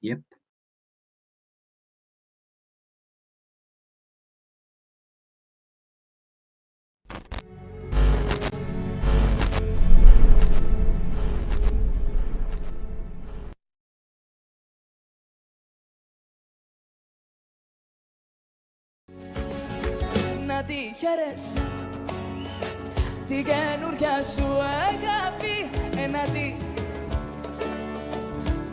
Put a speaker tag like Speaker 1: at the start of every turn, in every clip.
Speaker 1: Yep.
Speaker 2: Να τη χαίρεσαι την καινούρια σου αγάπη, εναντί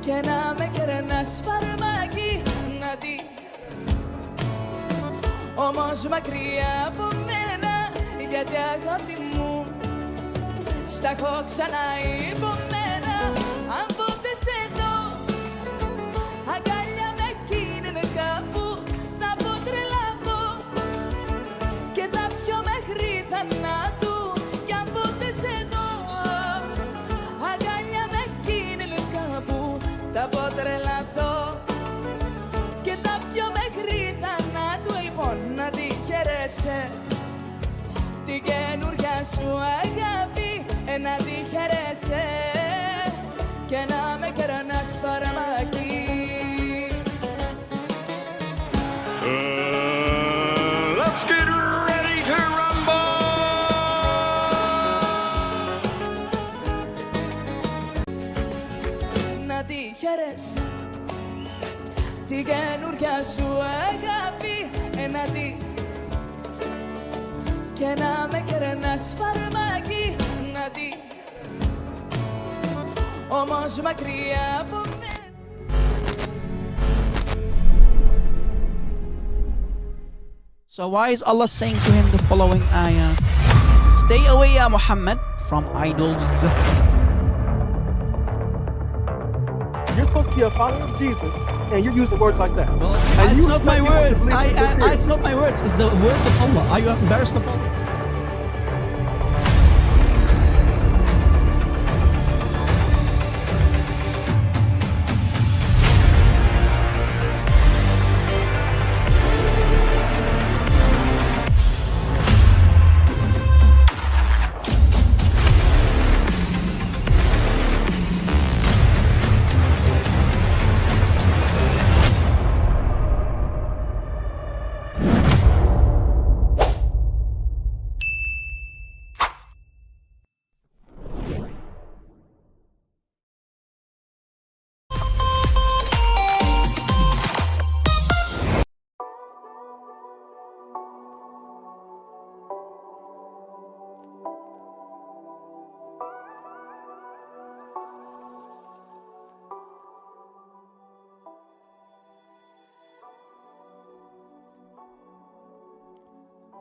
Speaker 2: και να με κερνάς φαρμάκι, να τη όμως μακριά από μένα, γιατί αγάπη μου στα έχω ξαναϋπομένα. Αν ποτέ σε δω αγκαλιά με εκείνην κάπου, θα πω τρελαθώ και τα πιω μέχρι θανάτου. Κι αν ποτέ σε δω αγκαλιά με εκείνην κάπου, θα πω τρελαθώ και τα πιω μέχρι θανάτου. Λοιπόν, να τη χαίρεσαι την καινούρια σου αγάπη, να τη χαίρεσαι και να με κερνάς φαρμακί.
Speaker 3: Let's get ready to rumble!
Speaker 2: Να τη χαίρεσαι την καινούρια σου αγάπη, να τη και να με κερνάς φαρμάκι, να τη όμως μακριά από μένα.
Speaker 4: So why is Allah saying to him the following ayah? Stay away, Ya Muhammad, from idols.
Speaker 5: You're supposed to be a follower of Jesus, and you're using words like that.
Speaker 4: Well,
Speaker 5: And
Speaker 4: it's
Speaker 5: you
Speaker 4: not my
Speaker 5: expect people to
Speaker 4: words.
Speaker 5: believe what you're saying.
Speaker 4: It's not my words. It's the words of Allah. Are you embarrassed of Allah?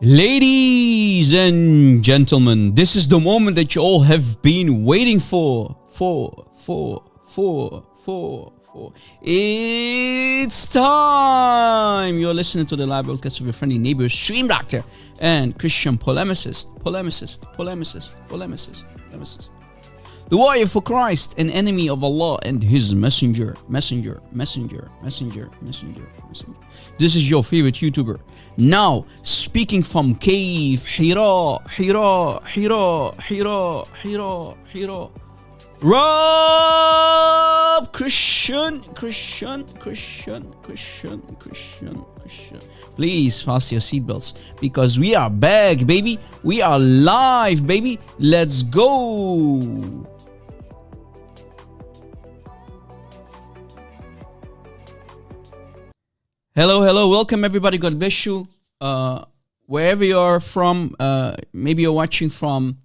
Speaker 4: Ladies and gentlemen, this is the moment that you all have been waiting for. It's time! You're listening to the live broadcast of your friendly neighbor, stream doctor, and Christian polemicist. The warrior for Christ, an enemy of Allah and His messenger. This is your favorite YouTuber. Now, speaking from cave, Hira. Rob Christian. Please fasten your seatbelts because we are back, baby. We are live, baby. Let's go. Hello. Welcome, everybody. God bless you. Wherever you are from, maybe you're watching from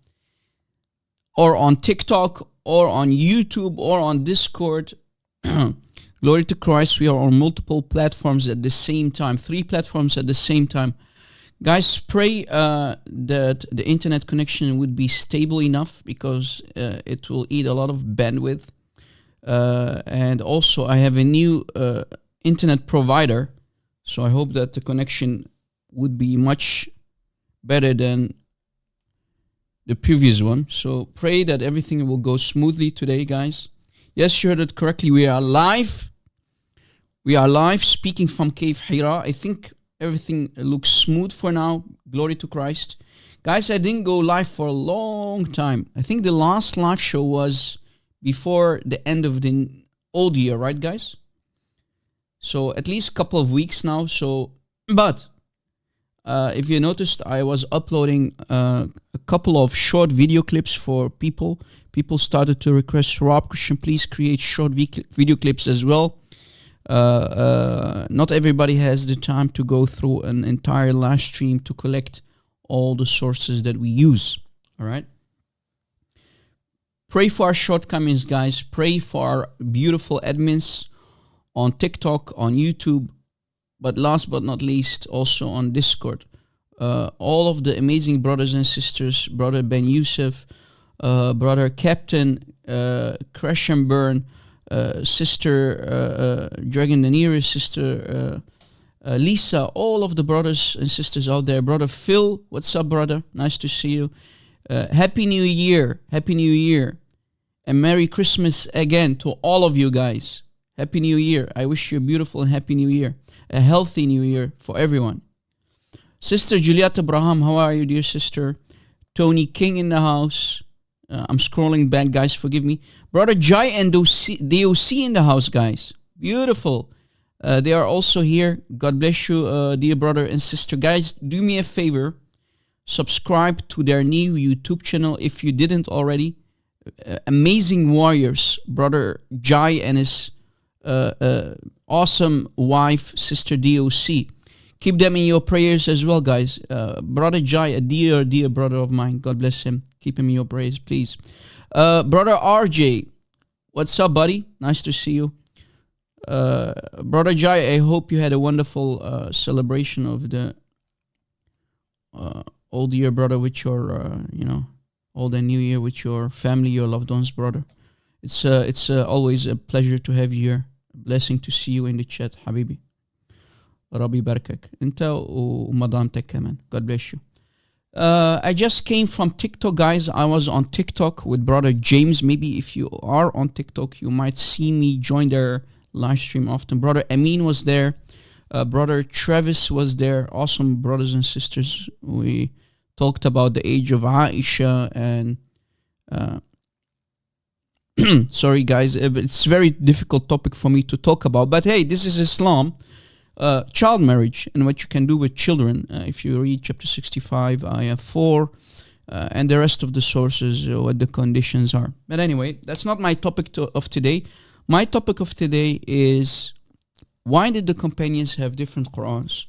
Speaker 4: or on TikTok or on YouTube or on Discord. Glory to Christ. We are on multiple platforms at the same time. 3 platforms at the same time. Guys, pray that the internet connection would be stable enough because it will eat a lot of bandwidth. And also, I have a new internet provider. So I hope that the connection would be much better than the previous one. So pray that everything will go smoothly today, guys. Yes, you heard it correctly. We are live. We are live speaking from Cave Hira. I think everything looks smooth for now. Glory to Christ. Guys, I didn't go live for a long time. I think the last live show was before the end of the old year, right, guys? So at least a couple of weeks now. So, but if you noticed, I was uploading a couple of short video clips for people. People started to request, Rob, Christian, please create short video clips as well. Not everybody has the time to go through an entire live stream to collect all the sources that we use. All right. Pray for our shortcomings, guys. Pray for our beautiful admins on TikTok, on YouTube, but last but not least, also on Discord. All of the amazing brothers and sisters, Brother Ben Youssef, Brother Captain, Crash and Burn, Sister Dragon the Nearest, Sister Lisa, all of the brothers and sisters out there. Brother Phil, what's up, brother? Nice to see you. Happy New Year. Happy New Year. And Merry Christmas again to all of you guys. Happy New Year. I wish you a beautiful and happy New Year. A healthy New Year for everyone. Sister Juliet Abraham, how are you, dear sister? Tony King in the house. I'm scrolling back, guys, forgive me. Brother Jai and DOC in the house, guys. Beautiful. They are also here. God bless you, dear brother and sister. Guys, do me a favor. Subscribe to their new YouTube channel if you didn't already. Amazing warriors. Brother Jai and his awesome wife, Sister DOC. Keep them in your prayers as well, guys. Brother Jai, a dear, dear brother of mine. God bless him. Keep him in your prayers, please. Brother RJ, what's up, buddy? Nice to see you. Brother Jai, I hope you had a wonderful celebration of the old year, brother, with your, old and new year with your family, your loved ones, brother. It's always a pleasure to have you here. A blessing to see you in the chat, Habibi. Rabbi barakak. Inta و مدامتك كمان. God bless you. I just came from TikTok, guys. I was on TikTok with brother James. Maybe if you are on TikTok, you might see me join their live stream often. Brother Amin was there. Brother Travis was there. Awesome brothers and sisters. We talked about the age of Aisha and sorry guys, it's a very difficult topic for me to talk about, but hey, this is Islam. Child marriage and what you can do with children. If you read chapter 65, ayah 4, and the rest of the sources, what the conditions are. But anyway, that's not my topic of today. My topic of today is, why did the companions have different Qurans?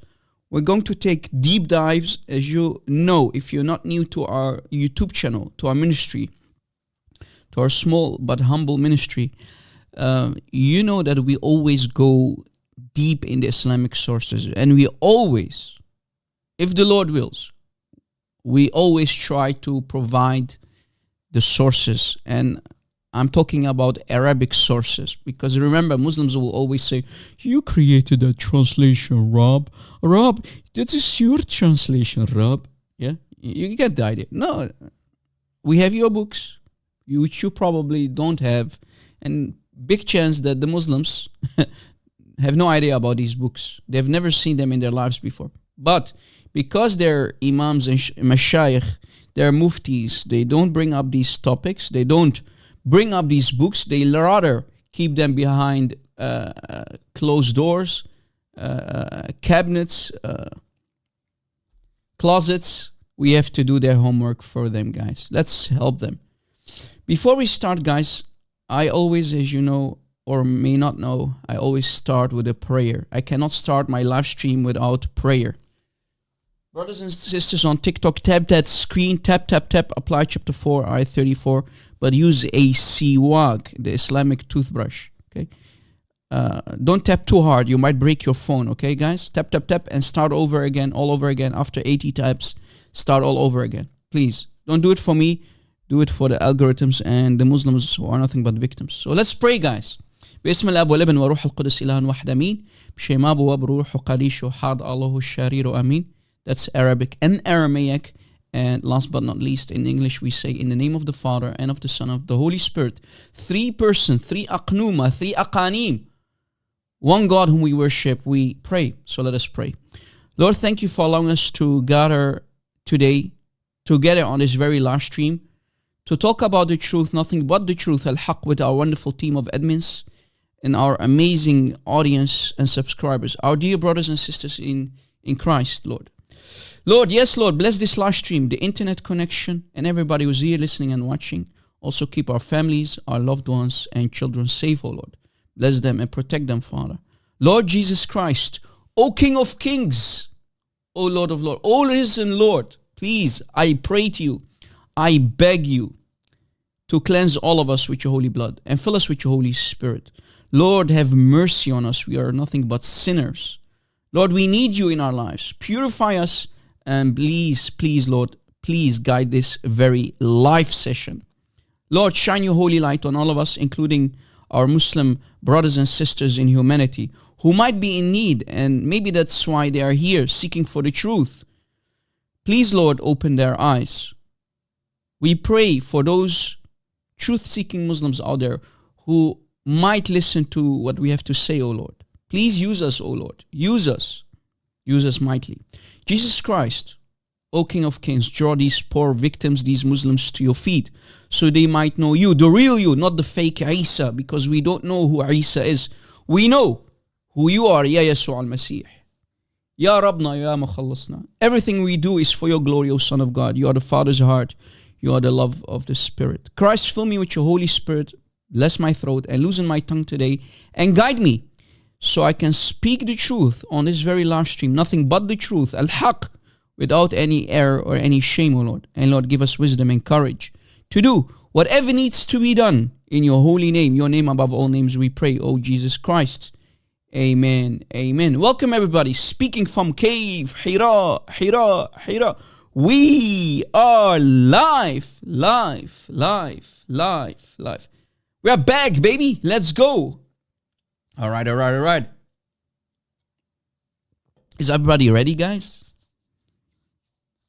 Speaker 4: We're going to take deep dives. As you know, if you're not new to our YouTube channel, to our ministry, to our small but humble ministry, you know that we always go deep in the Islamic sources, and we always, if the Lord wills, we always try to provide the sources. And I'm talking about Arabic sources, because remember, Muslims will always say, you created that translation, Rob, that is your translation, Rob. Yeah, you get the idea. No, we have your books, which you probably don't have, and big chance that the Muslims have no idea about these books. They've never seen them in their lives before. But because they're imams and mashayikh, they're muftis, they don't bring up these topics, they don't bring up these books, they rather keep them behind closed doors, cabinets, closets. We have to do their homework for them, guys. Let's help them. Before we start, guys, I always, as you know, or may not know, I always start with a prayer. I cannot start my live stream without prayer. Brothers and sisters on TikTok, tap that screen, tap, apply chapter 4, ayah 34, but use a siwak, the Islamic toothbrush, okay? Don't tap too hard, you might break your phone, okay, guys? Tap, and start over again, all over again. After 80 taps, start all over again. Please, don't do it for me, do it for the algorithms and the Muslims who are nothing but victims. So let's pray, guys. باسم الاب والابن وروح القدس إله واحد امين بشيماب وبروح قديش وحاد الله الشرير امين. That's Arabic and Aramaic. And last but not least, in English we say, in the name of the Father and of the Son of the Holy Spirit. Three person, three aqnuma, three aqanim, one God whom we worship, we pray. So let us pray. Lord, thank you for allowing us to gather today together on this very live stream to talk about the truth, nothing but the truth, al-haq, with our wonderful team of admins. and our amazing audience and subscribers, our dear brothers and sisters in Christ, Lord. Lord, yes, Lord, bless this live stream, the internet connection, and everybody who's here listening and watching. Also keep our families, our loved ones, and children safe, O Lord. Bless them and protect them, Father. Lord Jesus Christ, O King of Kings, O Lord of Lords, O risen Lord, please, I pray to you, I beg you to cleanse all of us with your holy blood and fill us with your Holy Spirit. Lord, have mercy on us. We are nothing but sinners. Lord, we need you in our lives. Purify us, and please, Lord, please guide this very live session. Lord, shine your holy light on all of us, including our Muslim brothers and sisters in humanity who might be in need, and maybe that's why they are here seeking for the truth. Please, Lord, open their eyes. We pray for those truth-seeking Muslims out there who might listen to what we have to say, O Lord. Please use us, O Lord. Use us. Use us mightily. Jesus Christ, O King of Kings, draw these poor victims, these Muslims, to your feet so they might know you, the real you, not the fake Isa, because we don't know who Isa is. We know who you are, Ya Yasu'a al-Masih. Ya Rabbna, Ya Mukhallasna. Everything we do is for your glory, O Son of God. You are the Father's heart. You are the love of the Spirit. Christ, fill me with your Holy Spirit. Bless my throat and loosen my tongue today and guide me so I can speak the truth on this very live stream. Nothing but the truth, al-haq, without any error or any shame, O Lord. And Lord, give us wisdom and courage to do whatever needs to be done in your holy name, your name above all names, we pray, O Jesus Christ. Amen. Amen. Welcome everybody. Speaking from Cave, Hira. We are live. We are back, baby. Let's go. All right. Is everybody ready, guys?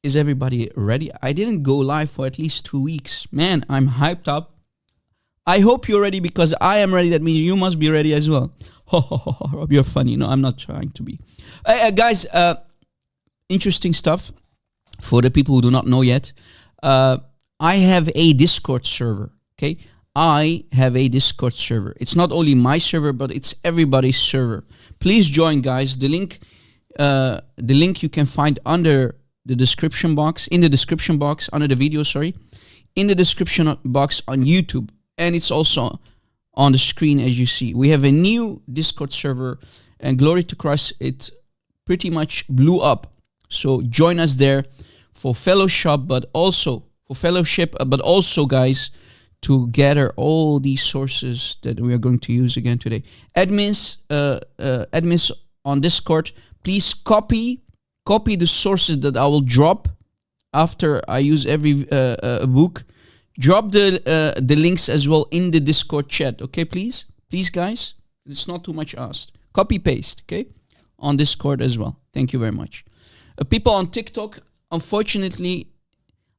Speaker 4: Is everybody ready? I didn't go live for at least 2 weeks. Man, I'm hyped up. I hope you're ready because I am ready. That means you must be ready as well. Rob, you're funny. No, I'm not trying to be. Guys, interesting stuff for the people who do not know yet. I have a Discord server, okay? I have a Discord server. It's not only my server, but it's everybody's server. Please join, guys. The link you can find under the description box, in the description box, under the video, in the description box on YouTube. And it's also on the screen as you see. We have a new Discord server, and glory to Christ, it pretty much blew up. So join us there for fellowship, but also, guys, to gather all these sources that we are going to use again today. Admins on Discord, please copy the sources that I will drop after I use every book. Drop the links as well in the Discord chat, okay, please, guys. It's not too much asked. Copy paste, okay, on Discord as well. Thank you very much. People on TikTok, unfortunately,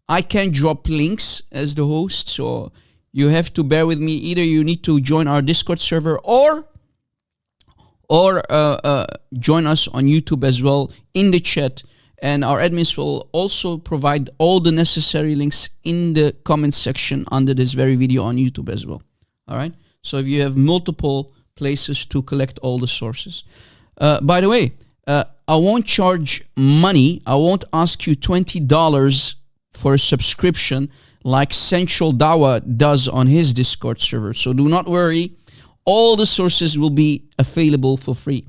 Speaker 4: I can't drop links as the host, so you have to bear with me. Either you need to join our Discord server or join us on YouTube as well in the chat. And our admins will also provide all the necessary links in the comment section under this very video on YouTube as well. All right. So if you have multiple places to collect all the sources. By the way, I won't charge money. I won't ask you $20 for a subscription like Central Dawah does on his Discord server. So do not worry. All the sources will be available for free.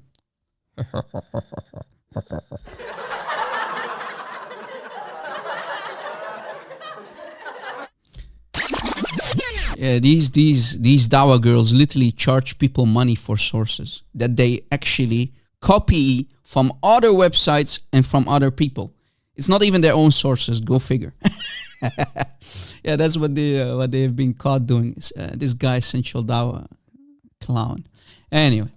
Speaker 4: Yeah, these Dawah girls literally charge people money for sources that they actually copy from other websites and from other people. It's not even their own sources. Go figure. Yeah, that's what they have been caught doing. This guy, Central Dawah clown. Anyway,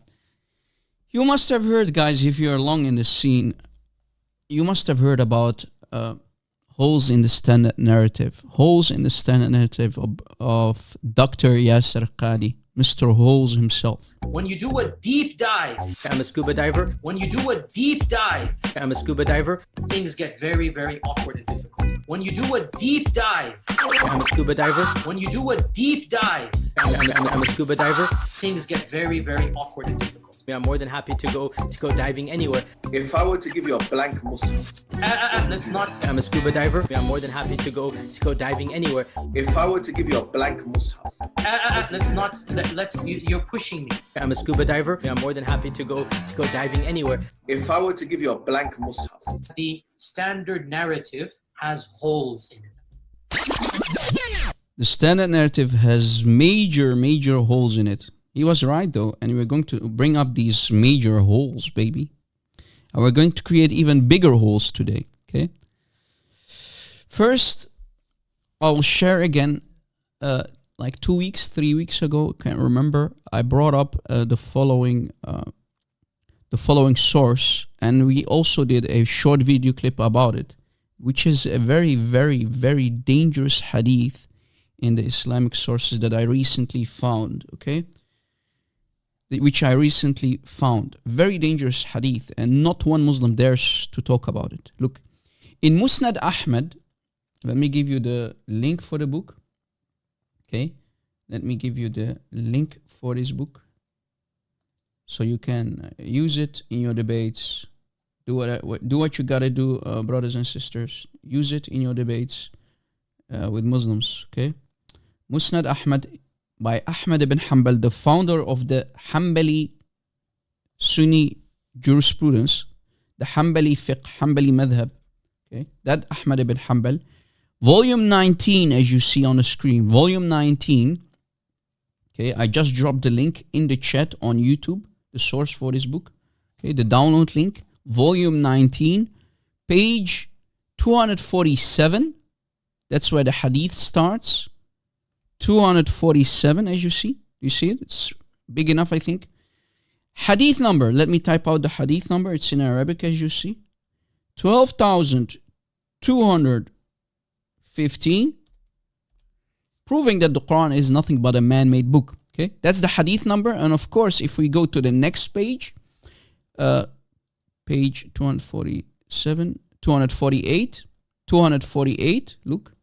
Speaker 4: you must have heard, guys, if you're long in the scene, you must have heard about holes in the standard narrative. Holes in the standard narrative of Dr. Yasser Qadi, Mr. Holes himself.
Speaker 1: When you do a deep dive,
Speaker 6: I'm a scuba diver.
Speaker 1: when you do a deep dive,
Speaker 6: I'm a scuba diver.
Speaker 1: things get very, very awkward and difficult. When you do a deep dive,
Speaker 6: I'm a scuba diver.
Speaker 1: when you do a deep dive,
Speaker 6: I'm a scuba diver.
Speaker 1: things get very, very awkward and difficult.
Speaker 6: I'm more than happy to go diving anywhere.
Speaker 7: If I were to give you a blank mushaf,
Speaker 1: Let's not.
Speaker 6: I'm a scuba diver. I'm more than happy to go diving anywhere.
Speaker 7: if I were to give you a blank mushaf,
Speaker 1: Let's not. You're pushing me.
Speaker 6: I'm a scuba diver. I'm more than happy to go diving anywhere.
Speaker 7: if I were to give you a blank mushaf,
Speaker 1: The standard narrative has holes in it.
Speaker 4: The standard narrative has major holes in it. He was right though, and we're going to bring up these major holes, baby. And we're going to create even bigger holes today, okay? First, I'll share again, like 2 weeks, 3 weeks ago, can't remember, I brought up the following source, and we also did a short video clip about it, which is a very dangerous hadith in the Islamic sources that I recently found, okay? Which I recently found. Very dangerous hadith, and not one Muslim dares to talk about it. Look, in Musnad Ahmad, let me give you the link for the book. Okay, let me give you the link for this book, so you can use it in your debates. Do what you gotta do, brothers and sisters. Use it in your debates with Muslims. Okay, Musnad Ahmad by Ahmad ibn Hanbal, the founder of the Hanbali Sunni jurisprudence, the Hanbali fiqh, Hanbali madhab. Okay, that Ahmad ibn Hanbal. Volume 19, as you see on the screen, volume 19. Okay, I just dropped the link in the chat on YouTube, the source for this book. Okay, the download link, volume 19, page 247. That's where the hadith starts. 247, as you see. You see it? It's big enough, I think. Hadith number. Let me type out the hadith number. It's in Arabic, as you see. 12,215. Proving that the Quran is nothing but a man-made book. Okay, that's the hadith number. And of course, if we go to the next page, page 247, 248, look.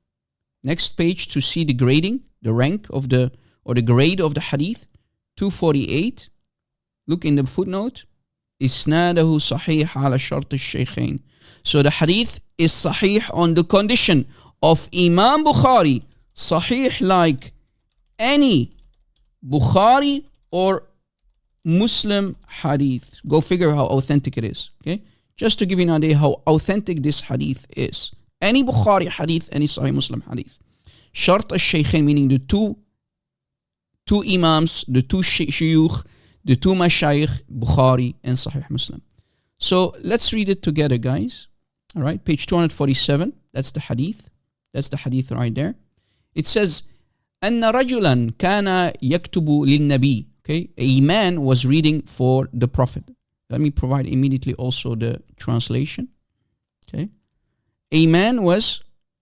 Speaker 4: Next page to see the grading, the rank of the grade of the hadith. 248. Look in the footnote. Isnadahu sahih ala shart al-shaykhain. So the hadith is sahih on the condition of Imam Bukhari. Sahih like any Bukhari or Muslim hadith. Go figure how authentic it is. Okay, just to give you an idea how authentic this hadith is. Any Bukhari hadith, any Sahih Muslim hadith. Shart al-Shaykhain, meaning the two Imams, the two Shuyukh, the two Mashayikh, Bukhari and Sahih Muslim. So let's read it together, guys. All right, page 247. That's the hadith. That's the hadith right there. It says, أن رجلا كان يكتب للنبي. Okay, a man was reading for the Prophet. Let me provide immediately also the translation. Okay. A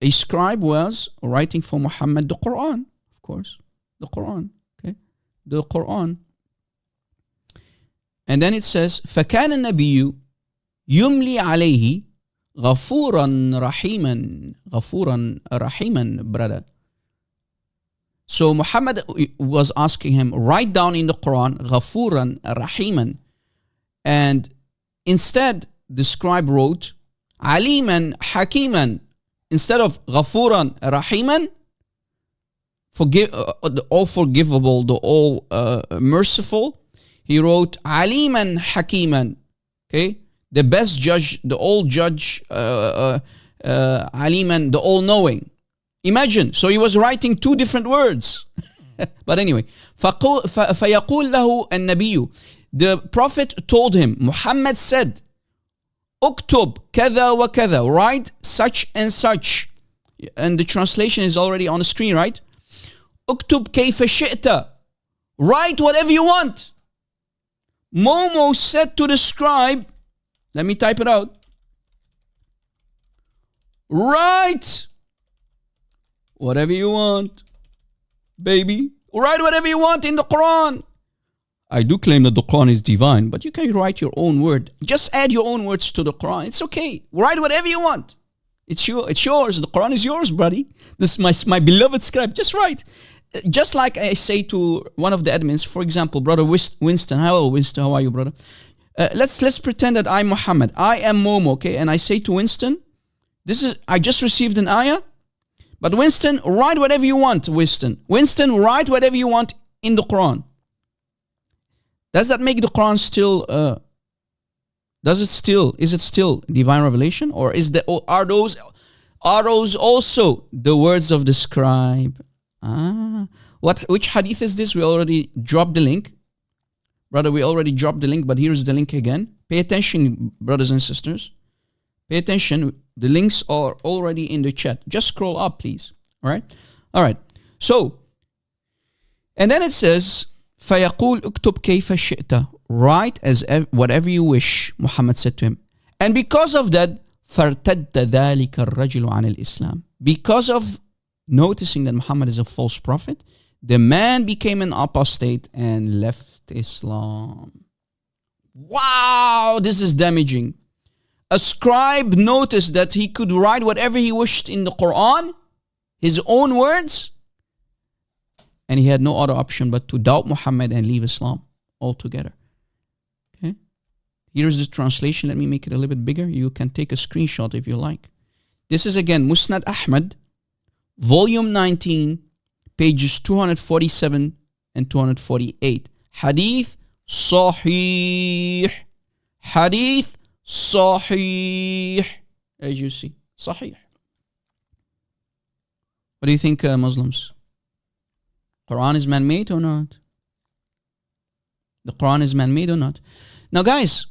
Speaker 4: scribe was writing for Muhammad the Quran, of course, the Quran, okay, the Quran. And then it says, فَكَانَ النَّبِيُّ يُمْلِي عَلَيْهِ غَفُورًا رَحِيمًا, brother. So Muhammad was asking him, write down in the Quran, غَفُورًا رَحِيمًا. And instead, the scribe wrote, Aliman Hakiman. Instead of Ghafuran Rahiman, the all forgivable, the all merciful, he wrote Aliman Hakiman. Okay, the best judge, the all judge, Aliman, the all knowing. Imagine, so he was writing two different words. But anyway, فَيَقُولْ لَهُ النَّبِيُّ. The Prophet told him, Muhammad said, Uktub kada wa kada, write such and such. And the translation is already on the screen, right? Uktub kayfa shi'ta, write whatever you want. Momo said to the scribe, let me type it out. Write whatever you want, baby. Write whatever you want in the Quran. I do claim that the Quran is divine, but you can write your own word. Just add your own words to the Quran. It's okay. Write whatever you want. It's yours. The Quran is yours, buddy. This is my beloved scribe. Just right. Just like I say to one of the admins, for example, brother Winston. Hello, Winston. How are you, brother? Let's pretend that I'm Muhammad. I am Momo, okay? And I say to Winston, I just received an ayah, but Winston, write whatever you want, Winston. Winston, write whatever you want in the Quran. Does that make the Quran still, is it still divine revelation? Or are those also the words of the scribe? Which hadith is this? We already dropped the link. Brother, we already dropped the link, but here's the link again. Pay attention, brothers and sisters. Pay attention. The links are already in the chat. Just scroll up, please. All right. So, and then it says, فَيَقُولُ اكتب كيف شئت. Write as whatever you wish, Muhammad said to him. And because of that, فَارْتَدَّ ذَلِكَ الرَّجُلُ عَنِ الْإِسْلَامِ. Because of noticing that Muhammad is a false prophet, the man became an apostate and left Islam. Wow, this is damaging. A scribe noticed that he could write whatever he wished in the Quran, his own words, and he had no other option but to doubt Muhammad and leave Islam altogether. Okay? Here's the translation. Let me make it a little bit bigger. You can take a screenshot if you like. This is again Musnad Ahmad, volume 19, pages 247 and 248. Hadith Sahih. Hadith Sahih. As you see. Sahih. What do you think, Muslims? Quran is man-made or not? The Quran is man-made or not? Now, guys,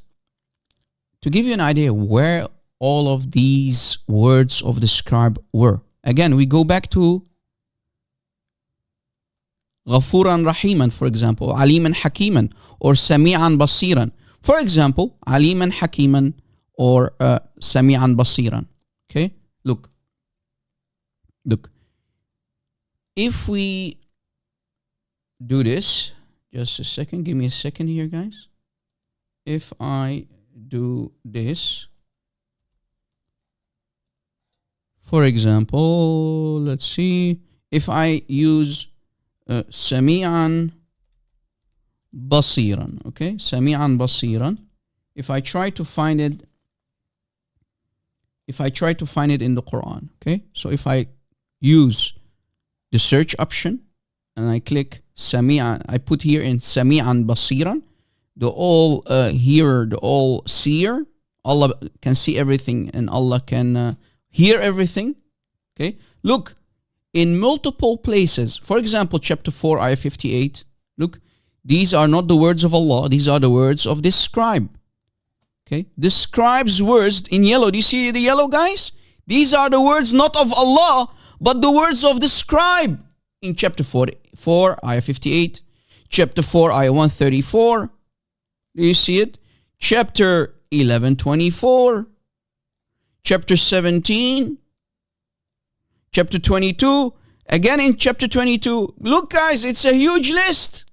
Speaker 4: to give you an idea where all of these words of the scribe were. Again, we go back to Ghafuran Rahiman, for example, Aliman Hakiman, or Sami'an Basiran. For example, Aliman Hakiman or Sami'an Basiran. Okay? Look. If we do this, just a second, give me a second here, guys. If I do this, for example, let's see, if I use Sami'an Basiran, okay, Sami'an Basiran, if I try to find it in the Quran, okay, so if I use the search option and I click Sami'an, I put here in Sami'an Basiran, the all hearer, the all seer, Allah can see everything and Allah can hear everything. Okay, look, in multiple places, for example, chapter 4, ayah 58, look, these are not the words of Allah, these are the words of this scribe. Okay, the scribe's words in yellow, do you see the yellow, guys? These are the words not of Allah, but the words of the scribe. In chapter 4, ayah 58, chapter 4, ayah 134, do you see it? Chapter 11:24, chapter 17, chapter 22, again in chapter 22. Look, guys, it's a huge list.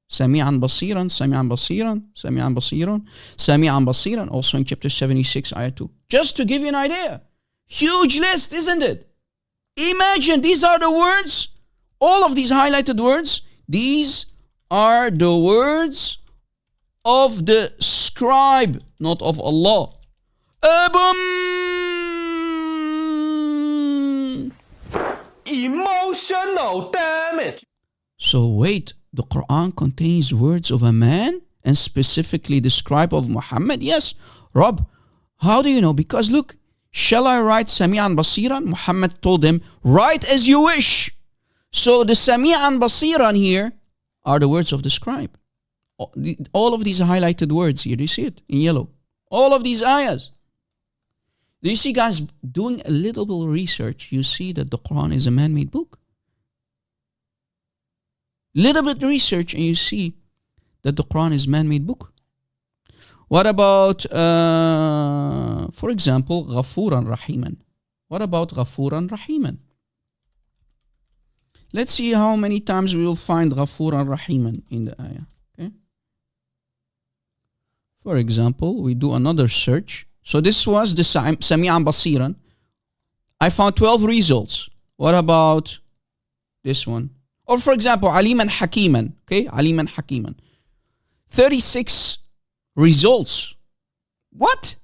Speaker 4: Sami'an Basiran, Sami'an Basiran, Sami'an Basiran, Sami'an Basiran, also in chapter 76, ayah 2. Just to give you an idea. Huge list, isn't it? Imagine, these are the words, all of these highlighted words, these are the words of the scribe, not of Allah.
Speaker 3: Emotional damage.
Speaker 4: So wait, the Quran contains words of a man and specifically the scribe of Muhammad? Yes. Rob, how do you know? Because look, shall I write Sami'an Basiran? Muhammad told him, write as you wish. So the Sami'an Basiran here are the words of the scribe. All of these highlighted words here, do you see it in yellow? All of these ayahs. Do you see, guys, doing a little bit of research, you see that the Quran is a man-made book. Little bit research and you see that the Quran is a man-made book. What about, for example, Ghafuran Rahiman? What about Ghafuran Rahiman? Let's see how many times we will find Ghafuran Rahiman in the ayah. Okay. For example, we do another search. So this was the Sami'an Basiran. I found 12 results. What about this one? Or for example, Aliman Hakiman. Okay, Aliman Hakiman. 36 results. What?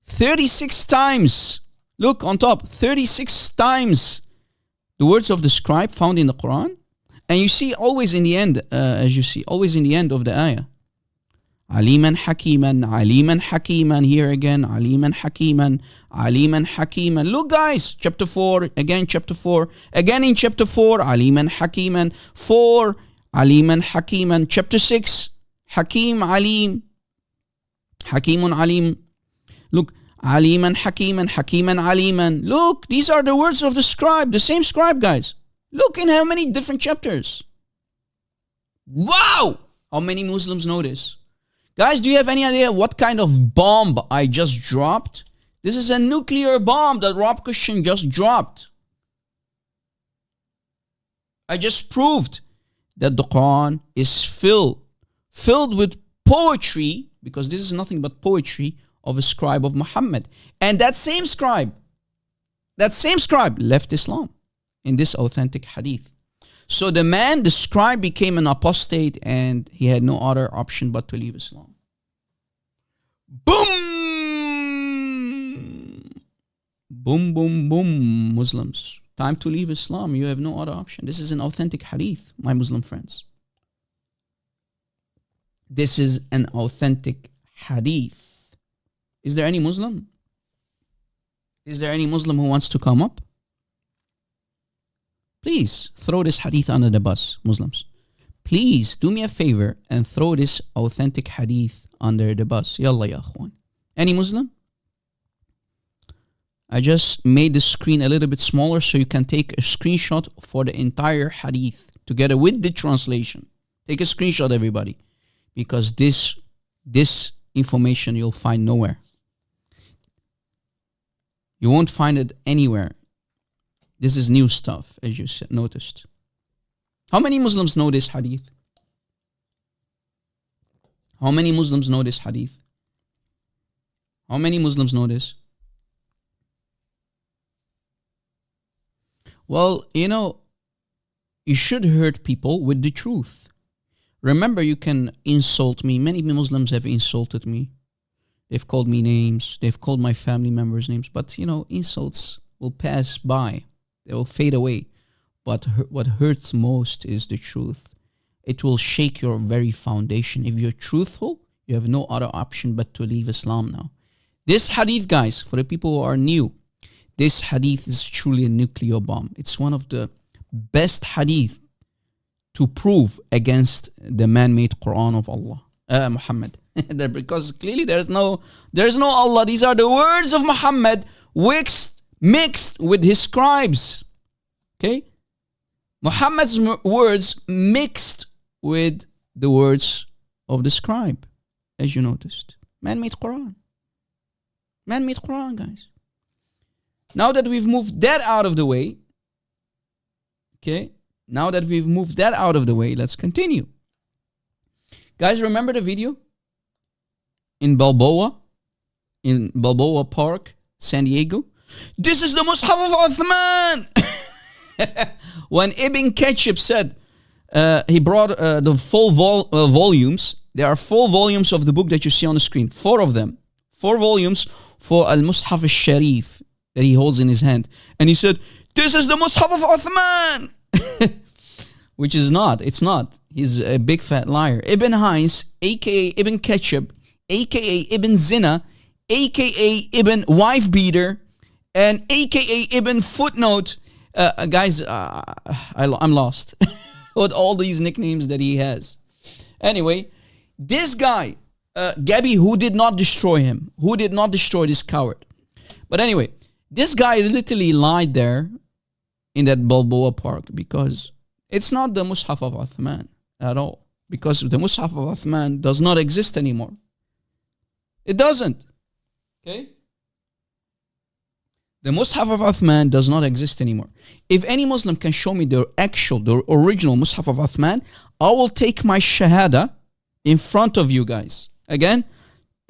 Speaker 4: 36 times. Look on top. 36 times the words of the scribe found in the Quran. And you see always in the end, as you see, always in the end of the ayah. Aliman Hakiman, Aliman Hakiman, here again, Aliman Hakiman, Aliman Hakiman. Look guys, chapter 4, again chapter 4, again in chapter 4, Aliman Hakiman, 4, Aliman Hakiman, chapter 6, Hakim Alim, Hakimun Alim. Look, Aliman Hakiman, Hakiman Aliman. Look, these are the words of the scribe, the same scribe guys. Look in how many different chapters. Wow! How many Muslims know this? Guys, do you have any idea what kind of bomb I just dropped? This is a nuclear bomb that Rob Christian just dropped. I just proved that the Quran is filled with poetry, because this is nothing but poetry of a scribe of Muhammad. And that same scribe left Islam in this authentic hadith. So the scribe became an apostate and he had no other option but to leave Islam. Boom! Boom, boom, boom, Muslims. Time to leave Islam. You have no other option. This is an authentic hadith, my Muslim friends. This is an authentic hadith. Is there any Muslim? Is there any Muslim who wants to come up? Please throw this hadith under the bus, Muslims. Please do me a favor and throw this authentic hadith under the bus. Yalla ya akhwan. Any Muslim? I just made the screen a little bit smaller so you can take a screenshot for the entire hadith together with the translation. Take a screenshot, everybody, because this information you'll find nowhere. You won't find it anywhere. This is new stuff, as you noticed. How many Muslims know this hadith? How many Muslims know this hadith? How many Muslims know this? Well, you should hurt people with the truth. Remember, you can insult me. Many Muslims have insulted me. They've called me names. They've called my family members names. But, insults will pass by. They will fade away. But what hurts most is the truth. It will shake your very foundation. If you're truthful, you have no other option but to leave Islam now. This hadith, guys, for the people who are new, this hadith is truly a nuclear bomb. It's one of the best hadith to prove against the man-made Quran of Allah, Muhammad. Because clearly there's no Allah. These are the words of Muhammad mixed with his scribes. Okay? Muhammad's words mixed with the words of the scribe, as you noticed. Man-made Quran. Man-made Quran, guys. Now that we've moved that out of the way, okay? Now that we've moved that out of the way, let's continue. Guys, remember the video? In Balboa Park, San Diego? This is the Mus'haf of Uthman! When Ibn Ketchub said, he brought the full volumes. There are 4 volumes of the book that you see on the screen. 4 of them. 4 volumes for Al-Mus'haf al-Sharif that he holds in his hand. And he said, this is the Mus'haf of Uthman! Which is not. It's not. He's a big fat liar. Ibn Heinz, a.k.a. Ibn Ketchub, a.k.a. Ibn Zina, a.k.a. Ibn Wife Beater, and a.k.a. Ibn Footnote. Guys, I'm lost with all these nicknames that he has. Anyway, this guy, Gabi, who did not destroy him, who did not destroy this coward. But anyway, this guy literally lied there in that Balboa Park because it's not the Mus'haf of Uthman at all. Because the Mus'haf of Uthman does not exist anymore. It doesn't. Okay? The Mus'haf of Uthman does not exist anymore. If any Muslim can show me the original Mus'haf of Uthman, I will take my shahada in front of you guys. Again,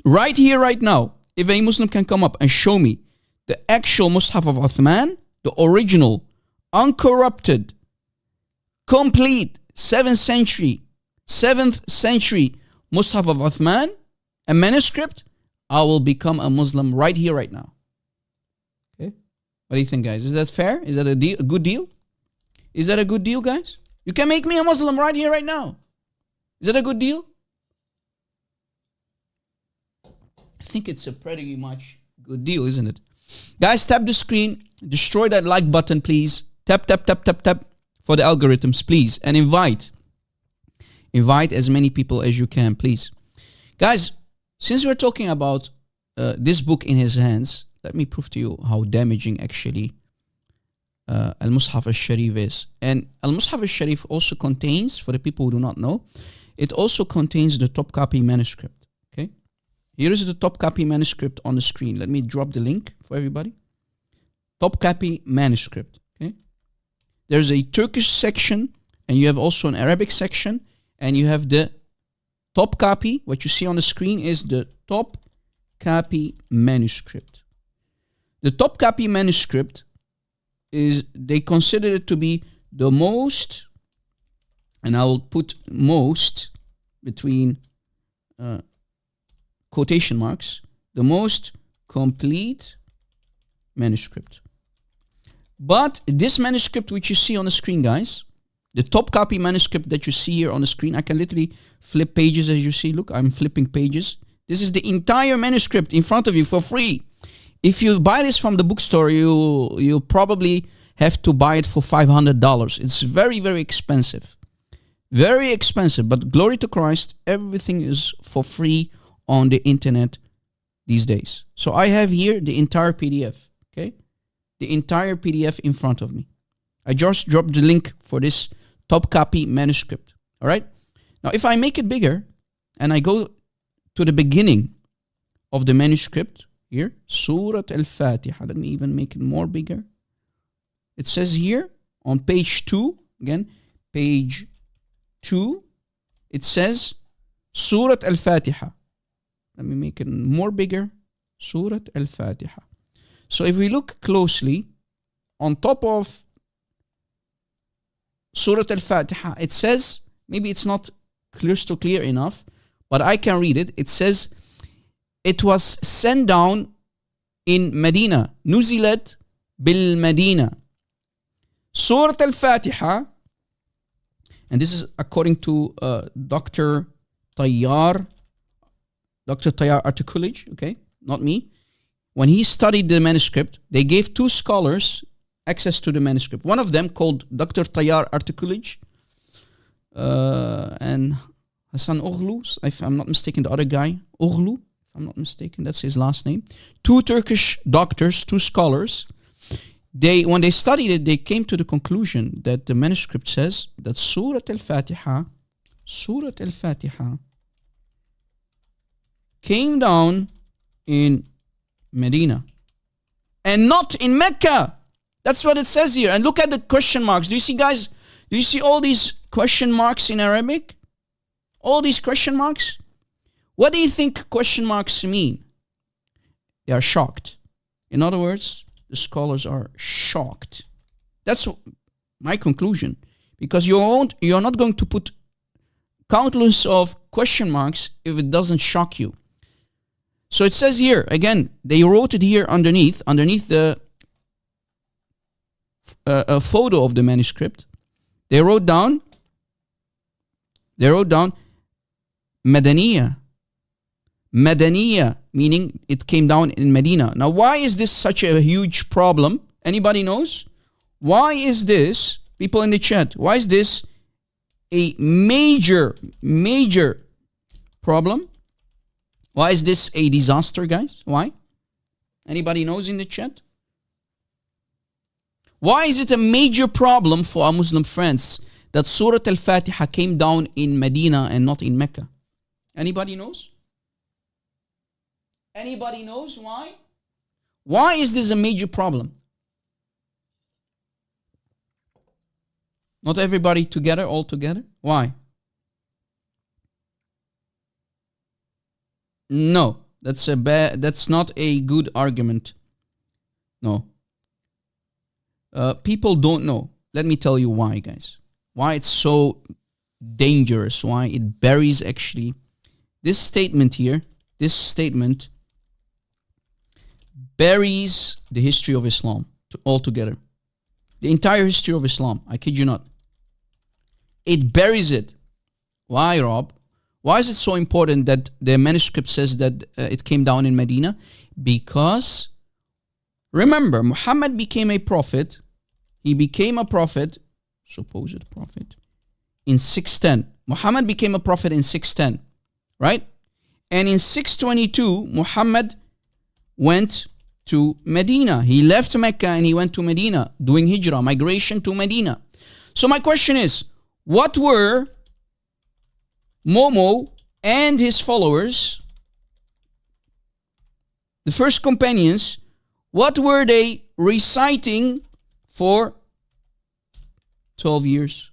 Speaker 4: right here, right now, if a Muslim can come up and show me the actual Mus'haf of Uthman, the original, uncorrupted, complete 7th century Mus'haf of Uthman, a manuscript, I will become a Muslim right here, right now. Okay? What do you think, guys? Is that fair? Is that a good deal? Is that a good deal, guys? You can make me a Muslim right here, right now. Is that a good deal? I think it's a pretty much good deal, isn't it? Guys, tap the screen. Destroy that like button, please. Tap, tap, tap, tap, tap for the algorithms, please. And invite as many people as you can, please. Guys, since we're talking about this book in his hands, let me prove to you how damaging actually Al-Mus'haf al-Sharif is. And Al-Mus'haf al-Sharif also contains, for the people who do not know, it also contains the top copy manuscript. Okay, here is the top copy manuscript on the screen. Let me drop the link for everybody. Top copy manuscript. Okay, there's a Turkish section, and you have also an Arabic section, and you have the top copy. What you see on the screen is the top copy manuscript. The top copy manuscript is, they consider it to be the most, and I will put most between quotation marks, the most complete manuscript. But this manuscript which you see on the screen, guys, the top copy manuscript that you see here on the screen, I can literally flip pages as you see. Look, I'm flipping pages. This is the entire manuscript in front of you for free. If you buy this from the bookstore, you probably have to buy it for $500. It's very, very expensive. Very expensive. But glory to Christ, everything is for free on the internet these days. So I have here the entire PDF. Okay, the entire PDF in front of me. I just dropped the link for this top copy manuscript. All right. Now, if I make it bigger and I go to the beginning of the manuscript here, Surah Al-Fatiha. Let me even make it more bigger. It says here on page 2, again, page 2, it says Surah Al-Fatiha. Let me make it more bigger. Surah Al-Fatiha. So if we look closely, on top of Surah Al-Fatiha, it says, maybe it's not crystal clear enough, but I can read it. It says, it was sent down in Medina. Nuzilat bil Medina. Surah Al-Fatiha, and this is according to Dr. Tayyar Articulage, okay, not me. When he studied the manuscript, they gave 2 scholars access to the manuscript. One of them, called Dr. Tayyar Articulage, and Hassan Oghlu, if I'm not mistaken, the other guy, Oghlu, if I'm not mistaken, that's his last name. 2 Turkish doctors, 2 scholars. When they studied it, they came to the conclusion that the manuscript says that Surah Al-Fatiha came down in Medina and not in Mecca. That's what it says here. And look at the question marks. Do you see, guys? Do you see all these question marks in Arabic? All these question marks? What do you think question marks mean? They are shocked. In other words, the scholars are shocked. That's my conclusion. Because you're not going to put countless of question marks if it doesn't shock you. So it says here, again, they wrote it here underneath the a photo of the manuscript. They wrote down Madaniya. Madaniya, meaning it came down in Medina. Now, why is this such a huge problem? Anybody knows? Why is this, people in the chat, why is this a major problem? Why is this a disaster, guys? Why? Anybody knows in the chat? Why is it a major problem for our Muslim friends that Surah Al-Fatiha came down in Medina and not in Mecca? Anybody knows? Anybody knows why? Why is this a major problem? Not everybody together, all together? Why? No, that's not a good argument. No. People don't know. Let me tell you why, guys. Why it's so dangerous. Why it buries actually. This statement here, this statement buries the history of Islam altogether. The entire history of Islam. I kid you not. It buries it. Why, Rob? Why is it so important that the manuscript says that it came down in Medina? Because, remember, Muhammad became a prophet. He became a prophet, supposed prophet, in 610. Muhammad became a prophet in 610, right? And in 622, Muhammad went to Medina. He left Mecca and he went to Medina, doing hijrah, migration to Medina. So my question is, what were Momo and his followers, the first companions, what were they reciting for 12 years?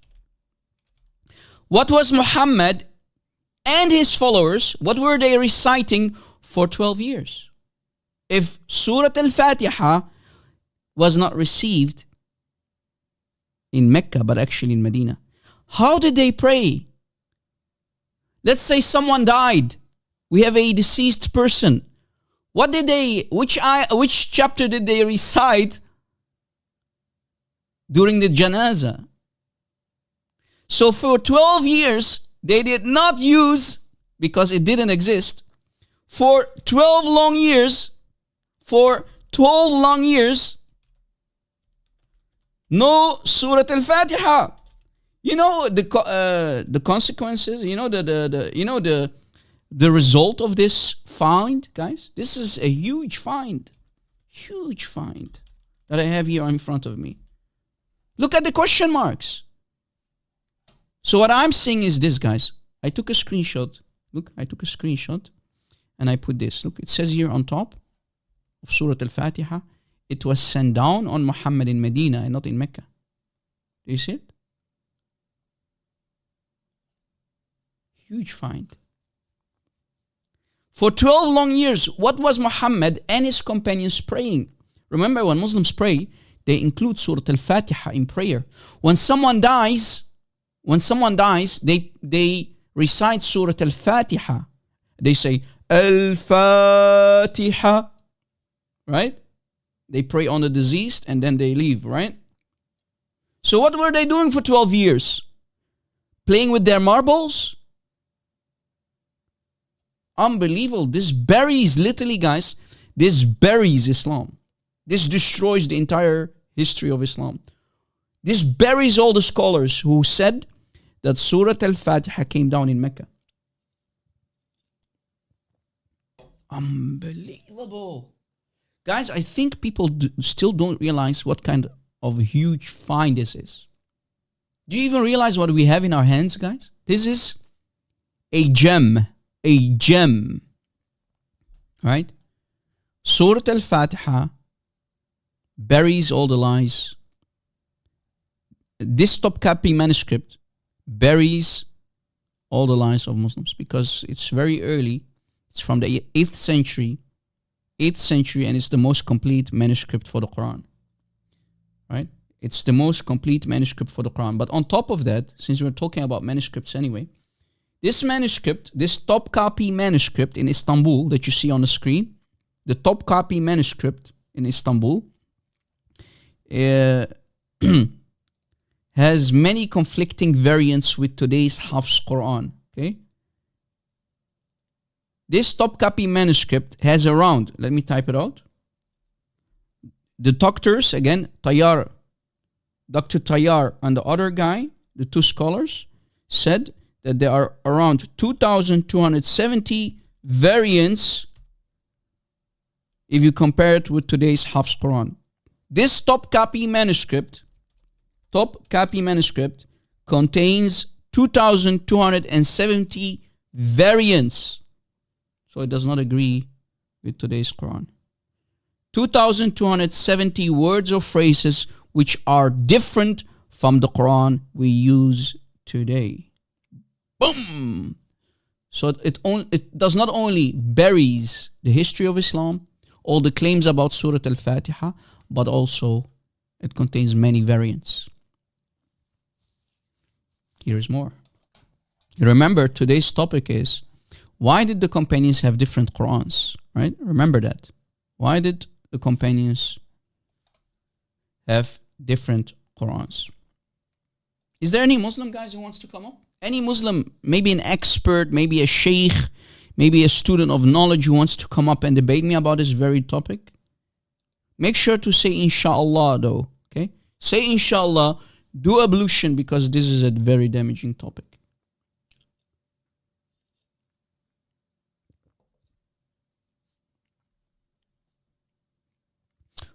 Speaker 4: What was Muhammad and his followers, what were they reciting for 12 years? If Surah Al-Fatiha was not received in Mecca, but actually in Medina, how did they pray? Let's say someone died. We have a deceased person. What did they, which chapter did they recite during the janazah? So for 12 years, they did not use, because it didn't exist, for 12 long years, no Surah Al-Fatiha. You know the consequences. You know the result of this find, guys. This is a huge find that I have here in front of me. Look at the question marks. So what I'm saying is this, guys. I took a screenshot. Look, I took a screenshot, and I put this. Look, it says here on top of Surah Al-Fatiha, it was sent down on Muhammad in Medina and not in Mecca. Do you see it? Huge find. For 12 long years, what was Muhammad and his companions praying? Remember, when Muslims pray, they include Surah Al-Fatiha in prayer. When someone dies, they recite Surah Al-Fatiha. They say, Al-Fatiha, right? They pray on the deceased and then they leave, right? So what were they doing for 12 years? Playing with their marbles? Unbelievable. This buries, literally, guys, this buries Islam. This destroys the entire history of Islam. This buries all the scholars who said that Surah Al-Fatiha came down in Mecca. Unbelievable. Guys, I think people still don't realize what kind of huge find this is. Do you even realize what we have in our hands, guys? This is a gem. A gem. Right? Surah Al-Fatiha buries all the lies. This top copy manuscript buries all the lies of Muslims because it's very early. It's from the 8th century, and it's the most complete manuscript for the Quran. Right? It's the most complete manuscript for the Quran. But on top of that, since we're talking about manuscripts anyway, this manuscript, this top copy manuscript in Istanbul that you see on the screen, the top copy manuscript in Istanbul, has many conflicting variants with today's Hafs Quran. Okay? This top copy manuscript has around, let me type it out. The doctors, again, Tayyar, Dr. Tayyar and the other guy, the two scholars, said that there are around 2,270 variants if you compare it with today's Hafs Quran. This top copy manuscript contains 2,270 variants. So it does not agree with today's Quran. 2,270 words or phrases which are different from the Quran we use today. Boom! So it does not only buries the history of Islam, all the claims about Surah Al-Fatiha, but also it contains many variants. Here's more. Remember, today's topic is, why did the companions have different Qurans? Right? Remember that. Why did the companions have different Qurans? Is there any Muslim guys who wants to come up? Any Muslim, maybe an expert, maybe a sheikh, maybe a student of knowledge who wants to come up and debate me about this very topic? Make sure to say inshallah though, okay? Say inshallah, do ablution, because this is a very damaging topic.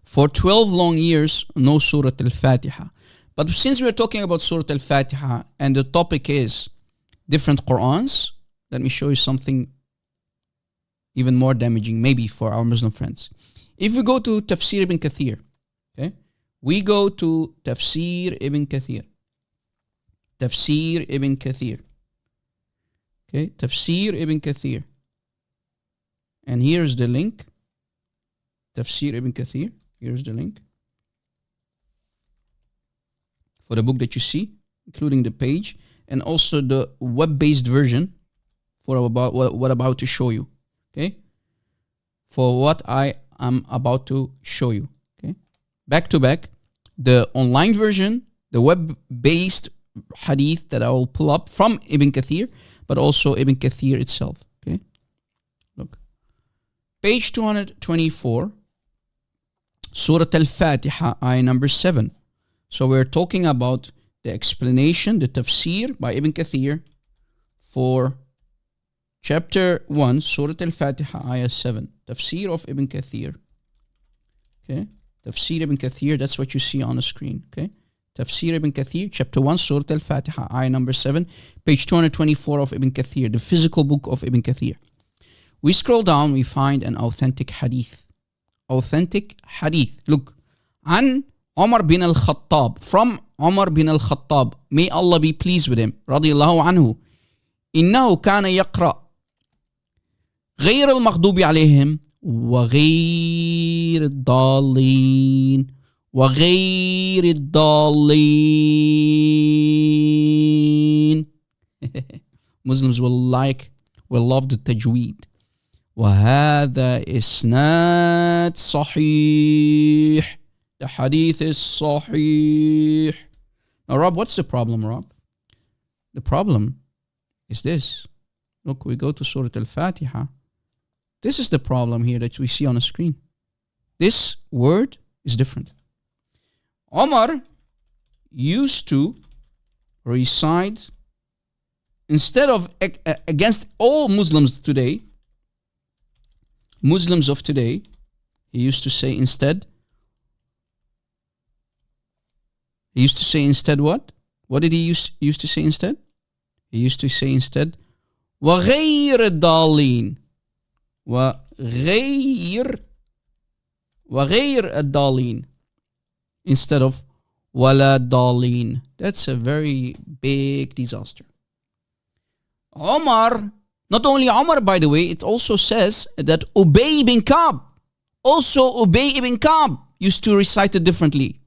Speaker 4: For 12 long years, no Surah Al-Fatiha. But since we're talking about Surah Al-Fatiha and the topic is different Qur'ans, let me show you something even more damaging, maybe for our Muslim friends. If we go to Tafsir ibn Kathir, okay? We go to Tafsir ibn Kathir. Tafsir ibn Kathir. Okay, Tafsir ibn Kathir. And here's the link. Tafsir ibn Kathir. Here's the link for the book that you see, including the page, and also the web-based version for about what about to show you. Okay, for what I am about to show you. Okay, back to back, the online version, the web-based hadith that I will pull up from Ibn Kathir, but also Ibn Kathir itself. Okay, look, page 224. Surah Al-Fatiha, ayah number 7. So we're talking about the explanation, the tafsir by Ibn Kathir for chapter 1, Surah Al-Fatiha, ayah 7. Tafsir of Ibn Kathir. Okay, Tafsir Ibn Kathir, that's what you see on the screen. Okay, Tafsir Ibn Kathir, chapter 1, Surah Al-Fatiha, ayah number 7, page 224 of Ibn Kathir, the physical book of Ibn Kathir. We scroll down, we find an authentic hadith. Authentic hadith. Look, an Umar bin al-Khattab, from Umar bin al-Khattab, may Allah be pleased with him, radiyallahu anhu, إنه كان يقرأ غير المغضوب عليهم وغير الضالين وغير الضالين. Muslims will love the tajweed. وهذا إسناد صحيح. The hadith is صحيح. Now, Rob, what's the problem, Rob? The problem is this. Look, we go to Surah Al-Fatiha. This is the problem here that we see on the screen. This word is different. Omar used to recite, instead of against all Muslims today, Muslims of today, he used to say instead. He used to say instead what? What did he used to say instead? He used to say instead, وَغَيْرِ الضَّالِينَ وَغَيْرِ الضَّالِينَ instead of وَلَا الضَّالِينَ. That's a very big disaster. Omar, not only Omar, by the way, it also says that Ubay ibn Ka'b, also Ubay ibn Ka'b used to recite it differently.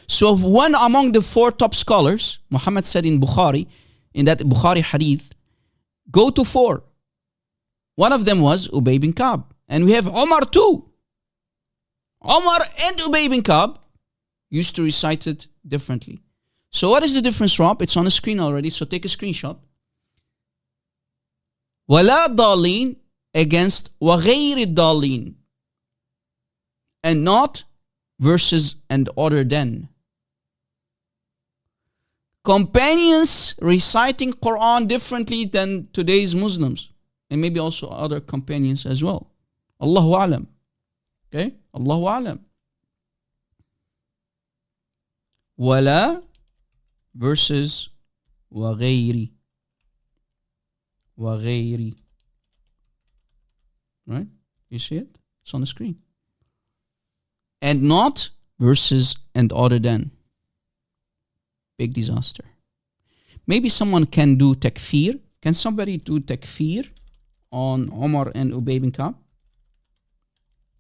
Speaker 4: So one among the 4 top scholars, Muhammad said in Bukhari, in that Bukhari hadith, go to 4. One of them was Ubay ibn Ka'b. And we have Omar too. Omar and Ubay ibn Ka'b used to recite it differently. So what is the difference, Rob? It's on the screen already, so take a screenshot. وَلَا ضَالِينَ against وَغَيْرِ الضَّالِينَ, and not versus and other than. Companions reciting Quran differently than today's Muslims, and maybe also other companions as well. Allahu A'lam. Okay? Allahu A'lam. Wala versus وغيري. وغيري. Right? You see it? It's on the screen. And not versus and other than. Big disaster. Maybe someone can do takfir, Can somebody do takfir on Umar and Ubay bin Ka'b?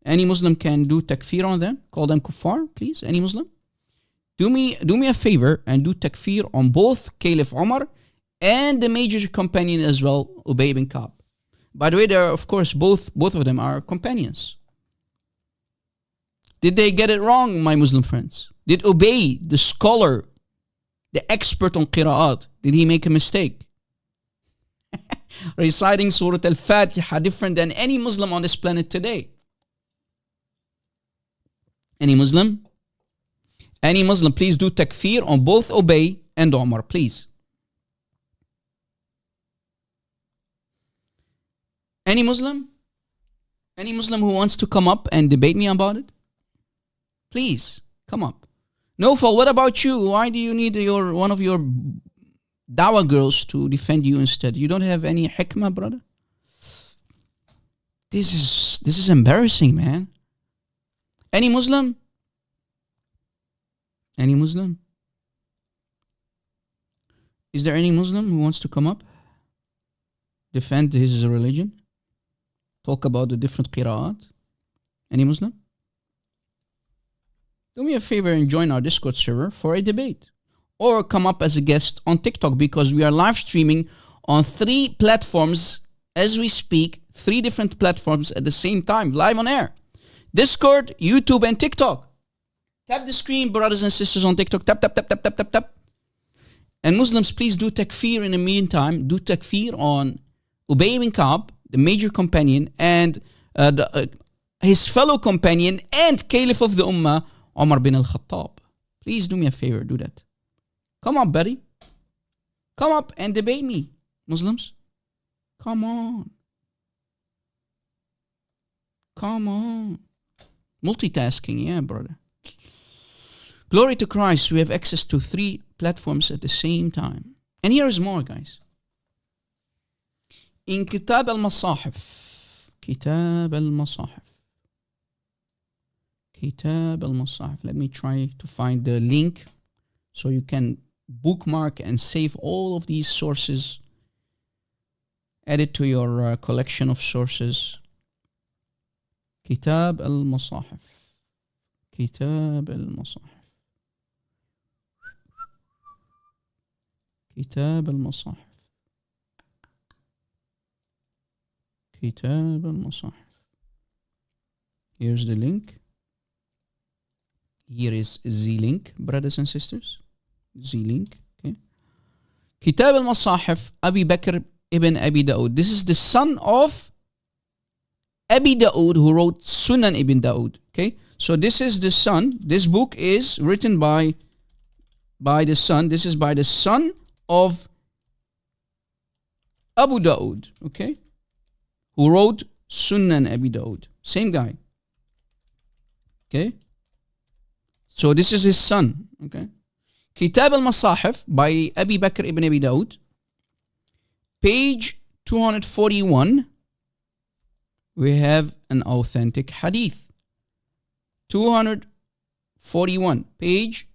Speaker 4: Any Muslim can do takfir on them? Call them kuffar, please? Any Muslim? Do me a favor and do takfir on both Caliph Umar and the major companion as well, Ubay bin Ka'b. By the way, there are, of course, both of them are companions. Did they get it wrong, my Muslim friends? Did Ubay, the scholar, the expert on qira'at, did he make a mistake? Reciting Surah Al-Fatiha different than any Muslim on this planet today. Any Muslim? Any Muslim, please do takfir on both Ubay and Umar, please. Any Muslim? Any Muslim who wants to come up and debate me about it? Please, come up. Nofal, what about you? Why do you need one of your dawah girls to defend you instead? You don't have any hikmah, brother? This is embarrassing, man. Any Muslim? Any Muslim? Is there any Muslim who wants to come up? Defend his religion? Talk about the different qira'at? Any Muslim? Do me a favor and join our Discord server for a debate. Or come up as a guest on TikTok, because we are live streaming on 3 platforms as we speak. 3 different platforms at the same time, live on air. Discord, YouTube, and TikTok. Tap the screen, brothers and sisters on TikTok. Tap, tap, tap, tap, tap, tap, tap. And Muslims, please do takfir in the meantime. Do takfir on Ubay bin Ka'b, the major companion, and his fellow companion and Caliph of the Ummah, Umar bin al-Khattab. Please do me a favor, do that. Come up, buddy. Come up and debate me, Muslims. Come on. Come on. Multitasking, yeah, brother. Glory to Christ, we have access to 3 platforms at the same time. And here is more, guys. In Kitab al-Masahif. Kitab al-Masahif. Kitab al-Masahif. Let me try to find the link so you can bookmark and save all of these sources. Add it to your collection of sources. Kitab al-Masahif. Kitab al-Masahif. Kitab al-Masahif. Kitab al-Masahif. Here's the link. Here is the link, brothers and sisters. The link. Okay. Kitab al-Masahif, Abi Bakr ibn Abi Daud. This is the son of Abi Daud, who wrote Sunan ibn Daud. Okay. So this is the son. This book is written by the son. This is by the son of Abu Daud. Okay. Who wrote Sunan Abi Daud. Same guy. Okay. So this is his son. Okay. Kitab al-Masahif by Abi Bakr ibn Abi Daud. Page 241. We have an authentic hadith. 241. Page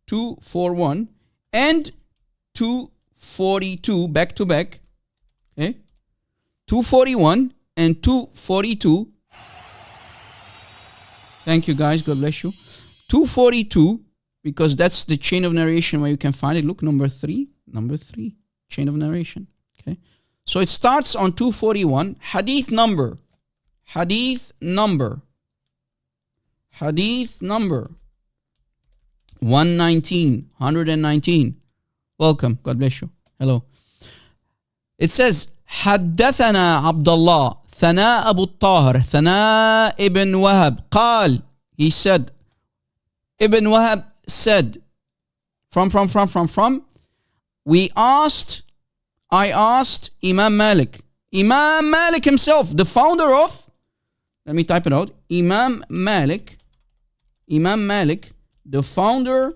Speaker 4: 241 and 242 back to back. Okay. 241 and 242. Thank you, guys. God bless you. 242, because that's the chain of narration where you can find it. Look, number 3. Number 3. Chain of narration. Okay. So it starts on 241. Hadith number. Hadith number. Hadith number. 119. 119. Welcome. God bless you. Hello. It says, حدثنا عبد الله ثناء أبو الطاهر ثناء ibn Wahab قال, he said, Ibn Wahab said, from, I asked Imam Malik. Imam Malik himself, the founder of, let me type it out, Imam Malik, the founder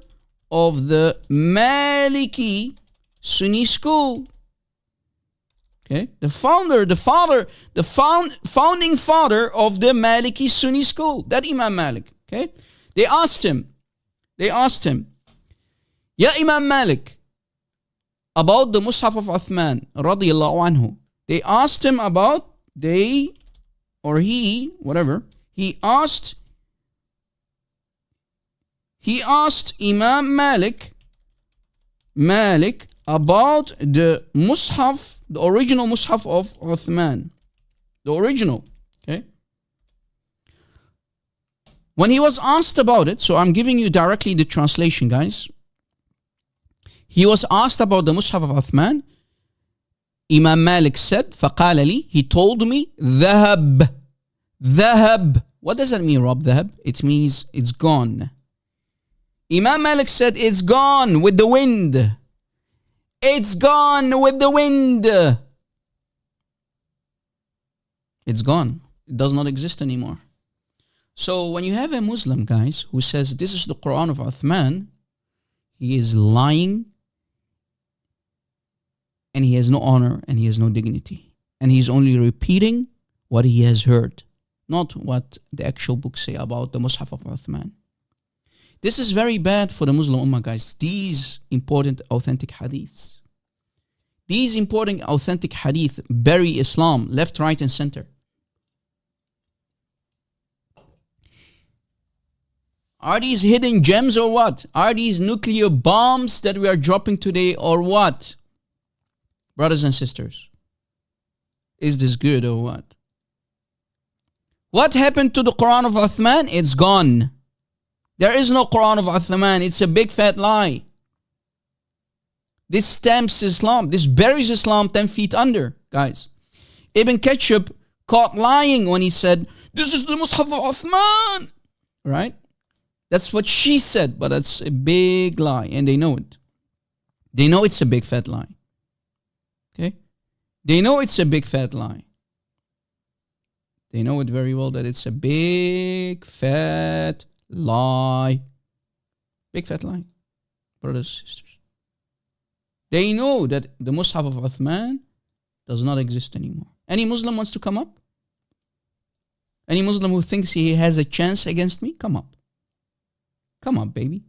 Speaker 4: of the Maliki Sunni school. Okay, the founding father of the Maliki Sunni school, that Imam Malik. Okay, they asked him, Ya Imam Malik, about the Mus'haf of Uthman radiyallahu anhu. They asked him about, he asked Imam Malik about the Mus'haf, the original Mus'haf of Uthman. The original, okay? When he was asked about it, so I'm giving you directly the translation, guys. He was asked about the Mus'haf of Uthman. Imam Malik said, فَقَالَ لِي, he told me, ذَهَب. What does that mean, Rob, ذَهَب? It means it's gone. Imam Malik said, it's gone with the wind. It's gone with the wind. It's gone. It does not exist anymore. So when you have a Muslim, guys, who says this is the Quran of Uthman, he is lying, and he has no honor, and he has no dignity. And he's only repeating what he has heard, not what the actual books say about the Mus'haf of Uthman. This is very bad for the Muslim Ummah, guys. These important authentic hadiths. These important authentic hadith bury Islam left, right, and center. Are these hidden gems or what? Are these nuclear bombs that we are dropping today or what? Brothers and sisters, is this good or what? What happened to the Quran of Uthman? It's gone. There is no Quran of Uthman. It's a big fat lie. This stamps Islam. This buries Islam 10 feet under, guys. Ibn Ketchup caught lying when he said, this is the Mus'haf of Uthman. Right? That's what she said, but that's a big lie, and they know it. They know it's a big fat lie. Okay? They know it's a big fat lie. They know it very well that it's a big fat lie. Big fat lie. Brothers and sisters. They know that the Mus'haf of Uthman does not exist anymore. Any Muslim wants to come up? Any Muslim who thinks he has a chance against me? Come up. Come up, baby.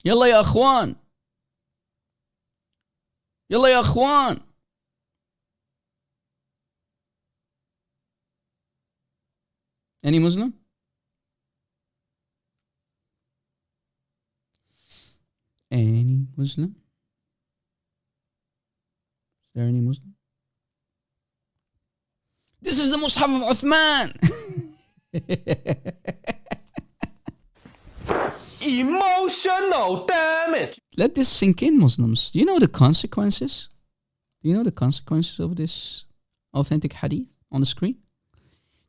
Speaker 4: Yalla ya akhwan. Yalla ya akhwan. Any Muslim? Any Muslim? Is there any Muslim? This is the Mus'haf of Uthman.
Speaker 3: Emotional damage.
Speaker 4: Let this sink in, Muslims. Do you know the consequences? Do you know the consequences of this authentic hadith on the screen?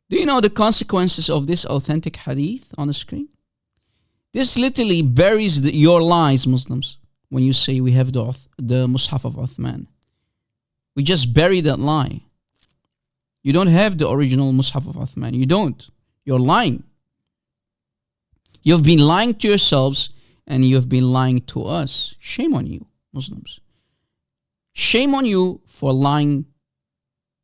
Speaker 4: Do you know the consequences of this authentic hadith on the screen? This literally buries your lies, Muslims, when you say we have the Mus'haf of Uthman. We just bury that lie. You don't have the original Mus'haf of Uthman. You don't. You're lying. You've been lying to yourselves and you've been lying to us. Shame on you, Muslims. Shame on you for lying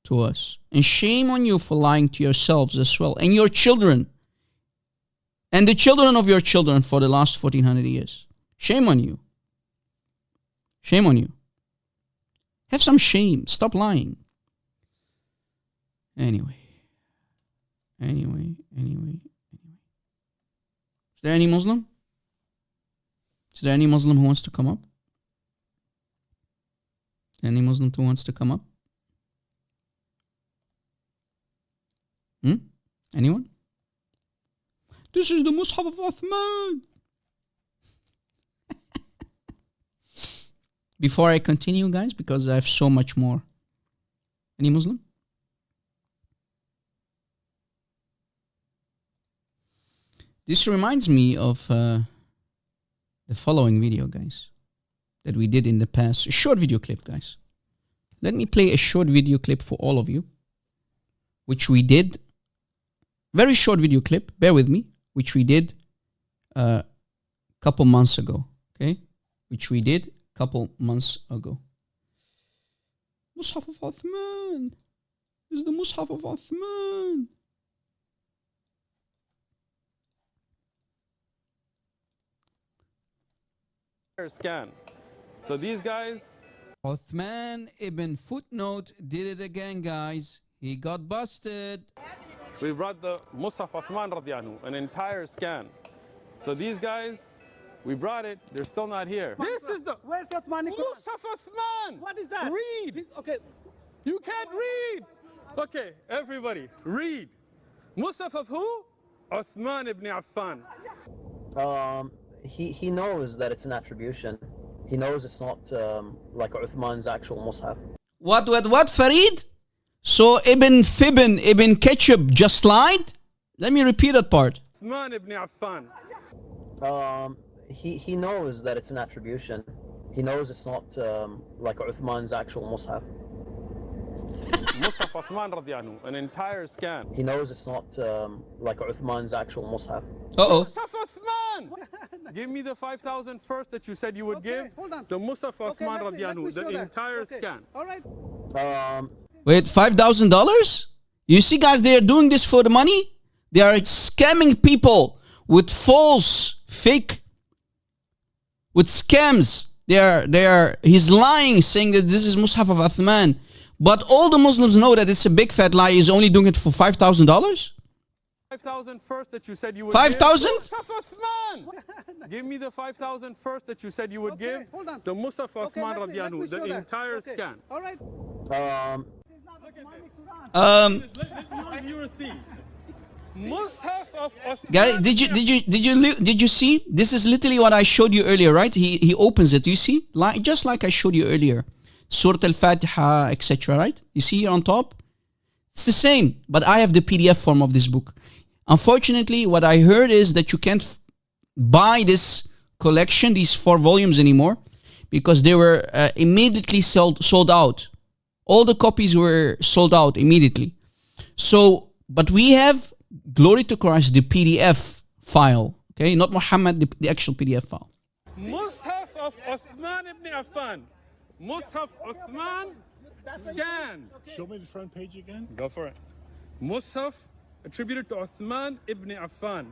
Speaker 4: to us. And shame on you for lying to yourselves as well. And your children. And the children of your children for the last 1400 years. Shame on you. Shame on you. Have some shame. Stop lying. Anyway. Is there any Muslim? Is there any Muslim who wants to come up? Any Muslim who wants to come up? Anyone? This is the Mus'haf of Uthman. Before I continue, guys, because I have so much more. Any Muslim? This reminds me of the following video, guys, that we did in the past. A short video clip, guys. Let me play a short video clip for all of you, which we did. Very short video clip, bear with me, which we did a couple months ago, okay? Which we did a couple months ago. Mus'haf of Uthman. This is the Mus'haf of Uthman.
Speaker 8: Scan. So these guys,
Speaker 4: Uthman ibn Footnote did it again, guys. He got busted.
Speaker 8: we brought the Mus'haf Uthman radiallahu anhu, an entire scan. So these guys, we brought it, they're still not here. This is the
Speaker 5: Where's the Uthmanic Quran?
Speaker 8: Mus'haf Uthman.
Speaker 5: What is that?
Speaker 8: Read.
Speaker 5: Okay.
Speaker 8: You can't read. Okay, everybody, read. Mus'haf of who? Uthman ibn Affan.
Speaker 9: He knows that it's an attribution. He knows it's not like Uthman's actual Mus'haf.
Speaker 4: What, Farid? So Ibn Fibn, Ibn Ketchup just lied? Let me repeat that part.
Speaker 8: Uthman ibn Affan.
Speaker 9: He knows that it's an attribution. He knows it's not like Uthman's actual Mus'haf.
Speaker 8: Mus'haf Uthman radiallahu anhu, an entire scan.
Speaker 9: He knows it's not like Uthman's actual Mus'haf.
Speaker 4: Uh-oh.
Speaker 8: Mus'haf Uthman! Give me the 5,000 first that you said you would give.
Speaker 5: Hold on.
Speaker 8: The Mus'haf Uthman
Speaker 5: let me
Speaker 8: radiallahu anhu,
Speaker 5: show
Speaker 8: the
Speaker 5: that.
Speaker 8: entire
Speaker 5: Okay.
Speaker 8: scan.
Speaker 5: All right.
Speaker 4: Wait, $5,000? You see, guys, they are doing this for the money. They are scamming people with false, fake, with scams. He's lying, saying that this is Mus'haf of Uthman. But all the Muslims know that it's a big fat lie. He's only doing it for $5,000?
Speaker 8: 5,000 first that you said you would
Speaker 4: 5,000?
Speaker 8: give. Mus'haf Uthman! Give me the 5,000 first that you said you would give.
Speaker 5: hold on.
Speaker 8: The Mus'haf
Speaker 5: Okay,
Speaker 8: Uthman
Speaker 5: let me
Speaker 8: radiallahu anhu,
Speaker 5: show
Speaker 8: the
Speaker 5: that.
Speaker 8: entire
Speaker 5: Okay.
Speaker 8: scan.
Speaker 5: All right.
Speaker 8: Let you see. Mus'haf of Uthman.
Speaker 4: Guys, did you see? This is literally what I showed you earlier, right? He opens it. You see, just like I showed you earlier, Surah Al-Fatiha, etc. Right? You see here on top. It's the same, but I have the PDF form of this book. Unfortunately, what I heard is that you can't buy this collection, these 4 volumes anymore, because they were immediately sold out. All the copies were sold out immediately. So, but we have, glory to Christ, the PDF file. Okay, not Muhammad, the actual PDF file.
Speaker 8: Mus'haf of Uthman ibn Affan. Mus'haf Uthman scan.
Speaker 10: Show me the front page again.
Speaker 8: Go for it. Mus'haf attributed to Uthman ibn Affan.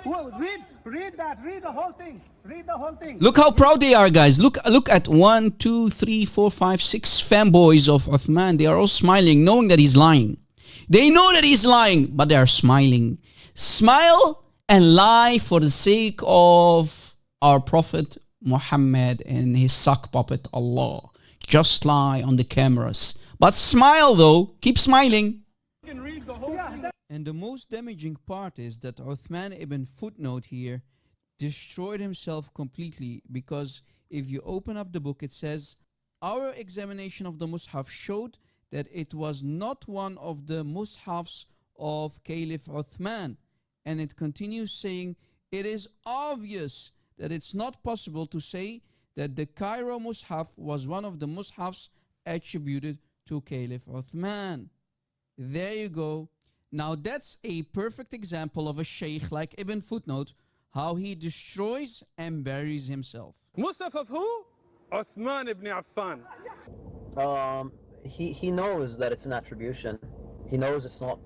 Speaker 5: Whoa, read that. Read the whole thing. Read the whole thing.
Speaker 4: Look how proud they are, guys. Look at 1, 2, 3, 4, 5, 6 fanboys of Uthman. They are all smiling, knowing that he's lying. They know that he's lying, but they are smiling. Smile and lie for the sake of our Prophet Muhammad and his sock puppet Allah. Just lie on the cameras. But smile though. Keep smiling.
Speaker 8: You can read the whole thing.
Speaker 4: And the most damaging part is that Uthman ibn Footnote here destroyed himself completely, because if you open up the book, it says, our examination of the Mus'haf showed that it was not one of the Mus'hafs of Caliph Uthman. And it continues saying, it is obvious that it's not possible to say that the Cairo Mus'haf was one of the Mus'hafs attributed to Caliph Uthman. There you go. Now that's a perfect example of a sheikh like Ibn Footnote, how he destroys and buries himself.
Speaker 8: Mus'haf of who? Uthman ibn Affan.
Speaker 9: He knows that it's an attribution. He knows it's not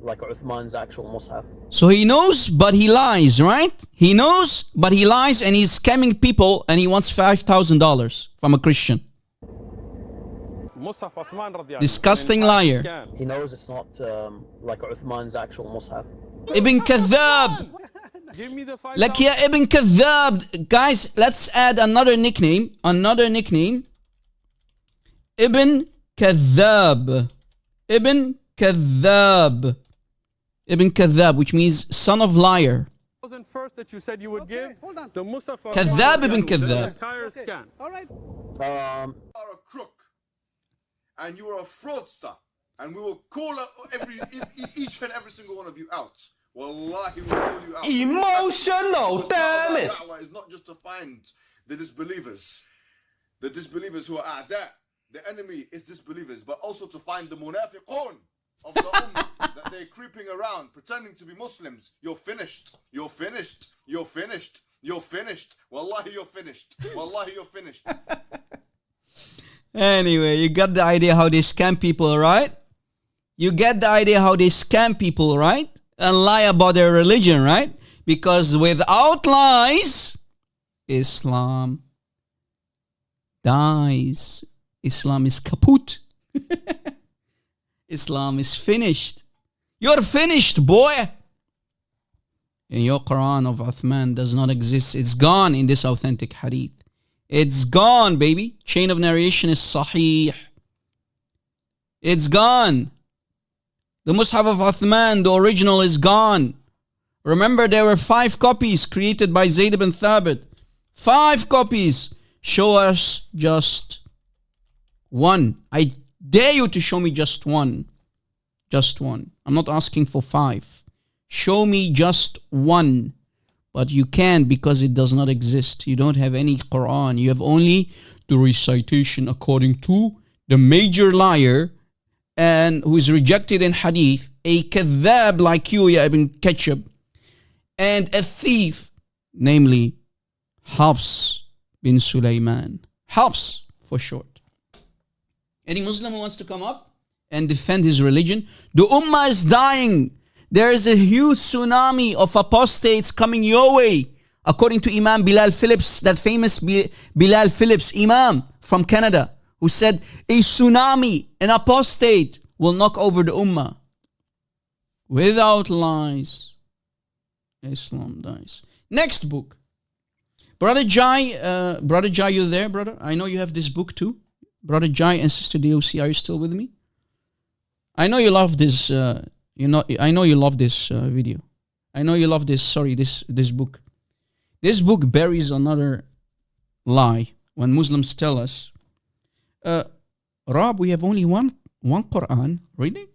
Speaker 9: like Uthman's actual Mus'haf.
Speaker 4: So he knows, but he lies, right? He knows, but he lies, and he's scamming people, and he wants $5,000 from a Christian.
Speaker 8: Mus'haf Uthman radiallahu anhu,
Speaker 4: Disgusting
Speaker 8: an entire
Speaker 4: liar.
Speaker 8: scan.
Speaker 9: He knows it's not like Uthman's actual Mus'haf.
Speaker 4: Ibn Kadhab.
Speaker 8: Give me the 5,000.
Speaker 4: Like ya Ibn Kadhab. Guys, let's add another nickname. Ibn Kadhab. Ibn Kadhab. Ibn Kadhab, which means son of liar.
Speaker 8: First that you said you would give.
Speaker 5: hold on.
Speaker 8: The Mus'haf of
Speaker 4: Kadhab ibn
Speaker 8: Uthman, the
Speaker 4: Kadhab.
Speaker 8: entire scan.
Speaker 5: All right.
Speaker 7: You are a crook, and you are a fraudster, and we will call each and every single one of you out. Wallahi, we'll call you out.
Speaker 3: Emotional, damn it!
Speaker 7: Da'wah is not just to find the disbelievers who are a'da. The enemy is disbelievers, but also to find the munafiqun of the ummah, that they're creeping around, pretending to be Muslims. You're finished. You're finished. You're finished. You're finished. Wallahi, you're finished. Wallahi, you're finished.
Speaker 4: Anyway, you got the idea how they scam people, right? You get the idea how they scam people, right? And lie about their religion, right? Because without lies, Islam dies. Islam is kaput. Islam is finished. You're finished, boy. And your Quran of Uthman does not exist. It's gone in this authentic hadith. It's gone, baby. Chain of narration is sahih. It's gone. The Mus'haf of Uthman, the original, is gone. Remember, there were 5 copies created by Zayd ibn Thabit. 5 copies. Show us just one. I dare you to show me just one. Just one. I'm not asking for 5. Show me just one. But you can't, because it does not exist. You don't have any Quran. You have only the recitation according to the major liar and who is rejected in hadith, a kadhab like you, Ya Ibn Ketchup, and a thief, namely Hafs bin Sulaiman. Hafs, for short. Any Muslim who wants to come up and defend his religion? The Ummah is dying. There is a huge tsunami of apostates coming your way. According to Imam Bilal Phillips, that famous Bilal Phillips Imam from Canada, who said a tsunami, an apostate, will knock over the Ummah. Without lies, Islam dies. Next book. Brother Jai, you there, brother? I know you have this book too. Brother Jai and Sister DOC, are you still with me? I know you love this. I know you love this video. I know you love this. This book. This book buries another lie when Muslims tell us, Rob, we have only one Quran. Really?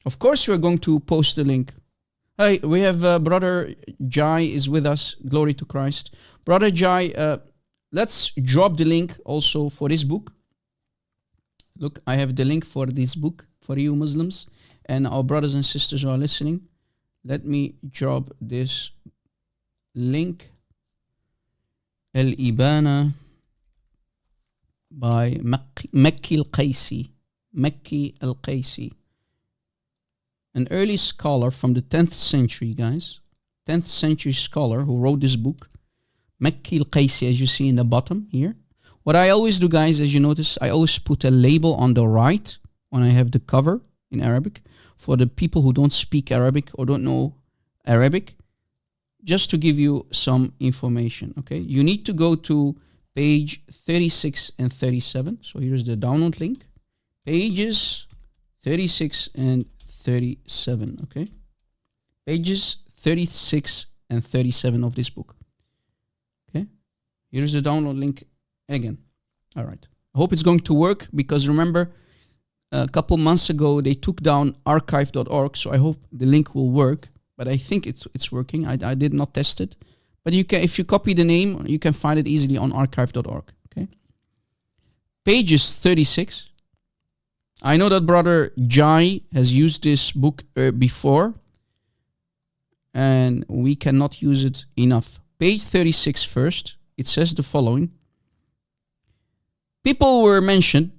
Speaker 4: Of course, we're going to post the link. Hey, we have Brother Jai is with us. Glory to Christ. Brother Jai, let's drop the link also for this book. Look, I have the link for this book for you Muslims and our brothers and sisters who are listening. Let me drop this link. Al-Ibana by Makki al-Qaysi. Makki al-Qaysi. An early scholar from the 10th century, guys. 10th century scholar who wrote this book. Makki al-Qaysi, as you see in the bottom here. What I always do, guys, as you notice, I always put a label on the right when I have the cover in Arabic for the people who don't speak Arabic or don't know Arabic, just to give you some information, okay? You need to go to page 36 and 37. So here's the download link. Pages 36 and 37, okay? Pages 36 and 37 of this book, okay? Here's the download link again. All right. I hope it's going to work, because remember, a couple months ago, they took down archive.org, so I hope the link will work, but I think it's working. I did not test it. But you can, if you copy the name, you can find it easily on archive.org, okay? Pages 36. I know that Brother Jai has used this book before, and we cannot use it enough. Page 36 first. It says the following. People were mentioned.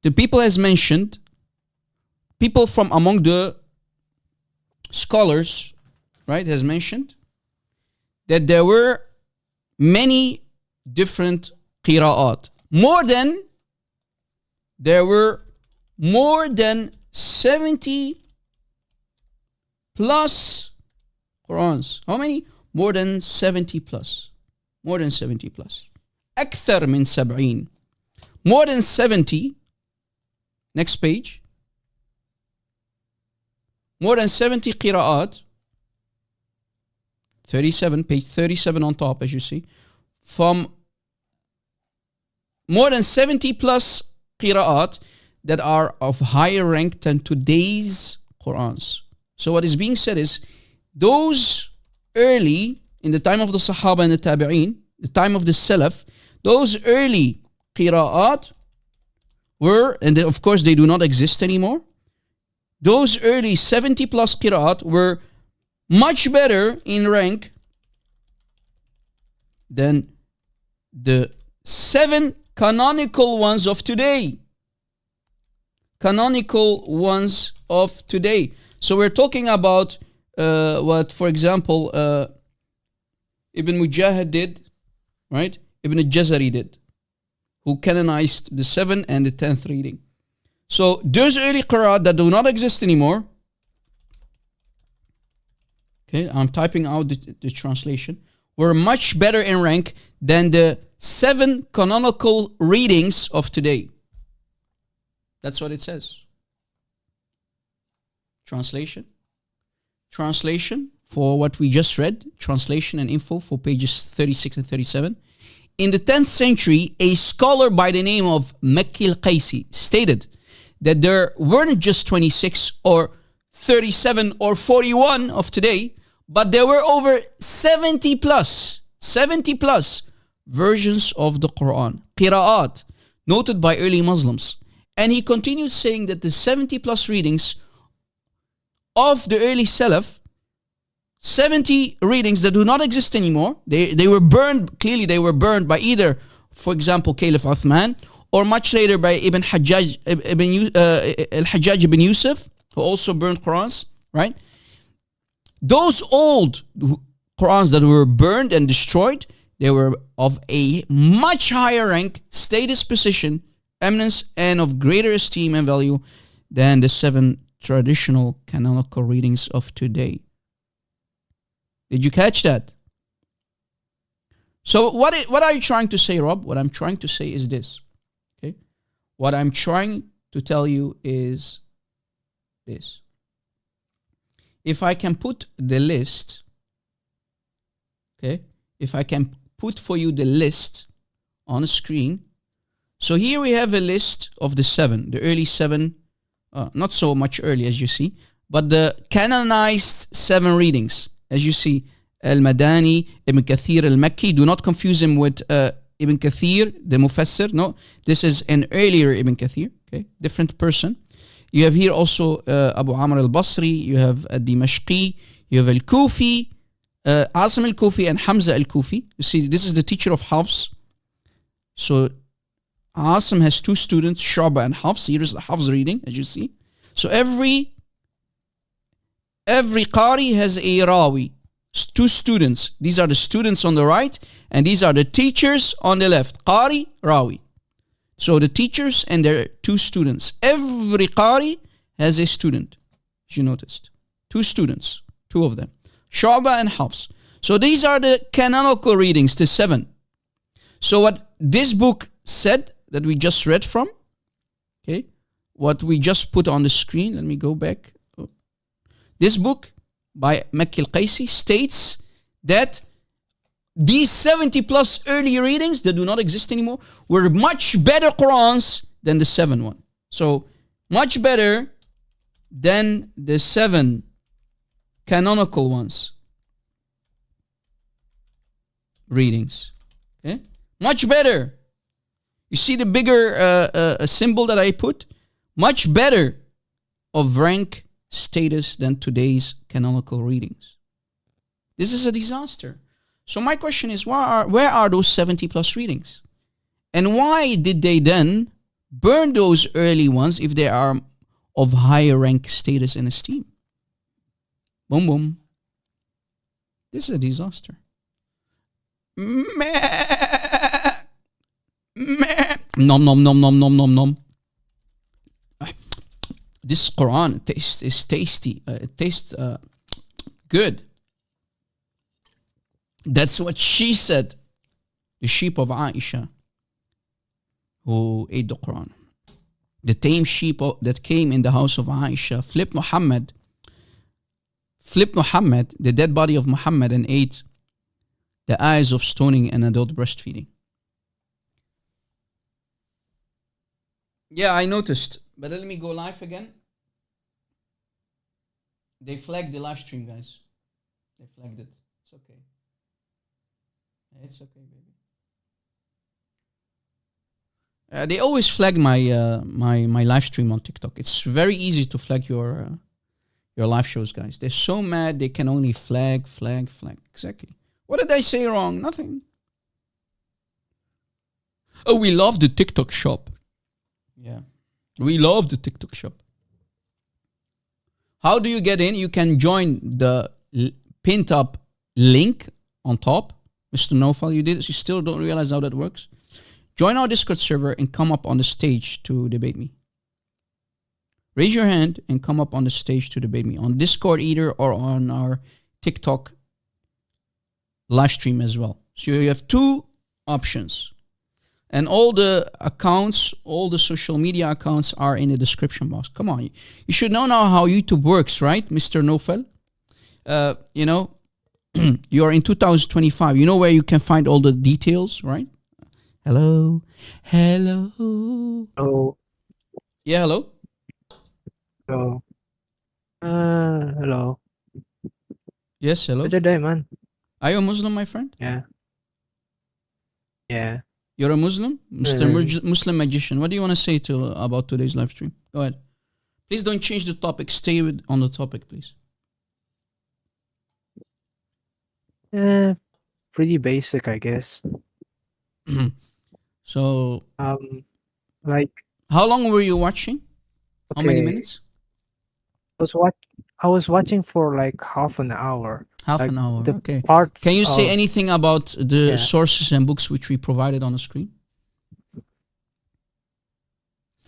Speaker 4: The people has mentioned, people from among the scholars, right, has mentioned that there were many different qira'at. There were more than 70 plus Qurans. How many? More than 70 plus. More than 70 plus. أكثر من 70. More than 70. Next page. More than 70 qira'at. 37, page 37 on top, as you see. From more than 70 plus qira'at that are of higher rank than today's Qurans. So what is being said is, those early, in the time of the Sahaba and the Tabi'een, the time of the Salaf, those early qira'at were, and of course they do not exist anymore, those early 70 plus qira'at were much better in rank than the 7 canonical ones of today. Canonical ones of today. So we're talking about what, for example, Ibn Mujahid did, right? Ibn al-Jazari did, who canonized the 7th and the 10th reading. So those early qira'at that do not exist anymore. Okay, I'm typing out the translation. Were much better in rank than the 7 canonical readings of today. That's what it says. Translation. Translation for what we just read. Translation and info for pages 36 and 37. In the 10th century, a scholar by the name of Makki al-Qaisi stated that there weren't just 26 or 37 or 41 of today, but there were over 70 plus versions of the Quran, qira'at, noted by early Muslims. And he continued saying that the 70 plus readings of the early Salaf, 70 readings that do not exist anymore, they were burned, clearly they were burned by either, for example, Caliph Uthman, or much later by al-Hajjaj ibn Yusuf, who also burned Qurans, right? Those old Qurans that were burned and destroyed, they were of a much higher rank, status, position, eminence, and of greater esteem and value than the 7 traditional canonical readings of today. Did you catch that? So what are you trying to say, Rob? What I'm trying to say is this. Okay? What I'm trying to tell you is this. If I can put the list, okay? If I can put for you the list on the screen. So here we have a list of the 7, the early 7, not so much early as you see, but the canonized 7 readings. As you see, Al-Madani, Ibn Kathir al-Makki. Do not confuse him with Ibn Kathir, the Mufassir. No, this is an earlier Ibn Kathir, okay? Different person. You have here also Abu Amr al-Basri, you have Dimashqi, you have al-Kufi, Asim al-Kufi and Hamza al-Kufi. You see, this is the teacher of Hafs. So Asim has 2 students, Shu'ba and Hafs. Here is the Hafs reading, as you see. So every Qari has a Rawi, 2 students. These are the students on the right, and these are the teachers on the left. Qari, Rawi. So the teachers and their 2 students. Every Qari has a student, as you noticed. 2 students, 2 of them. Shu'ba and Hafs. So these are the canonical readings, the 7. So what this book said, that we just read from, okay, what we just put on the screen, let me go back. This book by Makki al-Qaisi states that these 70 plus early readings that do not exist anymore were much better Qurans than the 7 one. So much better than the 7 canonical ones. Readings. Okay? Much better. You see the bigger symbol that I put? Much better of rank, status than today's canonical readings. This is a disaster. So my question is, where are those 70 plus readings? And why did they then burn those early ones if they are of higher rank, status, and esteem? Boom, boom. This is a disaster. Nom, nom, nom, nom, nom, nom, nom. This Quran is tasty. It tastes good. That's what she said. The sheep of Aisha who ate the Quran. The tame sheep that came in the house of Aisha flipped Muhammad, the dead body of Muhammad, and ate the eyes of stoning and adult breastfeeding. Yeah, I noticed. But let me go live again. They flagged the live stream, guys. They flagged it. It's okay. It's okay, baby. They always flag my my live stream on TikTok. It's very easy to flag your live shows, guys. They're so mad they can only flag. Exactly. What did I say wrong? Nothing. Oh, we love the TikTok shop. Yeah. We love the TikTok shop. How do you get in? You can join the pinned up link on top. Mr. Nofal, you still don't realize how that works? Join our Discord server and come up on the stage to debate me. Raise your hand and come up on the stage to debate me on Discord either or on our TikTok live stream as well. So you have two options. And all the accounts, all the social media accounts are in the description box. Come on. You should know now how YouTube works, right, Mr. Nofel? You know, you're in 2025. You know where you can find all the details, right? Hello? Hello?
Speaker 10: Oh,
Speaker 4: Yeah, hello?
Speaker 10: hello. Hello.
Speaker 4: Yes, hello?
Speaker 10: What's your day, man?
Speaker 4: Are you a Muslim, my friend?
Speaker 10: Yeah. Yeah.
Speaker 4: You're a Muslim? Mr. Muslim magician. What do you want to say about today's live stream? Go ahead. Please don't change the topic. Stay on the topic, please.
Speaker 10: Pretty basic, I guess.
Speaker 4: So,
Speaker 10: Like,
Speaker 4: how long were you watching? How many
Speaker 10: okay,
Speaker 4: minutes?
Speaker 10: I was watching for like half an hour.
Speaker 4: Half
Speaker 10: Like
Speaker 4: an hour.
Speaker 10: the
Speaker 4: Okay.
Speaker 10: parts
Speaker 4: Can you say
Speaker 10: of-
Speaker 4: anything about the
Speaker 10: Yeah.
Speaker 4: sources and books which we provided on the screen?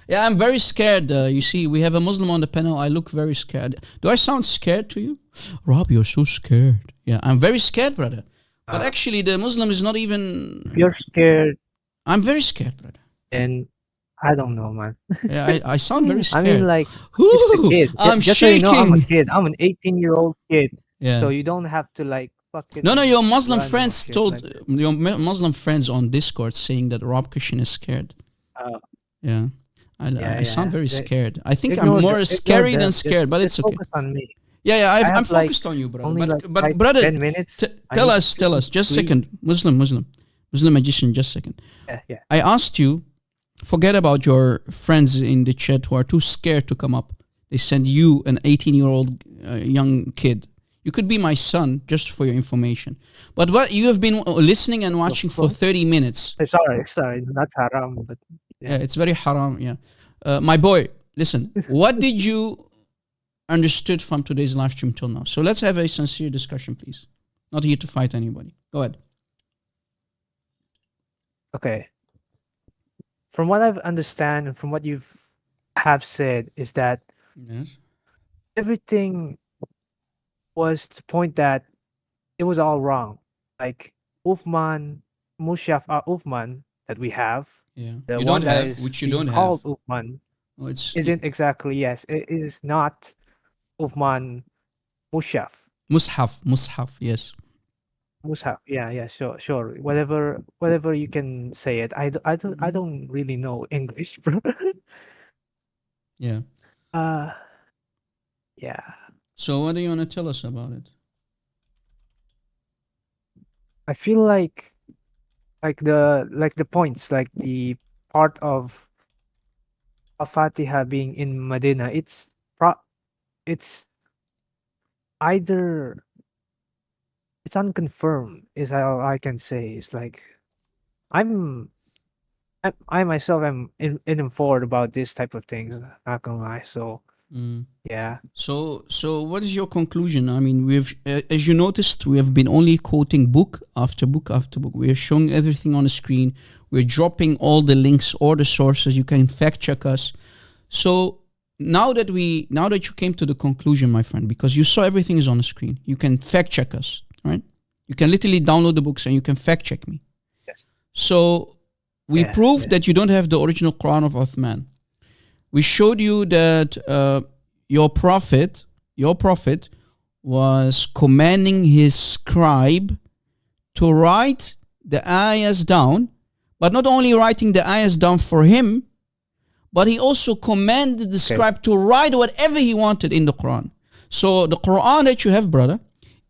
Speaker 4: Yeah, I'm very scared. You see, we have a Muslim on the panel. I look very scared. Do I sound scared to you? Rob, you're so scared. Yeah, I'm very scared, brother. But actually, the Muslim is not even...
Speaker 10: If you're scared,
Speaker 4: I'm very scared, brother.
Speaker 10: and I don't know, man.
Speaker 4: Yeah, I sound very
Speaker 10: I
Speaker 4: scared.
Speaker 10: mean, like,
Speaker 4: Ooh,
Speaker 10: just a kid.
Speaker 4: I'm
Speaker 10: Just so you know, I'm a
Speaker 4: shaking.
Speaker 10: kid. I'm an 18-year-old kid.
Speaker 4: Yeah.
Speaker 10: So you don't have to like fucking.
Speaker 4: No, your Muslim
Speaker 10: run or
Speaker 4: friends
Speaker 10: shit
Speaker 4: told
Speaker 10: like-
Speaker 4: your Muslim friends on Discord saying that Rob Christian is scared. Yeah. I sound very
Speaker 10: They-
Speaker 4: scared. I think
Speaker 10: ignore
Speaker 4: I'm more
Speaker 10: them,
Speaker 4: scary
Speaker 10: ignore
Speaker 4: than
Speaker 10: them.
Speaker 4: scared, but
Speaker 10: Just
Speaker 4: it's okay.
Speaker 10: Focus on me.
Speaker 4: Yeah,
Speaker 10: I
Speaker 4: I'm
Speaker 10: have, like,
Speaker 4: focused on you, brother.
Speaker 10: only
Speaker 4: But,
Speaker 10: like
Speaker 4: but
Speaker 10: 5,
Speaker 4: brother,
Speaker 10: 10 minutes. I
Speaker 4: tell
Speaker 10: need
Speaker 4: us,
Speaker 10: to
Speaker 4: just a
Speaker 10: sleep.
Speaker 4: second. Muslim magician, just a second.
Speaker 10: Yeah.
Speaker 4: I asked you, forget about your friends in the chat who are too scared to come up. They send you, an 18-year-old young kid. You could be my son, just for your information. But what you have been listening and watching for 30 minutes.
Speaker 10: Sorry, that's haram. But
Speaker 4: Yeah, it's very haram. Yeah, my boy, listen. What did you understood from today's live stream till now? So let's have a sincere discussion, please. Not here to fight anybody. Go ahead.
Speaker 10: okay. From what I've understand and from what you've have said is that
Speaker 4: Yes.
Speaker 10: everything was to point that it was all wrong. Like Uthman, Mushaf Uthman that we have,
Speaker 4: Yeah.
Speaker 10: the
Speaker 4: You
Speaker 10: one
Speaker 4: don't
Speaker 10: that
Speaker 4: have,
Speaker 10: is
Speaker 4: which you
Speaker 10: being
Speaker 4: don't
Speaker 10: called
Speaker 4: have.
Speaker 10: Uthman
Speaker 4: Oh, it's
Speaker 10: isn't exactly, yes, it is not Uthman Mushaf.
Speaker 4: Mushaf. Yes.
Speaker 10: Mushaf, yeah, sure. Whatever you can say it. I don't really know English, bro.
Speaker 4: Yeah.
Speaker 10: Yeah.
Speaker 4: So what do you want to tell us about it?
Speaker 10: I feel like the points, like the part of Al-Fatiha being in Medina, it's either it's unconfirmed is all I can say. It's like I myself am informed about this type of things, not gonna lie. So yeah.
Speaker 4: So what is your conclusion? I mean, we've, as you noticed, we have been only quoting book after book after book. We are showing everything on the screen. We're dropping all the links or the sources. You can fact check us. So now that you came to the conclusion, my friend, because you saw everything is on the screen, you can fact check us, right? You can literally download the books and you can fact check me.
Speaker 10: Yes.
Speaker 4: So we proved that you don't have the original Quran of Uthman. We showed you that your prophet was commanding his scribe to write the ayahs down, but not only writing the ayahs down for him, but he also commanded the scribe to write whatever he wanted in the Quran. So the Quran that you have, brother,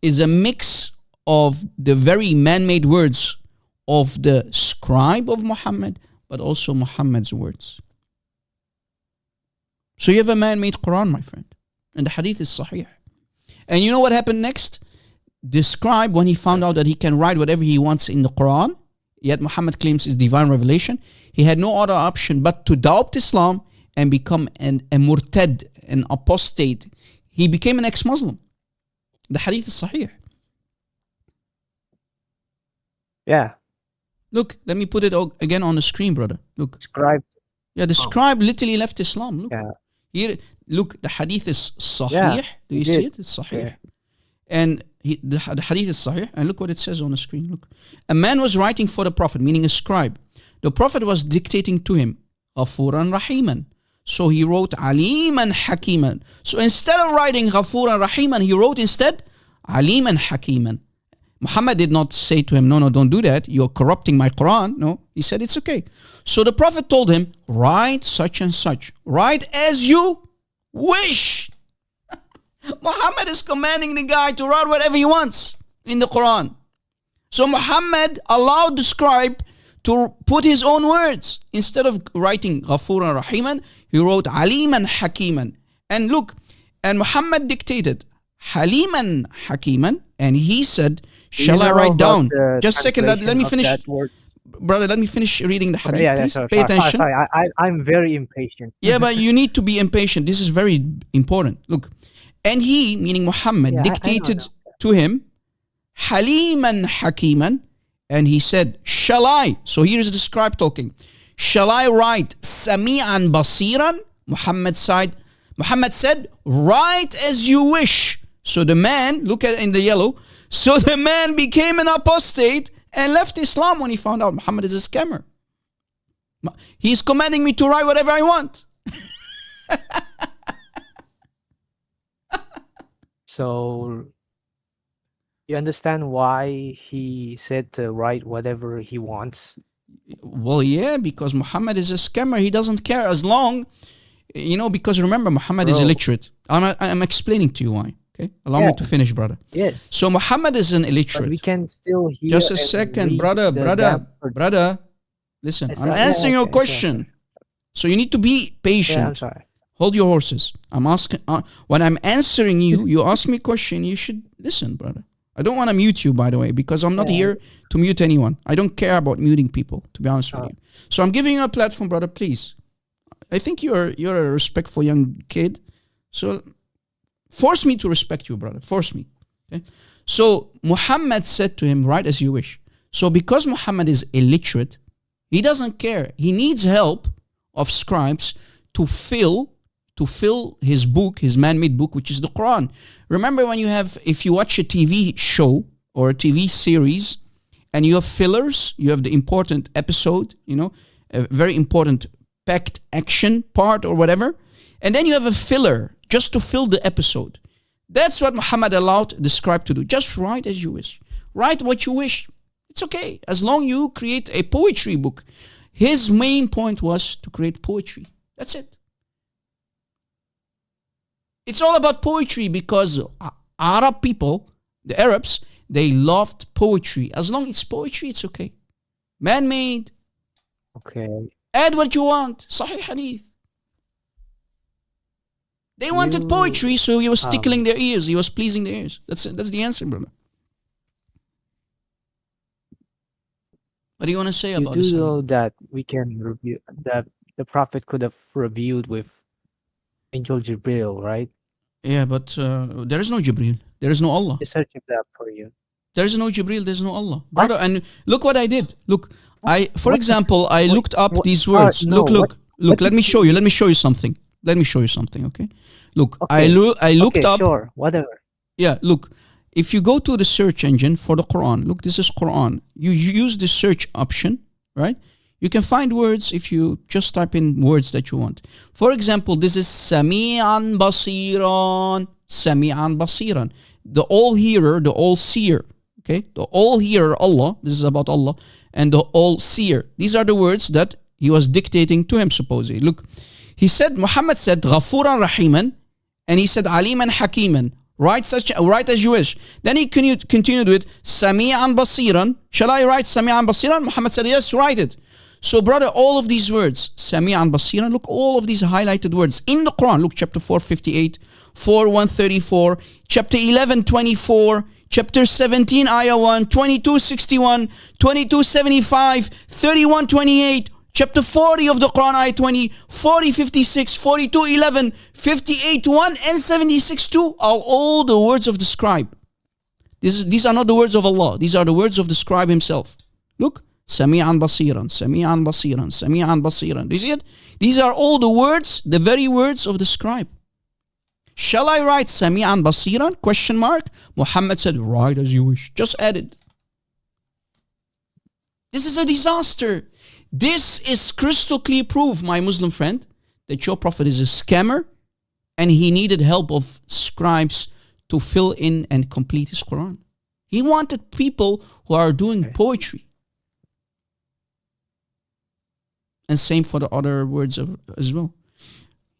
Speaker 4: is a mix of the very man-made words of the scribe of Muhammad, but also Muhammad's words. So you have a man-made Quran, my friend. And the hadith is sahih. And you know what happened next? The scribe, when he found out that he can write whatever he wants in the Quran, yet Muhammad claims is divine revelation, he had no other option but to adopt Islam and become a murtad, an apostate. He became an ex-Muslim. The hadith is sahih.
Speaker 10: Yeah.
Speaker 4: Look, let me put it again on the screen, brother. Look.
Speaker 10: Scribe.
Speaker 4: Yeah, the scribe literally left Islam. Look.
Speaker 10: Yeah.
Speaker 4: Here, look, the hadith is sahih.
Speaker 10: Yeah,
Speaker 4: Do you
Speaker 10: he
Speaker 4: see
Speaker 10: did.
Speaker 4: it? It's sahih.
Speaker 10: Yeah.
Speaker 4: And the hadith is sahih. And look what it says on the screen. Look. A man was writing for the Prophet, meaning a scribe. The Prophet was dictating to him, Ghafuran Rahiman. So he wrote Aliman Hakiman. So instead of writing Ghafuran Rahiman, he wrote instead Aliman Hakiman. Muhammad did not say to him, no, don't do that. You're corrupting my Quran. No, he said it's okay. So the Prophet told him, write such and such. Write as you wish. Muhammad is commanding the guy to write whatever he wants in the Quran. So Muhammad allowed the scribe to put his own words. Instead of writing Ghafuran Rahiman, he wrote Aliman Hakiman. And look, and Muhammad dictated Haliman Hakiman, and he said, shall I write down? Just a second, let me finish. Brother, let me finish reading the hadith, please.
Speaker 10: Sorry,
Speaker 4: Pay attention.
Speaker 10: Sorry, I'm very impatient.
Speaker 4: Yeah, but you need to be impatient. This is very important. Look, and he, meaning Muhammad,
Speaker 10: Yeah, I
Speaker 4: dictated
Speaker 10: know.
Speaker 4: to him, Haliman Hakiman, and he said, shall I? So here's the scribe talking. Shall I write Sami'an Basiran? Muhammad said, write as you wish. So the man, look at in the yellow, so the man became an apostate and left Islam when he found out Muhammad is a scammer. He's commanding me to write whatever I want.
Speaker 10: So you understand why he said to write whatever he wants?
Speaker 4: Well, yeah, because Muhammad is a scammer. He doesn't care as long, because remember, Muhammad is
Speaker 10: Bro.
Speaker 4: illiterate. I'm explaining to you why. Okay, allow me
Speaker 10: Yeah.
Speaker 4: to finish, brother.
Speaker 10: Yes.
Speaker 4: So Muhammad is an
Speaker 10: But
Speaker 4: illiterate.
Speaker 10: we can still hear.
Speaker 4: Just a
Speaker 10: and
Speaker 4: second,
Speaker 10: read
Speaker 4: brother.
Speaker 10: the
Speaker 4: Brother. Listen,
Speaker 10: Yes,
Speaker 4: I'm
Speaker 10: yeah,
Speaker 4: answering your
Speaker 10: okay,
Speaker 4: question. So you need to be patient.
Speaker 10: Yeah, I'm sorry.
Speaker 4: Hold your horses. I'm asking. When I'm answering you, you ask me a question. You should listen, brother. I don't want to mute you, by the way, because I'm not
Speaker 10: Yeah.
Speaker 4: here to mute anyone. I don't care about muting people, to be honest with you. So I'm giving you a platform, brother. Please. I think you're a respectful young kid. So force me to respect you, brother. Force me. Okay. So Muhammad said to him, write as you wish. So because Muhammad is illiterate, he doesn't care. He needs help of scribes to fill his book, his man-made book, which is the Quran. Remember if you watch a TV show or a TV series and you have fillers, you have the important episode, a very important packed action part or whatever, and then you have a filler just to fill the episode. That's what Muhammad allowed the scribe to do. Just write as you wish. Write what you wish. It's okay, as long you create a poetry book. His main point was to create poetry. That's it. It's all about poetry because Arab people, the Arabs, they loved poetry. As long as it's poetry, it's okay. Man-made.
Speaker 10: Okay.
Speaker 4: Add what you want. Sahih Hadith. They wanted poetry, so he was tickling their ears. He was pleasing their ears. That's the answer, brother. What do you want to say
Speaker 10: You
Speaker 4: about
Speaker 10: do
Speaker 4: this?
Speaker 10: know that we can review that the Prophet could have reviewed with Angel Jibril, right?
Speaker 4: Yeah, but there is no Jibreel. There is no Allah.
Speaker 10: I searched that for you.
Speaker 4: There is no Jibreel. There is no Allah, brother. And look what I did. Look, for example, I looked up these words.
Speaker 10: no,
Speaker 4: Look.
Speaker 10: what
Speaker 4: Let
Speaker 10: did
Speaker 4: me show you. Let me show you something. Okay. Look,
Speaker 10: Okay.
Speaker 4: I looked
Speaker 10: Okay,
Speaker 4: up.
Speaker 10: sure, whatever.
Speaker 4: Yeah, look. If you go to the search engine for the Quran, look, this is Quran. You use the search option, right? You can find words if you just type in words that you want. For example, this is Sami'an Basiran. Sami'an Basiran. The all-hearer, the all-seer. Okay? The all-hearer, Allah. This is about Allah. And the all-seer. These are the words that he was dictating to him, supposedly. Look, Muhammad said, Ghafuran Rahiman. And he said, Aliman Hakiman. Write as you wish. Then he continued with Sami'an Basiran. Shall I write Sami'an Basiran? Muhammad said, yes, write it. So brother, all of these words, Sami'an Basiran, look, all of these highlighted words in the Quran. Look, chapter 458, 4:134, chapter 11:24, chapter 17, ayah 1, 22:61, 22:75, 31:28, chapter 40 of the Quran, ayah 20, 40:56, 42:11, 58:1, and 76:2 are all the words of the scribe. These are not the words of Allah. These are the words of the scribe himself. Look, سميعا بصيرا, سميعا بصيرا, سميعا بصيرا. Do you see it? These are all the words, the very words of the scribe. Shall I write سميعا بصيرا? Question mark. Muhammad said, write as you wish. Just add it. This is a disaster. This is crystal clear proof, my Muslim friend, that your prophet is a scammer and he needed help of scribes to fill in and complete his Quran. He wanted people who are doing poetry. And same for the other words as well.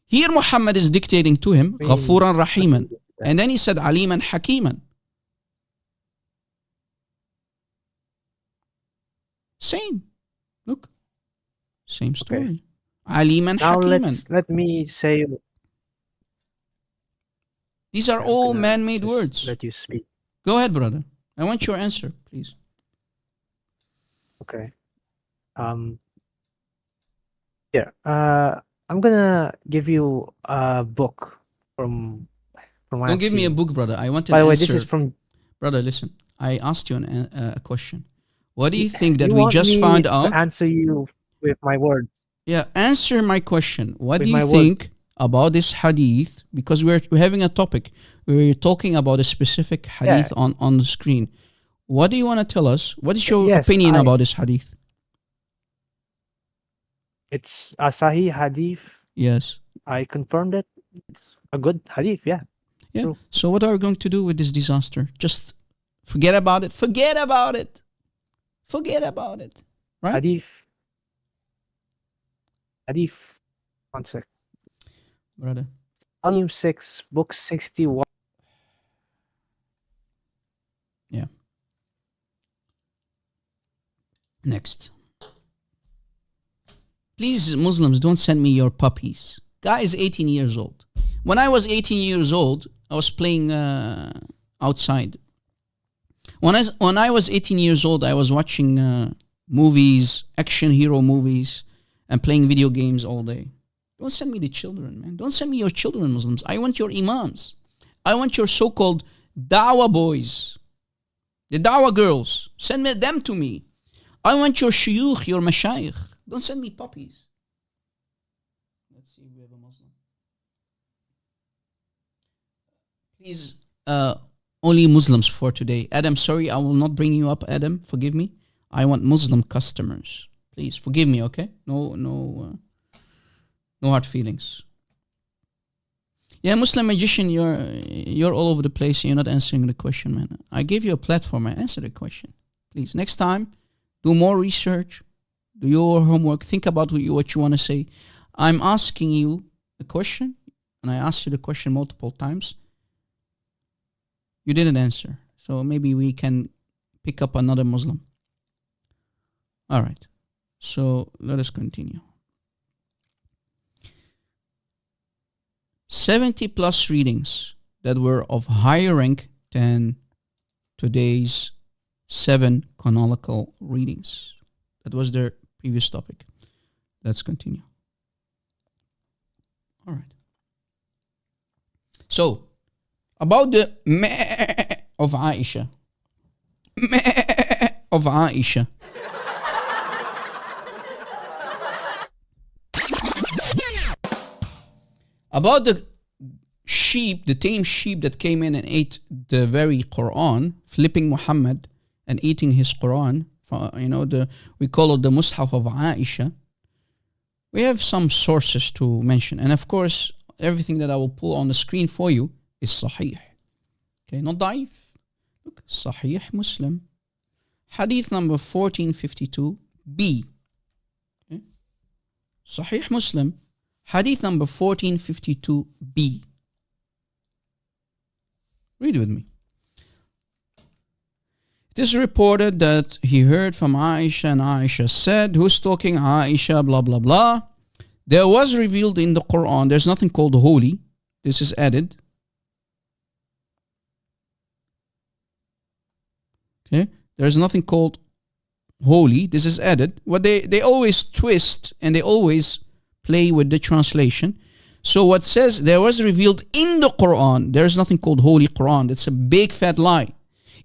Speaker 4: Here Muhammad is dictating to him, Ghafuran Rahiman. And then he said, Aliman Hakiman. Same. Look. Same story. Aliman
Speaker 10: Now
Speaker 4: Hakiman.
Speaker 10: let me say.
Speaker 4: These are all man-made words.
Speaker 10: Let you speak.
Speaker 4: Go ahead, brother. I want your answer, please.
Speaker 10: Okay. Here. I'm gonna give you a book from what
Speaker 4: Don't
Speaker 10: I've
Speaker 4: give me a
Speaker 10: seen.
Speaker 4: book, brother. I want an
Speaker 10: By the way,
Speaker 4: answer.
Speaker 10: this is from.
Speaker 4: Brother, listen. I asked you a question. What do you think that
Speaker 10: You
Speaker 4: we
Speaker 10: want
Speaker 4: just
Speaker 10: me
Speaker 4: found
Speaker 10: to
Speaker 4: out?
Speaker 10: answer you with my words.
Speaker 4: Yeah, answer my question. What
Speaker 10: With
Speaker 4: do you
Speaker 10: my
Speaker 4: think about this hadith? Because we're having a topic. We're talking about a specific hadith on the screen. What do you want to tell us? What is your opinion about this hadith?
Speaker 10: It's a Sahih hadith.
Speaker 4: Yes.
Speaker 10: I confirmed it. It's a good hadith, yeah.
Speaker 4: Yeah.
Speaker 10: True.
Speaker 4: So what are we going to do with this disaster? Just forget about it. Forget about it. Forget about it. Right?
Speaker 10: Hadith. One sec.
Speaker 4: Brother.
Speaker 10: Volume 6, book 61.
Speaker 4: Yeah. Next. Please, Muslims, don't send me your puppies. Guy is 18 years old. When I was 18 years old, I was playing outside. When I was 18 years old, I was watching movies, action hero movies, and playing video games all day. Don't send me the children, man. Don't send me your children, Muslims. I want your imams. I want your so-called dawah boys, the dawah girls. Send them to me. I want your shuyukh, your mashayikh. Don't send me puppies. Let's see if we have a Muslim. Please, only Muslims for today. Adam, sorry, I will not bring you up, Adam. Forgive me. I want Muslim customers. Please, forgive me, okay? No hard feelings. Yeah, Muslim magician, you're all over the place. You're not answering the question, man. I gave you a platform. I answered the question. Please, next time, do more research. Do your homework. Think about what you want to say. I'm asking you a question, and I asked you the question multiple times. You didn't answer. So maybe we can pick up another Muslim. All right. So let us continue. 70 plus readings that were of higher rank than today's 7 canonical readings. That was their previous topic. Let's continue. All right. So, about the meh of Aisha. Meh of Aisha. About the sheep, the tame sheep that came in and ate the very Quran, flipping Muhammad and eating his Quran. We call it the Mus'haf of Aisha. We have some sources to mention. And of course, everything that I will pull on the screen for you is Sahih. Okay, not Daif. Look, Sahih Muslim. Hadith number 1452b. Okay. Sahih Muslim. Hadith number 1452b. Read with me. It is reported that he heard from Aisha, and Aisha said, who's talking? Aisha, blah, blah, blah. There was revealed in the Quran, there's nothing called holy. This is added. Okay, there's nothing called holy. This is added. What they always twist and they always play with the translation. So what says there was revealed in the Quran, there's nothing called holy Quran. That's a big fat lie.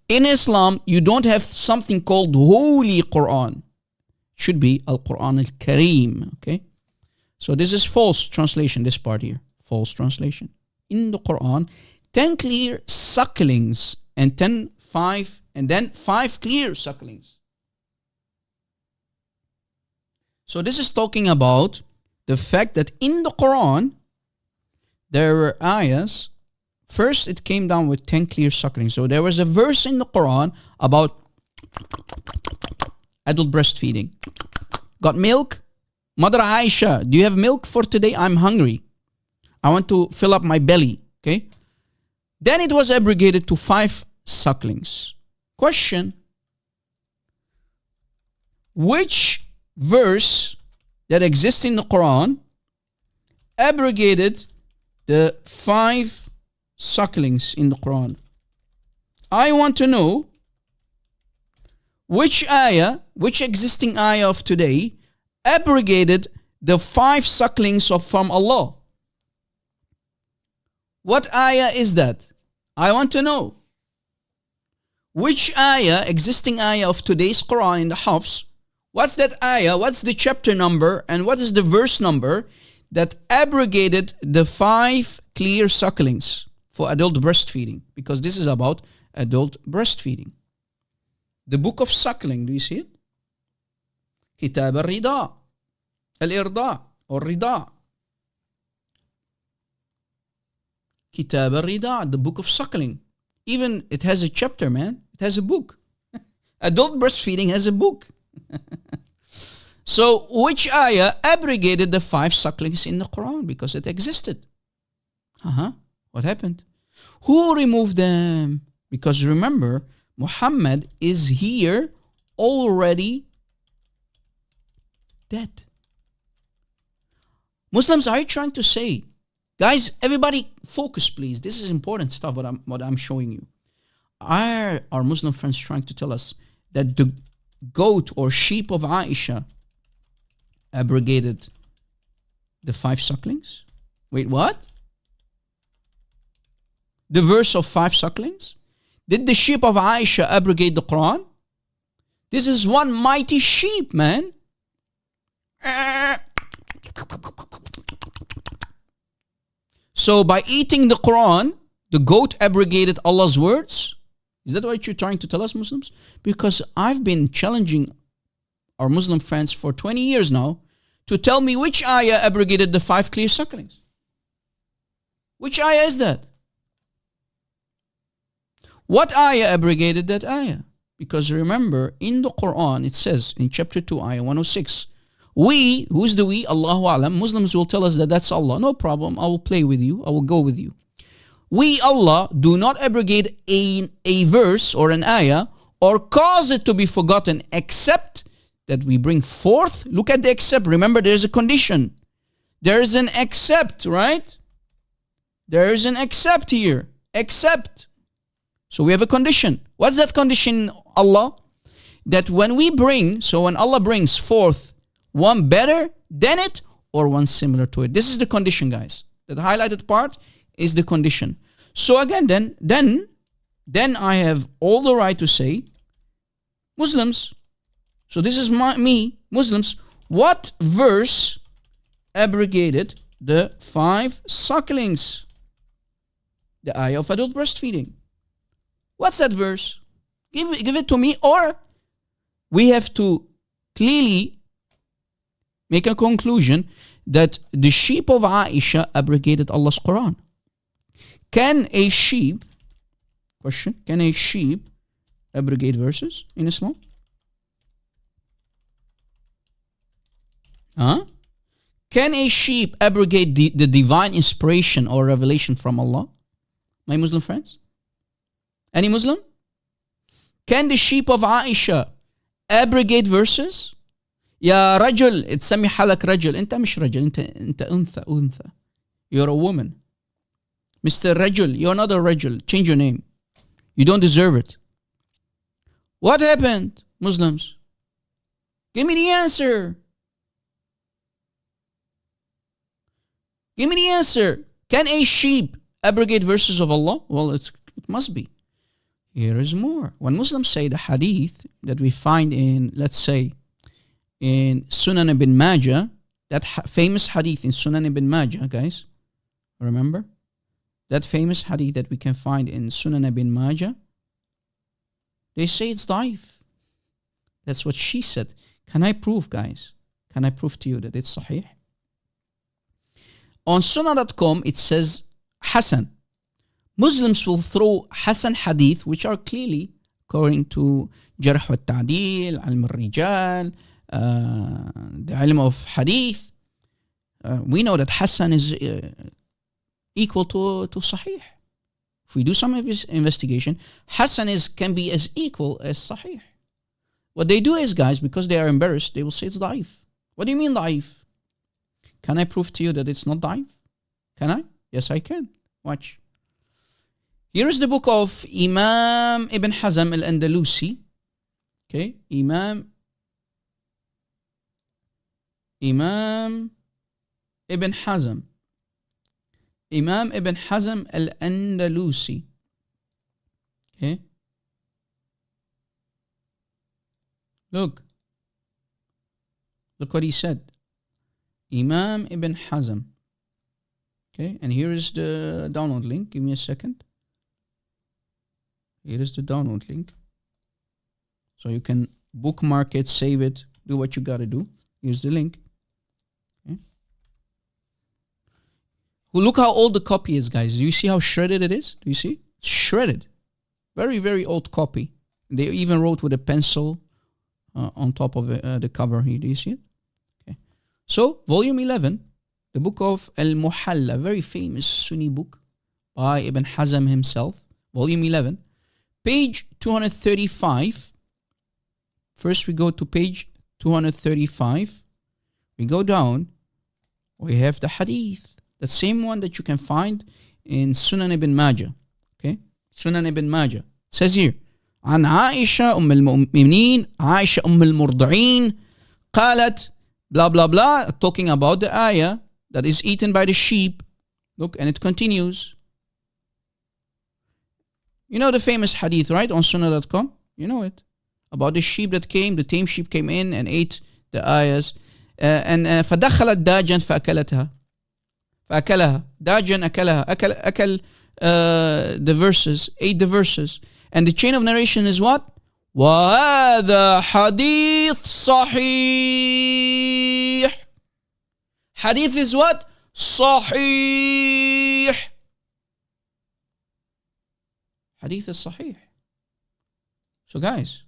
Speaker 4: In Islam, you don't have something called Holy Quran. It should be Al-Quran Al-Kareem, okay? So this is false translation, this part here. False translation. In the Quran, 10 clear sucklings and 5 and then 5 clear sucklings. So this is talking about the fact that in the Quran, there were ayahs. First, it came down with 10 clear sucklings. So there was a verse in the Quran about adult breastfeeding. Got milk? Mother Aisha, do you have milk for today? I'm hungry. I want to fill up my belly. Okay. Then it was abrogated to 5 sucklings. Question. Which verse that exists in the Quran abrogated the 5 sucklings in the Quran? I want to know which existing ayah of today abrogated the 5 sucklings from Allah. What ayah is that? I want to know. Which ayah, existing ayah of today's Quran in the Hafs, what's that ayah, what's the chapter number, and what is the verse number that abrogated the 5 clear sucklings for adult breastfeeding? Because this is about adult breastfeeding. The book of suckling, do you see it? Kitab al-Rida, al-Irda, or Rida. Kitab al-Rida, the book of suckling. Even it has a chapter, man. It has a book. Adult breastfeeding has a book. So, which ayah abrogated the 5 sucklings in the Quran? Because it existed. What happened? Who removed them? Because remember, Muhammad is here already dead. Muslims, are you trying to say, guys, everybody focus please. This is important stuff what I'm showing you. Are our Muslim friends trying to tell us that the goat or sheep of Aisha abrogated the 5 sucklings? Wait, what? The verse of 5 sucklings? Did the sheep of Aisha abrogate the Quran? This is one mighty sheep, man. So by eating the Quran, the goat abrogated Allah's words? Is that what you're trying to tell us, Muslims? Because I've been challenging our Muslim friends for 20 years now to tell me which ayah abrogated the 5 clear sucklings. Which ayah is that? What ayah abrogated that ayah? Because remember, in the Quran, it says in chapter 2, ayah 106, we, who's the we? Allahu Alam. Muslims will tell us that that's Allah. No problem. I will play with you. I will go with you. We, Allah, do not abrogate a verse or an ayah or cause it to be forgotten except that we bring forth. Look at the except. Remember, there's a condition. There is an except, right? There is an except here. Except. So we have a condition. What's that condition, Allah? That when we bring, so when Allah brings forth one better than it or one similar to it. This is the condition, guys. That highlighted part is the condition. So again, then I have all the right to say, Muslims, so this is me, Muslims, what verse abrogated the 5 sucklings? The ayah of adult breastfeeding. What's that verse? Give it to me, or we have to clearly make a conclusion that the sheep of Aisha abrogated Allah's Quran. Can a sheep abrogate verses in Islam? Can a sheep abrogate the divine inspiration or revelation from Allah? My Muslim friends? Any Muslim? Can the sheep of Aisha abrogate verses? يا رجل اتسمي حالك رجل انت مش رجل انت انثى you're a woman. Mr. Rajul, you're not a Rajul. Change your name. You don't deserve it. What happened, Muslims? Give me the answer. Give me the answer. Can a sheep abrogate verses of Allah? Well, it must be. Here is more. When Muslims say the hadith that we find in, let's say, in Sunan ibn Majah, that famous hadith in Sunan ibn Majah, guys, remember? That famous hadith that we can find in Sunan ibn Majah, they say it's daif. That's what she said. Can I prove, guys? Can I prove to you that it's sahih? On sunnah.com, it says Hasan. Muslims will throw Hasan hadith, which are clearly according to Jarh wa Ta'dil, Ilm al-Rijal, the ilm of hadith. We know that Hasan is equal to Sahih. If we do some investigation, Hasan can be as equal as Sahih. What they do is, guys, because they are embarrassed, they will say it's daif. What do you mean daif? Can I prove to you that it's not daif? Can I? Yes, I can. Watch. Here is the book of Imam Ibn Hazm al-Andalusi. Okay, Imam Ibn Hazm. Imam Ibn Hazm al-Andalusi. Okay. Look what he said. Imam Ibn Hazm. Okay, and here is the download link. Give me a second. Here is the download link. So you can bookmark it, save it, do what you gotta do. Here's the link. Okay. Well, look how old the copy is, guys. Do you see how shredded it is? Do you see? It's shredded. Very, very old copy. They even wrote with a pencil on top of the cover here. Do you see it? Okay. So, volume 11, the book of Al-Muhalla, very famous Sunni book by Ibn Hazm himself, volume 11, page 235. First we go to page 235. We go down. We have the hadith, the same one that you can find in Sunan ibn Majah. Okay? Sunan ibn Majah. It says here, عن عائشة أم المؤمنين عائشة أم المرضعين قالت blah blah blah, talking about the ayah that is eaten by the sheep. Look, and it continues. You know the famous hadith, right? On sunnah.com. You know it. About the sheep that came, the tame sheep came in and ate the ayahs. And فدخلت داجا فأكلتها. فأكلها. داجا أكلها. أكل the verses, ate the verses. And the chain of narration is what? وهذا حديث صحيح. Hadith is what? صحيح. Hadith is sahih. So guys,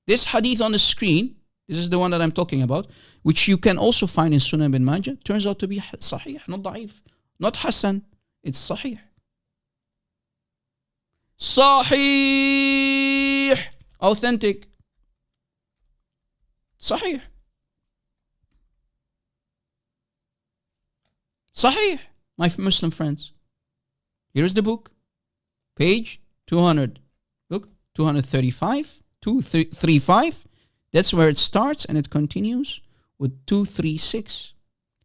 Speaker 4: this hadith on the screen, this is the one that I'm talking about, which you can also find in Sunan ibn Majah, turns out to be sahih, not da'if, not hasan, it's sahih. Sahih, authentic, sahih. Sahih, my Muslim friends. Here is the book. Page 200, look, 235, 235. That's where it starts and it continues with 236.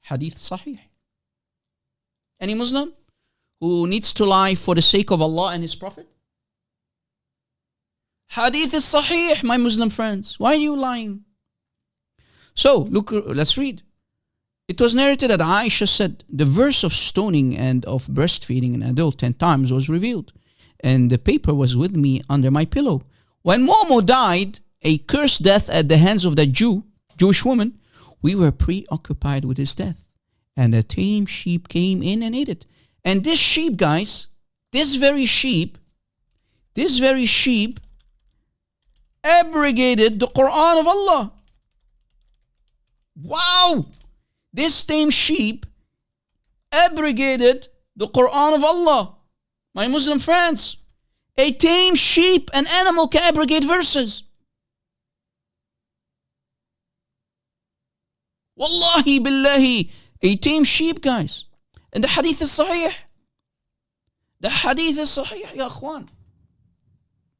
Speaker 4: Hadith Sahih. Any Muslim who needs to lie for the sake of Allah and His Prophet? Hadith is Sahih, my Muslim friends. Why are you lying? So, look, let's read. It was narrated that Aisha said, the verse of stoning and of breastfeeding an adult 10 times was revealed. And the paper was with me under my pillow. When Momo died, a cursed death at the hands of that Jewish woman, we were preoccupied with his death. And a tame sheep came in and ate it. And this sheep, guys, this very sheep abrogated the Quran of Allah. Wow! This tame sheep abrogated the Quran of Allah. My Muslim friends, a tame sheep, an animal, can abrogate verses. Wallahi billahi, a tame sheep, guys. And the hadith is sahih. The hadith is sahih, ya akhwan.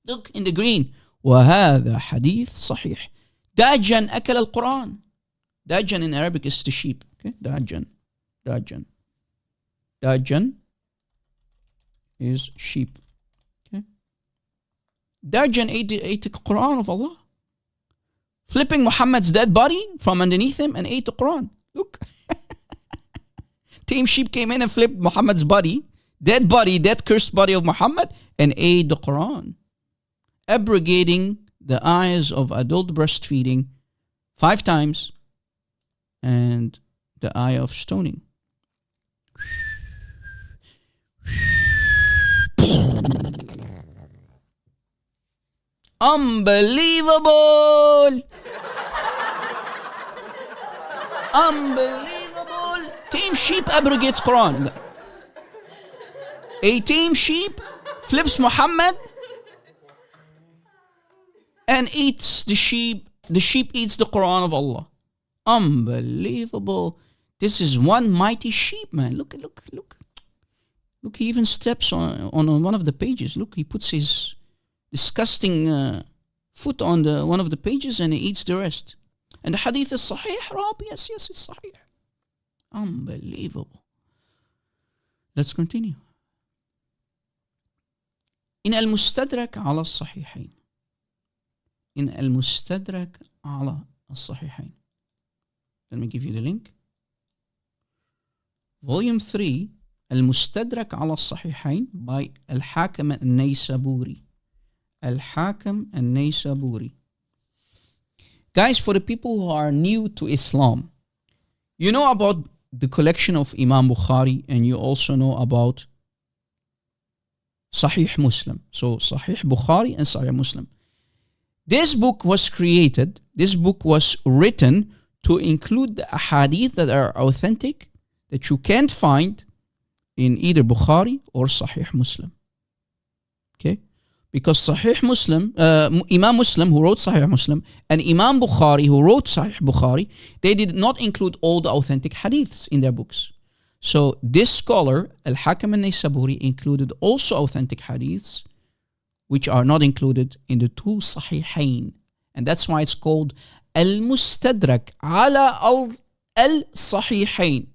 Speaker 4: Look in the green. وهذا حديث صحيح. داجن أكل القرآن. Dajan in Arabic is the sheep. Okay, Dajan is sheep. Okay. Darjan ate the Quran of Allah. Flipping Muhammad's dead body from underneath him and ate the Quran. Look. Tame sheep came in and flipped Muhammad's body, dead cursed body of Muhammad, and ate the Quran, abrogating the ayahs of adult breastfeeding 5 times and the ayah of stoning. Unbelievable! Unbelievable! Tame sheep abrogates Quran. A tame sheep flips Muhammad and eats the sheep. The sheep eats the Quran of Allah. Unbelievable. This is one mighty sheep, man. Look. Look, he even steps on one of the pages. Look, he puts his disgusting foot on one of the pages and he eats the rest. And the hadith is sahih, Rab. Yes, it's sahih. Unbelievable. Let's continue. In al-Mustadrak ala al-Sahihain. In al-Mustadrak ala al-Sahihain. Let me give you the link. Volume 3, Al-Mustadrak ala al-Sahihain by Al-Hakim al-Naysaburi. Al-Hakim al-Naysaburi. Guys, for the people who are new to Islam, you know about the collection of Imam Bukhari and you also know about Sahih Muslim. So Sahih Bukhari and Sahih Muslim. This book was written to include the ahadith that are authentic that you can't find in either Bukhari or Sahih Muslim. Okay? Because Sahih Muslim, Imam Muslim who wrote Sahih Muslim and Imam Bukhari who wrote Sahih Bukhari, they did not include all the authentic hadiths in their books. So this scholar, Al-Hakim al-Naysaburi, included also authentic hadiths which are not included in the 2 Sahihain. And that's why it's called Al-Mustadrak ala al-Sahihain.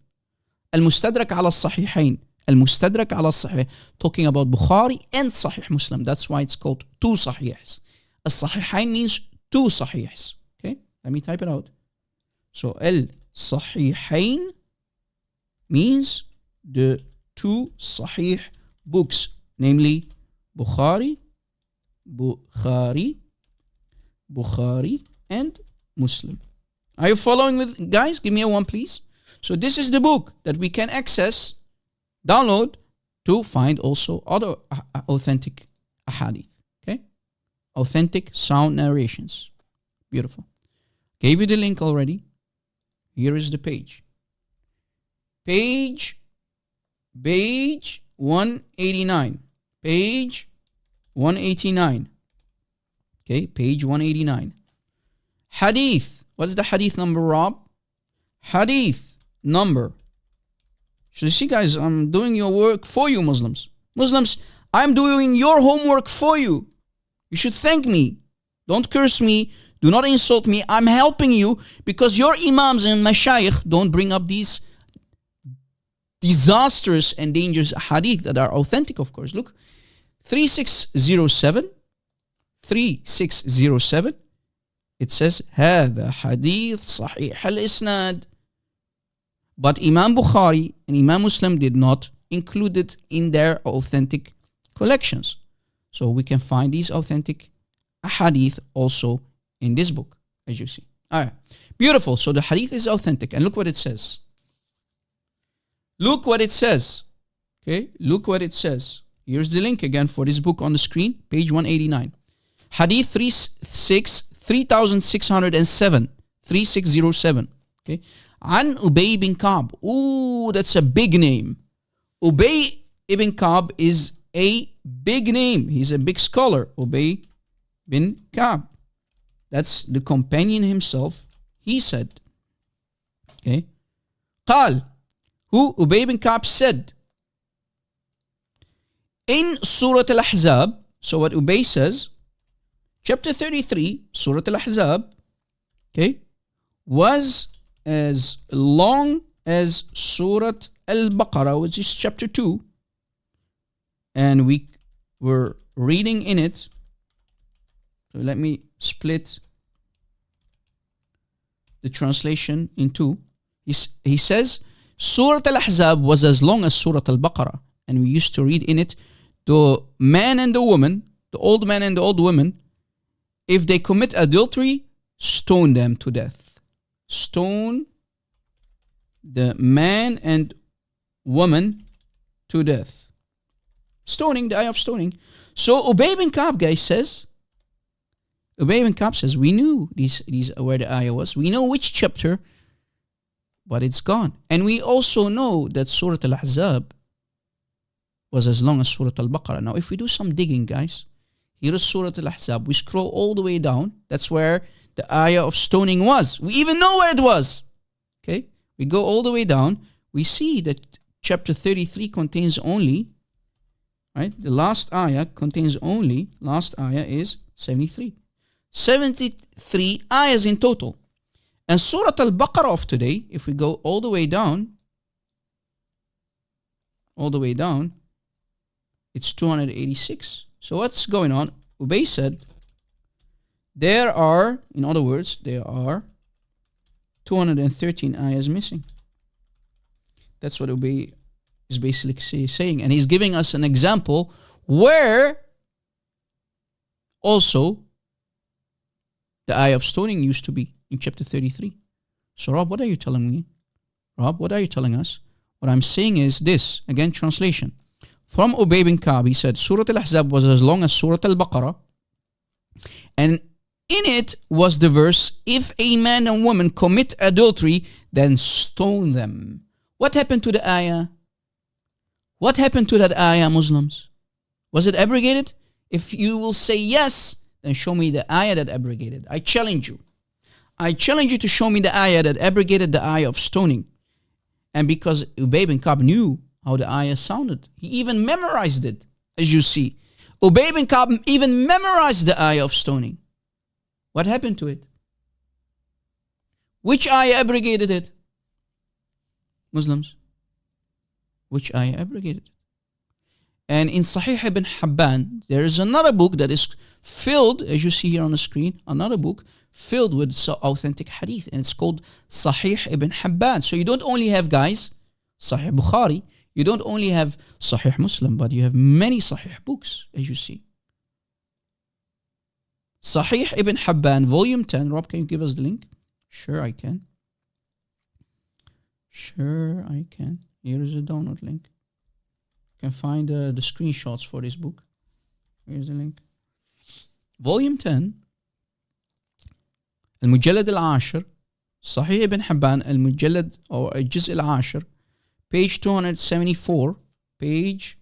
Speaker 4: Al-Mustadrak ala al-Sahihain. Al-Mustadrak ala al-Sahih. Talking about Bukhari and Sahih Muslim. That's why it's called 2 Sahihs. Al-Sahihain means 2 Sahihs. Okay? Let me type it out. So Al-Sahihain means the 2 Sahih books. Namely Bukhari, and Muslim. Are you following with, guys? Give me a 1, please. So this is the book that we can access, download, to find also other authentic ahadith. Okay? Authentic sound narrations. Beautiful. Gave you the link already. Here is the page. Page 189. Page 189. Okay, page 189. Hadith. What's the hadith number, Rob? Hadith number. So you see, guys, I'm doing your work for you, Muslims. Muslims, I'm doing your homework for you. You should thank me. Don't curse me. Do not insult me. I'm helping you because your imams and mashayikh don't bring up these disastrous and dangerous hadith that are authentic, of course. Look, 3607. It says, هذا حديث صحيح الإسناد. But Imam Bukhari and Imam Muslim did not include it in their authentic collections. So we can find these authentic hadith also in this book, as you see. All right, beautiful. So the hadith is authentic. And look what it says. Look what it says. Okay, look what it says. Here's the link again for this book on the screen, page 189. Hadith 3607. 3607. Okay. An Ubay bin Ka'b. Ooh, that's a big name. Ubay ibn Ka'b is a big name. He's a big scholar. Ubay bin Ka'b. That's the companion himself. He said. Okay. قال. Who? Ubay bin Ka'b said. In Surah Al-Ahzab. So what Ubay says. Chapter 33, Surah Al-Ahzab, okay, was as long as Surah Al-Baqarah, which is chapter 2. And we were reading in it So let me split the translation in two. He says, Surah Al-Ahzab was as long as Surah Al-Baqarah. And we used to read in it, the man and the woman, the old man and the old woman, if they commit adultery, stone them to death. Stone the man and woman to death. Stoning, the ayah of stoning. So Ubay bin Ka'b, guys, says, we knew these where the ayah was. We know which chapter, but it's gone. And we also know that Surah Al-Ahzab was as long as Surah Al-Baqarah. Now, if we do some digging, guys, here is Surah Al-Ahzab. We scroll all the way down. That's where the ayah of stoning was. We even know where it was. Okay? We go all the way down. We see that chapter 33 contains only, right? The last ayah contains only, last ayah is 73. 73 ayahs in total. And Surah Al-Baqarah of today, if we go all the way down, it's 286. So what's going on? Ubay said, there are 213 ayahs missing. That's what Ubay is basically saying. And he's giving us an example where also the ayah of stoning used to be in chapter 33. So Rob, what are you telling me? Rob, what are you telling us? What I'm saying is this, again, translation. From Ubay bin Ka'b, he said, Surah Al-Ahzab was as long as Surah Al-Baqarah. And in it was the verse, if a man and woman commit adultery, then stone them. What happened to the ayah? What happened to that ayah, Muslims? Was it abrogated? If you will say yes, then show me the ayah that abrogated. I challenge you. I challenge you to show me the ayah that abrogated the ayah of stoning. And because Ubay bin Ka'b knew how the ayah sounded, he even memorized it, as you see. Ubay bin Ka'b even memorized the ayah of stoning. What happened to it? Which ayah abrogated it? Muslims. Which ayah abrogated it? And in Sahih ibn Hibban, there is another book that is filled, as you see here on the screen, another book filled with authentic hadith, and it's called Sahih ibn Hibban. So you don't only have, guys, Sahih Bukhari, you don't only have Sahih Muslim, but you have many Sahih books, as you see. Sahih ibn Hibban, volume 10. Rob, can you give us the link? Sure, I can. Sure, I can. Here is the download link. You can find the screenshots for this book. Here's the link. Volume 10. المجلد العاشر صحيح ابن حبان المجلد أو الجزء العاشر page 274 page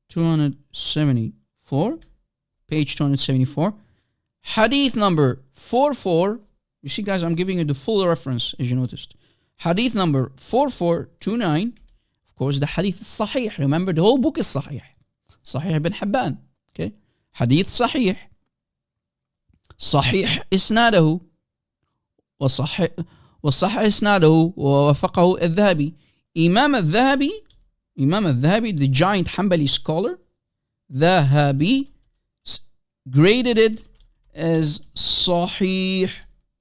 Speaker 4: 274 hadith number 44. You see, guys, I'm giving you the full reference, as you noticed. Hadith number 4429. Of course, the hadith is sahih. Remember, the whole book is sahih. Sahih ibn Hibban. Okay? Hadith sahih. صحيح إسناده وصح إسناده ووافقه الذهبي. Imam al-Dhahabi, the giant Hanbali scholar, Dhahabi, graded it as Sahih.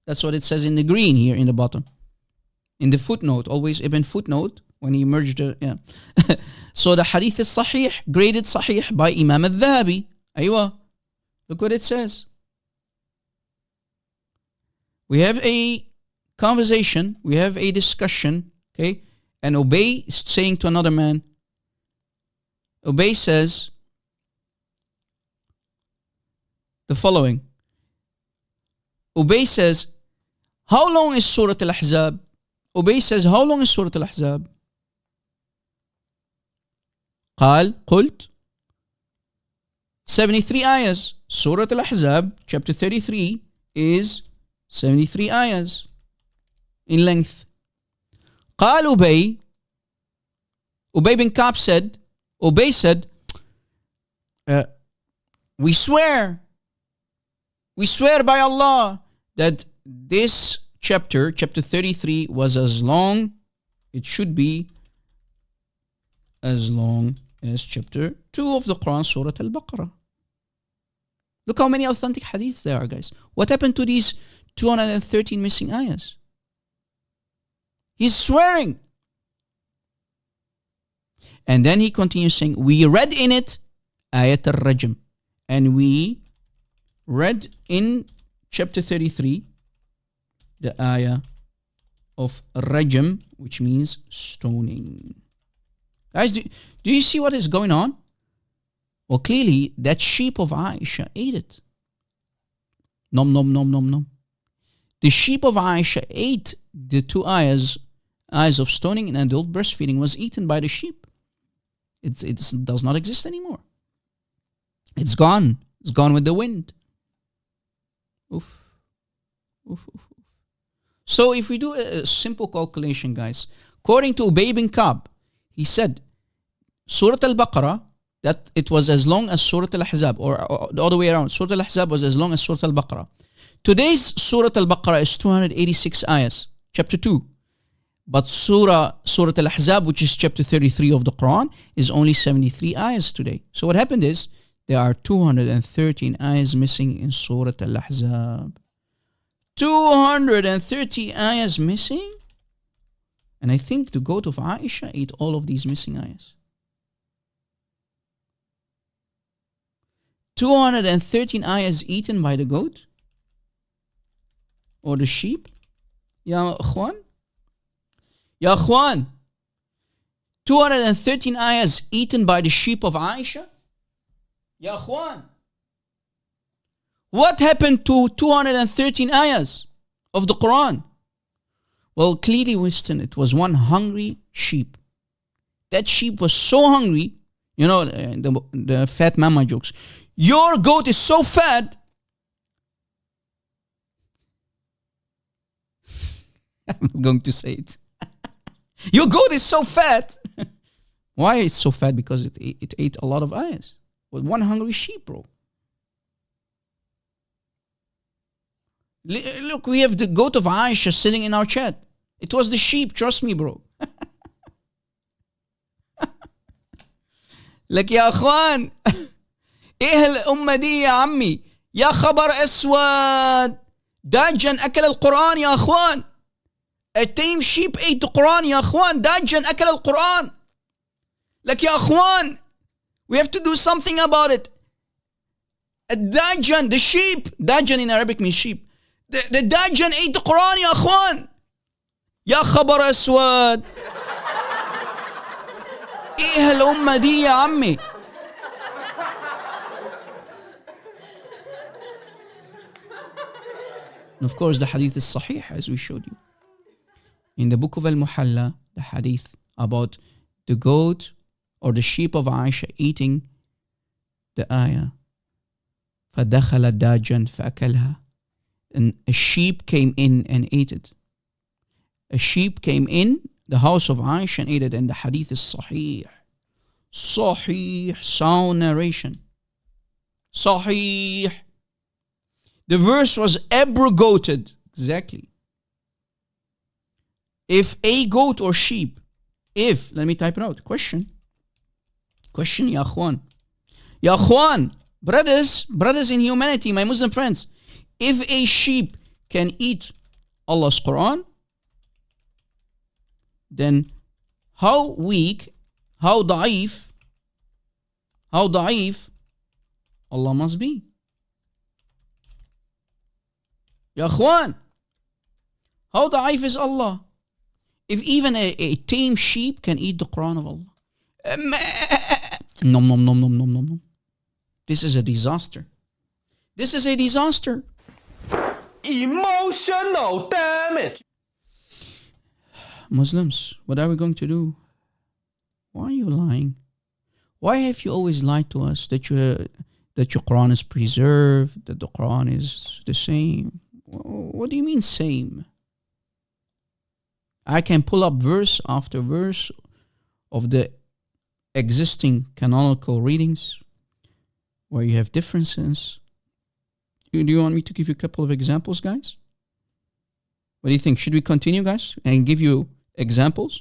Speaker 4: That's what it says in the green here in the bottom. In the footnote, always Ibn footnote, when he merged it. Yeah. So the hadith is Sahih, graded Sahih by Imam al-Dhahabi. Aywa. Look what it says. We have a conversation, we have a discussion, okay? And Ubay is saying to another man, Ubay says the following. Ubay says, how long is Surah Al-Ahzab? Ubay says, how long is Surah Al-Ahzab? قلت 73 ayahs. Surah Al-Ahzab, chapter 33, is 73 ayahs in length. قال Ubay bin Ka'b said, Ubay said, we swear by Allah that this chapter 33, was as long, it should be as long as chapter 2 of the Quran, Surah Al-Baqarah. Look how many authentic hadiths there are, guys. What happened to these 213 missing ayahs? He's swearing. And then he continues saying, we read in it ayat al-rajm. And we read in chapter 33 the ayah of rajm, which means stoning. Guys, do you see what is going on? Well, clearly, that sheep of Aisha ate it. Nom, nom, nom, nom, nom. The sheep of Aisha ate the two ayahs of stoning and adult breastfeeding was eaten by the sheep. It does not exist anymore. It's gone. It's gone with the wind. Oof. Oof, oof. So if we do a simple calculation, guys, according to Ubay bin Ka'b, he said, Surah Al-Baqarah, that it was as long as Surah Al-Ahzab, or the other way around. Surah Al-Ahzab was as long as Surah Al-Baqarah. Today's Surah Al-Baqarah is 286 ayahs, chapter 2. But Surah Al-Ahzab, which is chapter 33 of the Quran, is only 73 ayahs today. So what happened is, there are 213 ayahs missing in Surah Al-Ahzab. 230 ayahs missing? And I think the goat of Aisha ate all of these missing ayahs. 213 ayahs eaten by the goat? Or the sheep? Ya Akhwan? Ya Akhwan? 213 ayahs eaten by the sheep of Aisha? Ya Akhwan? What happened to 213 ayahs of the Quran? Well, clearly, Winston, it was one hungry sheep. That sheep was so hungry, you know, the fat mama jokes. Your goat is so fat. I'm not going to say it. Your goat is so fat. Why it's so fat? Because it ate a lot of ayahs. With one hungry sheep, bro. Look, we have the goat of Aisha sitting in our chat. It was the sheep, trust me, bro. لك يا أخوان إيه الأمة دي يا عمي يا خبر أسود داجن أكل القرآن يا أخوان. A tame sheep ate the Quran يا أخوان. داجن أكل القرآن. لك يا أخوان, we have to do something about it. الداجن, the sheep, dajan in Arabic means sheep. The dajan ate the Quran يا أخوان. يا خبر أسود إيه الأمة دي يا عمي. And of course the hadith is sahih, as we showed you. In the book of Al-Muhalla, the hadith about the goat or the sheep of Aisha eating the ayah. فَدَخَلَ دَاجًا فَأَكَلْهَا. And a sheep came in and ate it. A sheep came in the house of Aisha and ate it. And the hadith is sahih. Sahih, sound narration. Sahih. The verse was abrogated. Exactly. If a goat or sheep, let me type it out. Question, Ya Akhwan. Ya Akhwan, brothers in humanity, my Muslim friends. If a sheep can eat Allah's Quran, then how weak, how da'if Allah must be. Ya Akhwan, how da'if is Allah? If even a tame sheep can eat the Quran of Allah. Nom, nom, nom, nom, nom, nom, nom. This is a disaster. This is a disaster.
Speaker 3: Emotional damage.
Speaker 4: Muslims, what are we going to do? Why are you lying? Why have you always lied to us that your Quran is preserved, that the Quran is the same? What do you mean same? I can pull up verse after verse of the existing canonical readings where you have differences. Do you want me to give you a couple of examples, guys? What do you think? Should we continue, guys, and give you examples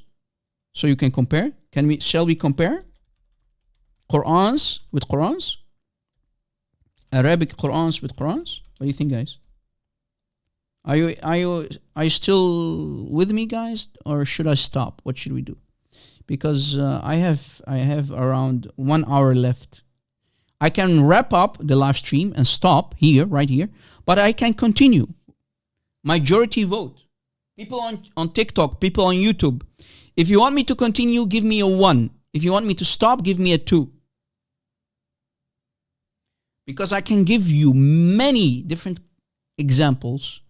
Speaker 4: so you can compare? Shall we compare Qurans with Qurans? Arabic Qurans with Qurans? What do you think, guys? Are you still with me, guys, or should I stop? What should we do? Because I have around 1 hour left. I can wrap up the live stream and stop here, right here, but I can continue. Majority vote. People on TikTok, people on YouTube. If you want me to continue, give me a 1. If you want me to stop, give me a 2. Because I can give you many different examples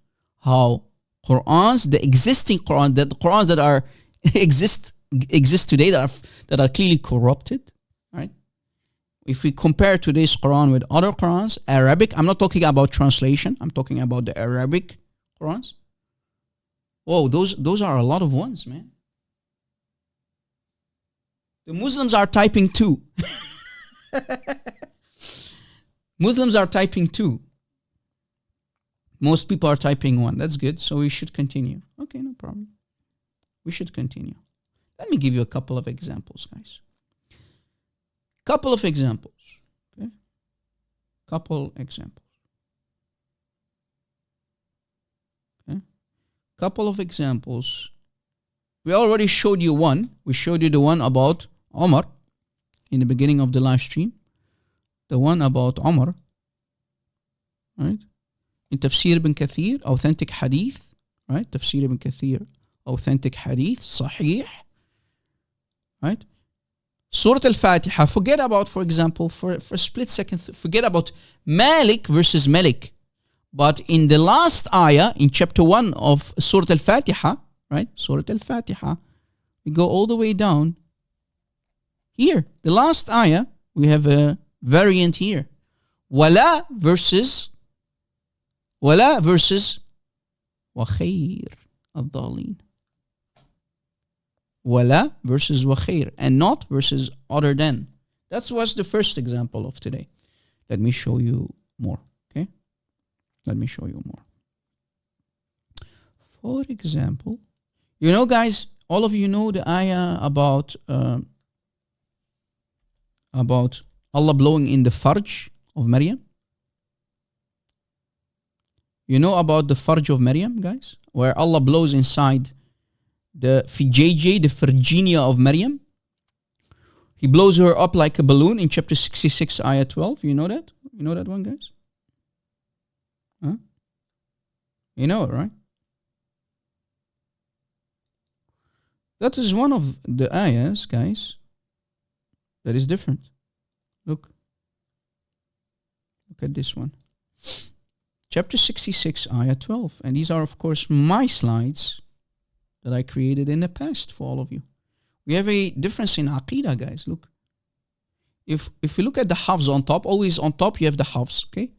Speaker 4: how Qurans, the existing Quran, the Qurans that are exist today that are clearly corrupted, right? If we compare today's Quran with other Qurans, Arabic, I'm not talking about translation, I'm talking about the Arabic Qurans. Whoa, those are a lot of ones, man. The Muslims are typing 2. Muslims are typing 2. Most people are typing 1. That's good. So we should continue. Okay, no problem. We should continue. Let me give you a couple of examples, guys. Couple of examples. Okay? Couple examples. Okay? Couple of examples. We already showed you one. We showed you the one about Umar in the beginning of the live stream. The one about Umar. Right? In Tafsir ibn Kathir, authentic hadith. Right? Tafsir ibn Kathir, authentic hadith, sahih. Right? Surah Al-Fatiha, forget about, for example, for a split second, forget about Malik versus Malik. But in the last ayah, in chapter 1 of Surah Al-Fatiha, right? Surah Al-Fatiha, we go all the way down. Here, the last ayah, we have a variant here. Wala versus wa khair al-dhalin. Wala versus wa khair, and not versus other than. That was the first example of today. Let me show you more, okay? Let me show you more. For example, you know, guys, all of you know the ayah about Allah blowing in the farj of Maryam. You know about the farj of Maryam, guys? Where Allah blows inside the fijayjay, the Virginia of Maryam. He blows her up like a balloon in chapter 66, ayah 12. You know that? You know that one, guys? Huh? You know it, right? That is one of the ayahs, guys, that is different. Look at this one. Chapter 66, ayah 12. And these are, of course, my slides that I created in the past for all of you. We have a difference in Aqidah, guys. Look. If you look at the Hafs on top, always on top you have the Hafs, okay?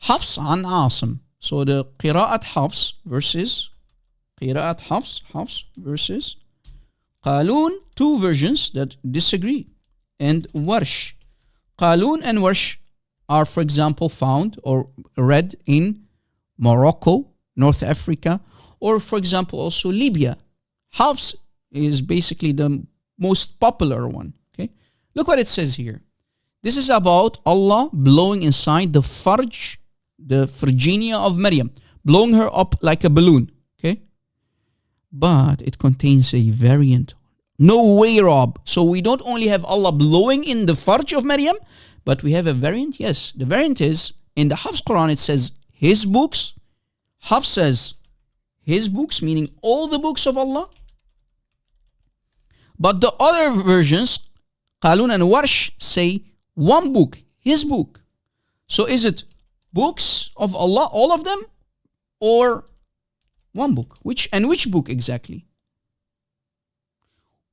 Speaker 4: Hafs an Asim. So the Qira'at Hafs versus Hafs versus Qalun, two versions that disagree. And Warsh. Qalun and Warsh are, for example, found or read in Morocco, North Africa, or, for example, also Libya. Hafs is basically the most popular one. Okay, look what it says here. This is about Allah blowing inside the farj, the Virginia of Maryam, blowing her up like a balloon. Okay, but it contains a variant. No way, Rob. So we don't only have Allah blowing in the farj of Maryam, but we have a variant. Yes, the variant is in the Hafs Quran. It says His books. Hafs says His books, meaning all the books of Allah. But the other versions, Qalun and Warsh, say one book, His book. So is it books of Allah, all of them, or one book? Which book exactly?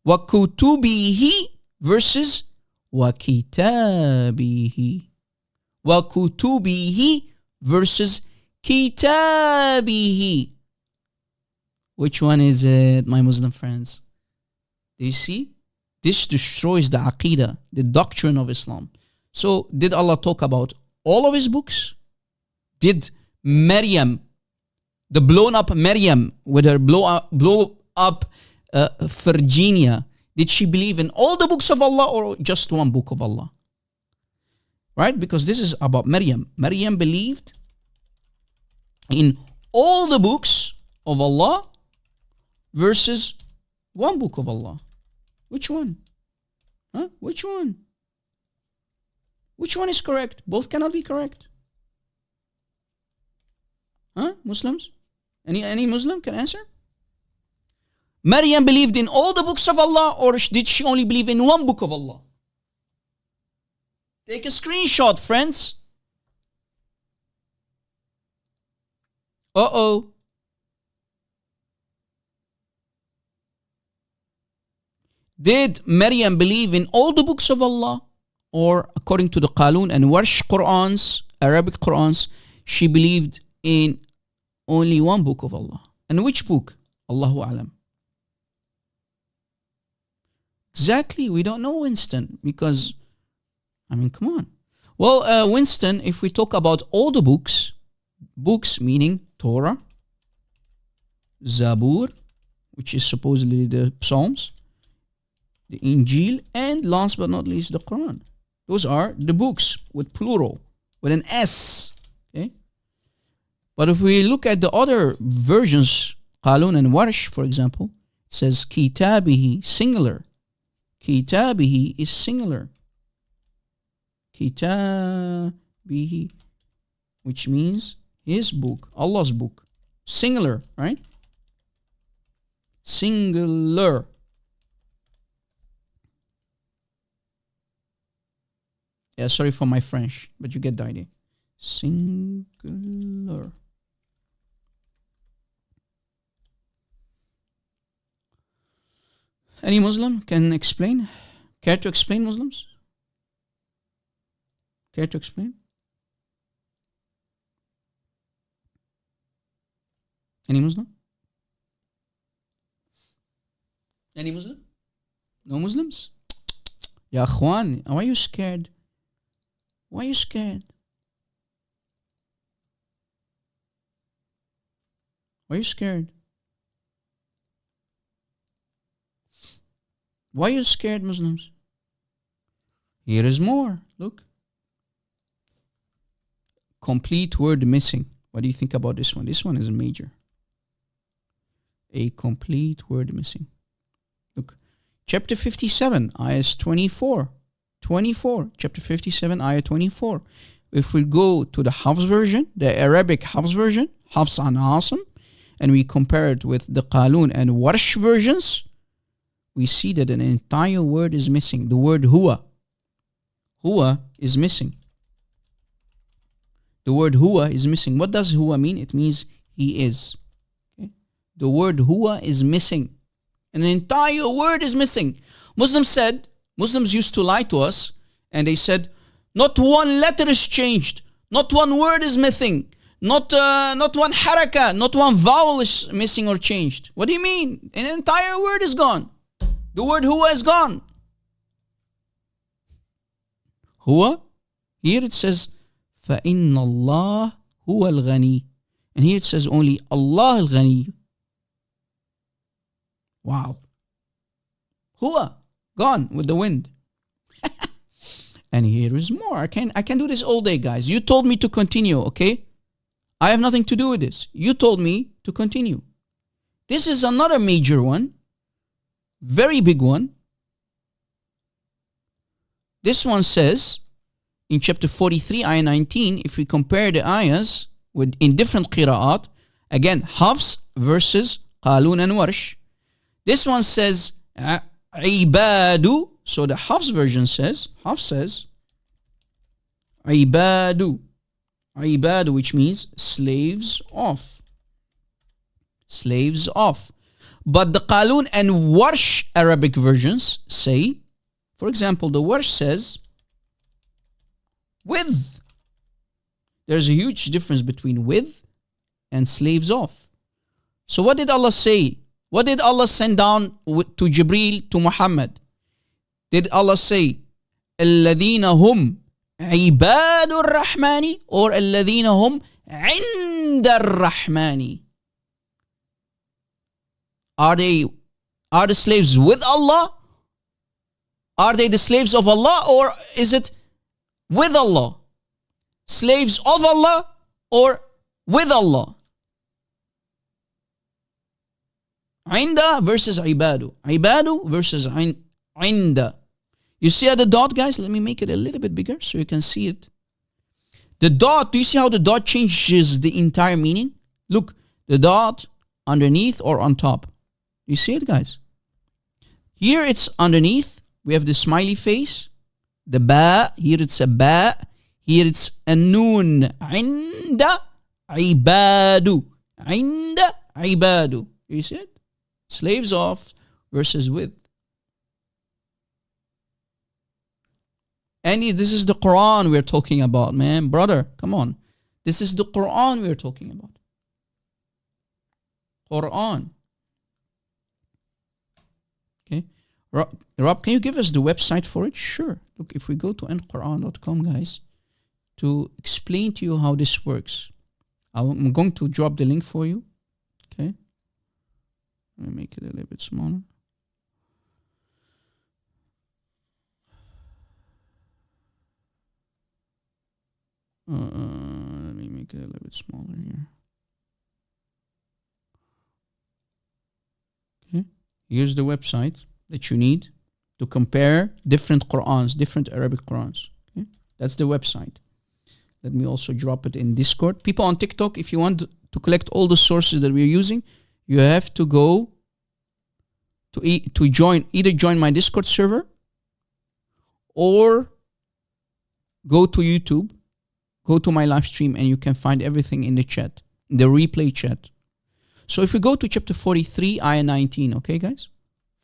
Speaker 4: وَكُتُبِهِ versus وَكِتَابِهِ. وَكُتُبِهِ versus كِتَابِهِ. Which one is it, my Muslim friends? Do you see? This destroys the Aqidah, the doctrine of Islam. So did Allah talk about all of His books? Did Maryam, the blown up Maryam with her blow up Virginia, did she believe in all the books of Allah or just one book of Allah? right? Because this is about Maryam. Maryam believed in all the books of Allah versus one book of Allah. Which one? Huh? Which one? Which one is correct? Both cannot be correct. Huh? Muslims? Any Muslim can answer? Maryam believed in all the books of Allah, or did she only believe in one book of Allah? Take a screenshot, friends. Uh-oh. Did Maryam believe in all the books of Allah? Or according to the Qalun and Warsh Qurans, Arabic Qurans, she believed in only one book of Allah. And which book? Allahu Alam. Exactly, we don't know, Winston, because, I mean, come on. Well, Winston, if we talk about all the books meaning Torah, Zabur, which is supposedly the Psalms, the Injil, and last but not least, the Quran. Those are the books with plural, with an S. Okay. But if we look at the other versions, Qalun and Warsh, for example, it says Kitabihi, singular. Kitabihi is singular. Kitabihi, which means his book, Allah's book. Singular, right? Singular. Yeah, sorry for my French, but you get the idea. Singular. Any Muslim can explain? Care to explain, Muslims? Care to explain? Any Muslim? Any Muslim? No Muslims? Ya Akhwan, why are you scared? Why are you scared? Why are you scared? Why are you scared, Muslims? Here is more. Look. Complete word missing. What do you think about this one? This one is a major. A complete word missing. Look. Chapter 57, ayahs 24. 24. Chapter 57, ayah 24. If we go to the Hafs version, the Arabic Hafs version, Hafs and Asim, and we compare it with the Qalun and Warsh versions, we see that an entire word is missing. The word huwa. Huwa is missing. The word huwa is missing. What does huwa mean? It means he is. Okay? The word huwa is missing. An entire word is missing. Muslims used to lie to us, and they said, not one letter is changed. Not one word is missing. Not one haraka, not one vowel is missing or changed. What do you mean? An entire word is gone. The word huwa is gone. Huwa, here it says, فَإِنَّ اللَّهُ هُوَ الْغَنِيُّ. And here it says only Allah al-Ghani. Wow. Huwa, gone with the wind. And here is more. I can do this all day, guys. You told me to continue, okay? I have nothing to do with this. You told me to continue. This is another major one. Very big one. This one says in chapter 43, ayah 19, if we compare the ayahs in different qira'at, again, Hafs versus Qalun and Warsh. This one says ibadu. So the Hafs version says, Hafs says ibadu. Ibadu, which means slaves of. Slaves of. But the Qalun and Warsh Arabic versions say, for example, the Warsh says with. There's a huge difference between with and slaves of. So what did Allah say? What did Allah send down to Jibreel, to Muhammad? Did Allah say, الَّذِينَ هُمْ عِبَادُ الرَّحْمَانِ or الَّذِينَ هُمْ عِنْدَ الرَّحْمَانِ? Are the slaves with Allah? Are they the slaves of Allah, or is it with Allah, slaves of Allah, or with Allah. Inda versus ibadu. Ibadu versus inda. You see at the dot, guys? Let me make it a little bit bigger so you can see it. The dot, do you see how the dot changes the entire meaning? Look, the dot underneath or on top. You see it, guys? Here it's underneath. We have the smiley face. The ba. Here it's a ba. Here it's a noon. Inda ibadu. Inda ibadu. You see it? Slaves of versus with. And this is the Quran we're talking about, man. Brother, come on. This is the Quran we're talking about. Quran. Okay. Rob, can you give us the website for it? Sure. Look, if we go to nquran.com, guys, to explain to you how this works. I'm going to drop the link for you. Okay. Let me make it a little bit smaller. Let me make it a little bit smaller here. Okay. Here's the website that you need to compare different Qurans, different Arabic Qurans. Okay. That's the website. Let me also drop it in Discord. People on TikTok, if you want to collect all the sources that we're using, you have to go to join, either join my Discord server or go to YouTube, go to my live stream, and you can find everything in the chat, in the replay chat. So if we go to chapter 43, ayah 19, okay, guys?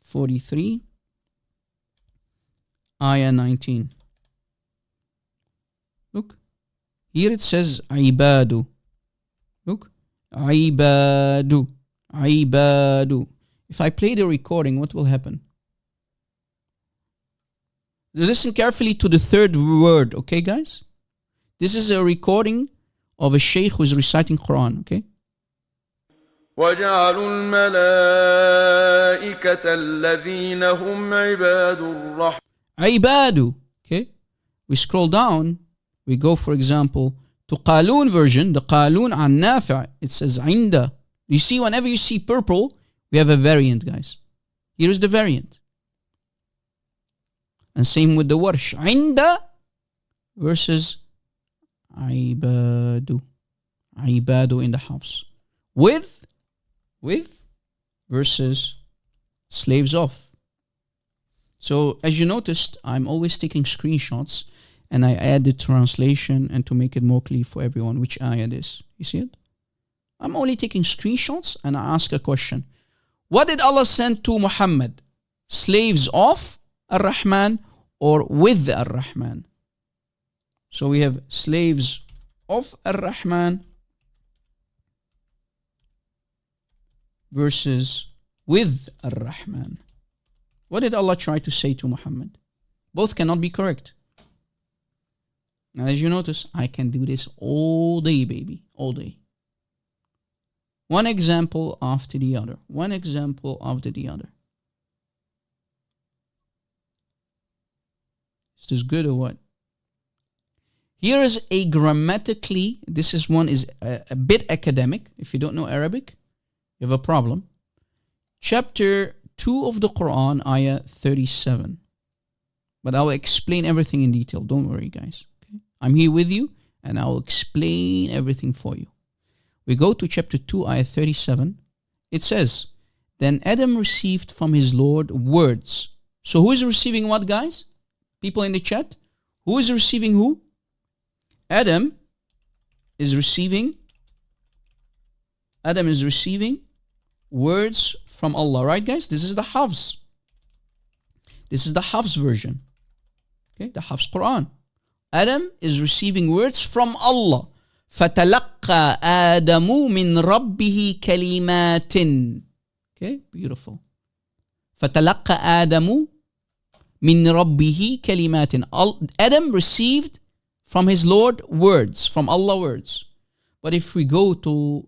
Speaker 4: 43, ayah 19. Look. Here it says, ibadu. Look. Ibadu. Ibadu. If I play the recording, what will happen? Listen carefully to the third word, okay, guys? This is a recording of a sheikh who is reciting Quran, okay?
Speaker 3: وجعلوا الملائكة الذين هم عباد الرحمن.
Speaker 4: Ibadu, okay? We scroll down, we go, for example, to Qalun version, the Qalun an Nafi', it says Inda. You see, whenever you see purple, we have a variant, guys. Here is the variant. And same with the Warsh. Inda versus Ibadu. Ibadu in the house. With versus slaves of. So as you noticed, I'm always taking screenshots and I add the translation and to make it more clear for everyone which ayah is. You see it? I'm only taking screenshots and I ask a question. What did Allah send to Muhammad? Slaves of Ar-Rahman or with Ar-Rahman? So we have slaves of Ar-Rahman versus with Ar-Rahman. What did Allah try to say to Muhammad? Both cannot be correct. Now, as you notice, I can do this all day, baby, all day. One example after the other. One example after the other. Is this good or what? Here is a grammatically, this is one is a bit academic. If you don't know Arabic, you have a problem. Chapter 2 of the Quran, ayah 37. But I will explain everything in detail. Don't worry, guys. Okay? I'm here with you and I will explain everything for you. We go to chapter 2, ayah 37. It says, then Adam received from his Lord words. So who is receiving what, guys? People in the chat? Who is receiving who? Adam is receiving words from Allah, right, guys? This is the Hafs. This is the Hafs version. Okay, the Hafs Quran. Adam is receiving words from Allah. فَتَلَقَّى آدَمُ مِنْ رَبِّهِ كَلِمَاتٍ. Okay, beautiful. فَتَلَقَّى آدَمُ مِنْ رَبِّهِ كَلِمَاتٍ. Adam received from his Lord words, from Allah words. But if we go to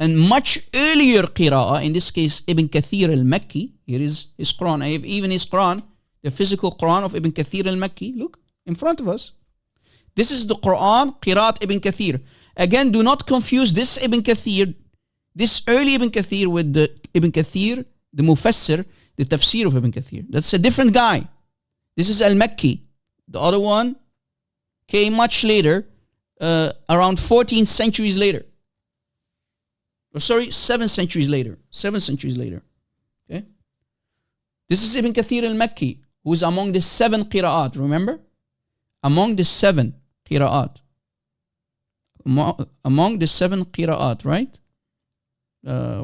Speaker 4: a much earlier qira'ah, in this case Ibn Kathir al-Makki, here is his Quran. I have even his Quran, the physical Quran of Ibn Kathir al-Makki. Look, in front of us. This is the Quran, Qiraat Ibn Kathir. Again, do not confuse this Ibn Kathir, this early Ibn Kathir with the Ibn Kathir, the Mufassir, the Tafsir of Ibn Kathir. That's a different guy. This is Al-Makki. The other one came much later, around 14 centuries later. Or sorry, 7 centuries later. 7 centuries later. Okay? This is Ibn Kathir al-Makki, who is among the 7 qira'at, remember? Among the 7 qira'at. Among the 7 qira'at, right?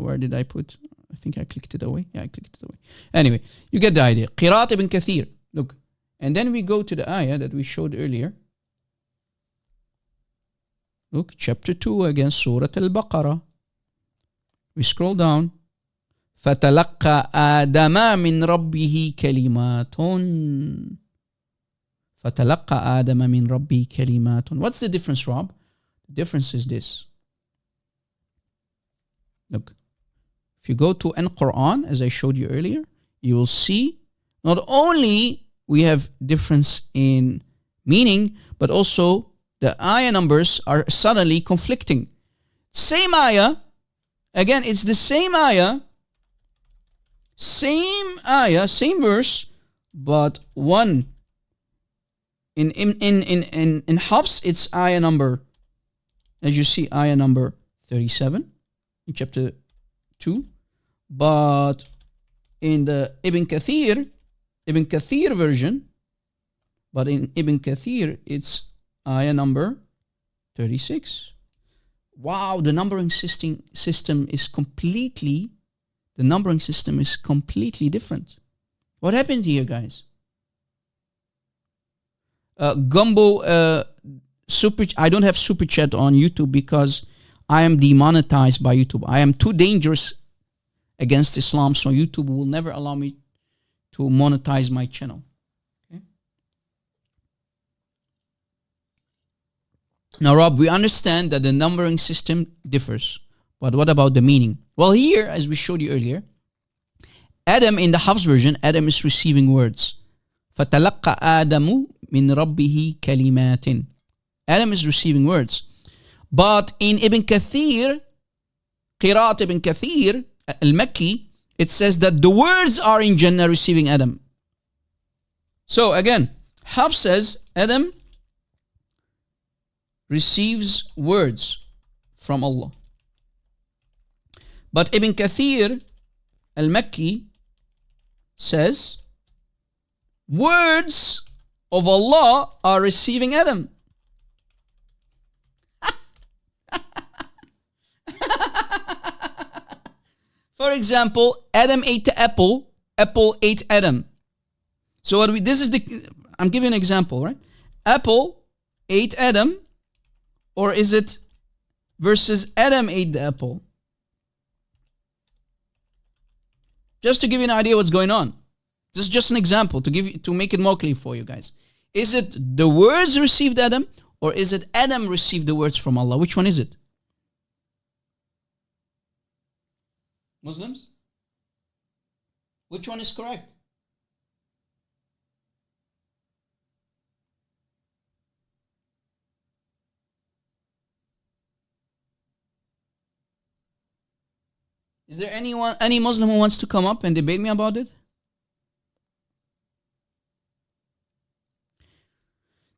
Speaker 4: Where did I put? I think I clicked it away. Yeah, I clicked it away. Anyway, you get the idea. Qira'at Ibn Kathir. Look. And then we go to the ayah that we showed earlier. Look, chapter 2 again, Surah Al-Baqarah. We scroll down. فَتَلَقَّى آدَمَ مِنْ رَبِّهِ كَلِمَاتٌ فَتَلَقَّى آدَمَ مِنْ رَبِّهِ كَلِمَاتٌ. What's the difference, Rob? The difference is this. Look. If you go to Quran, as I showed you earlier, you will see not only we have difference in meaning, but also the ayah numbers are suddenly conflicting. Same ayah, again, it's the same ayah, same verse, but one in Hafs, it's ayah number, as you see, ayah number 37 in chapter 2, but in the Ibn Kathir version, but in Ibn Kathir, it's ayah number 36. Wow, the numbering system is completely different. What happened here, guys? Gumbo, I don't have super chat on YouTube because I am demonetized by YouTube. I am too dangerous against Islam, so YouTube will never allow me to monetize my channel. Okay. Now, Rob, we understand that the numbering system differs, but what about the meaning? Well, here, as we showed you earlier, Adam in the Hafs version, Adam is receiving words. فَتَلَقَّى آدَمُ مِنْ رَبِّهِ كَلِمَاتٍ. Adam is receiving words. But in Ibn Kathir, Qiraat Ibn Kathir, al-Makki, it says that the words are in Jannah receiving Adam. So again, Hafs says Adam receives words from Allah. But Ibn Kathir al-Makki says words of Allah are receiving Adam. For example, Adam ate the apple, apple ate Adam. So I'm giving an example, right? Apple ate Adam, or is it versus Adam ate the apple? Just to give you an idea what's going on. This is just an example to make it more clear for you guys. Is it the words received Adam, or is it Adam received the words from Allah? Which one is it? Muslims? Which one is correct? Is there any Muslim who wants to come up and debate me about it?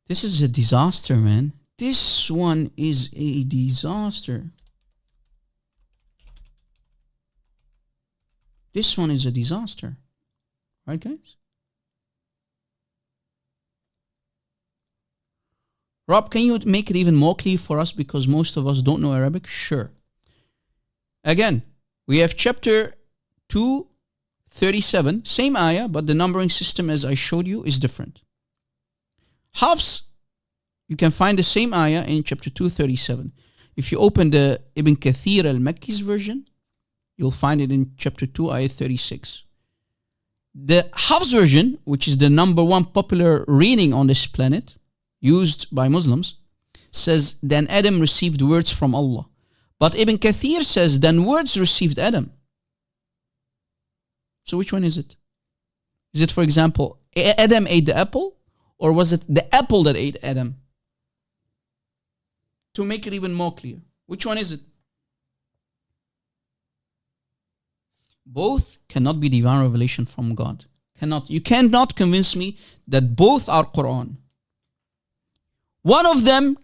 Speaker 4: This is a disaster, man. This one is a disaster. This one is a disaster. Right, guys? Rob, can you make it even more clear for us because most of us don't know Arabic? Sure. Again, we have chapter 2:37, same ayah, but the numbering system as I showed you is different. Hafs, you can find the same ayah in chapter 2:37. If you open the Ibn Kathir al-Makki's version, you'll find it in chapter 2, ayah 36. The Hafs version, which is the number one popular reading on this planet, used by Muslims, says, then Adam received words from Allah. But Ibn Kathir says, then words received Adam. So which one is it? Is it, for example, Adam ate the apple? or was it the apple that ate Adam? To make it even more clear, which one is it? Both cannot be divine revelation from God. You cannot convince me that both are Quran. One of them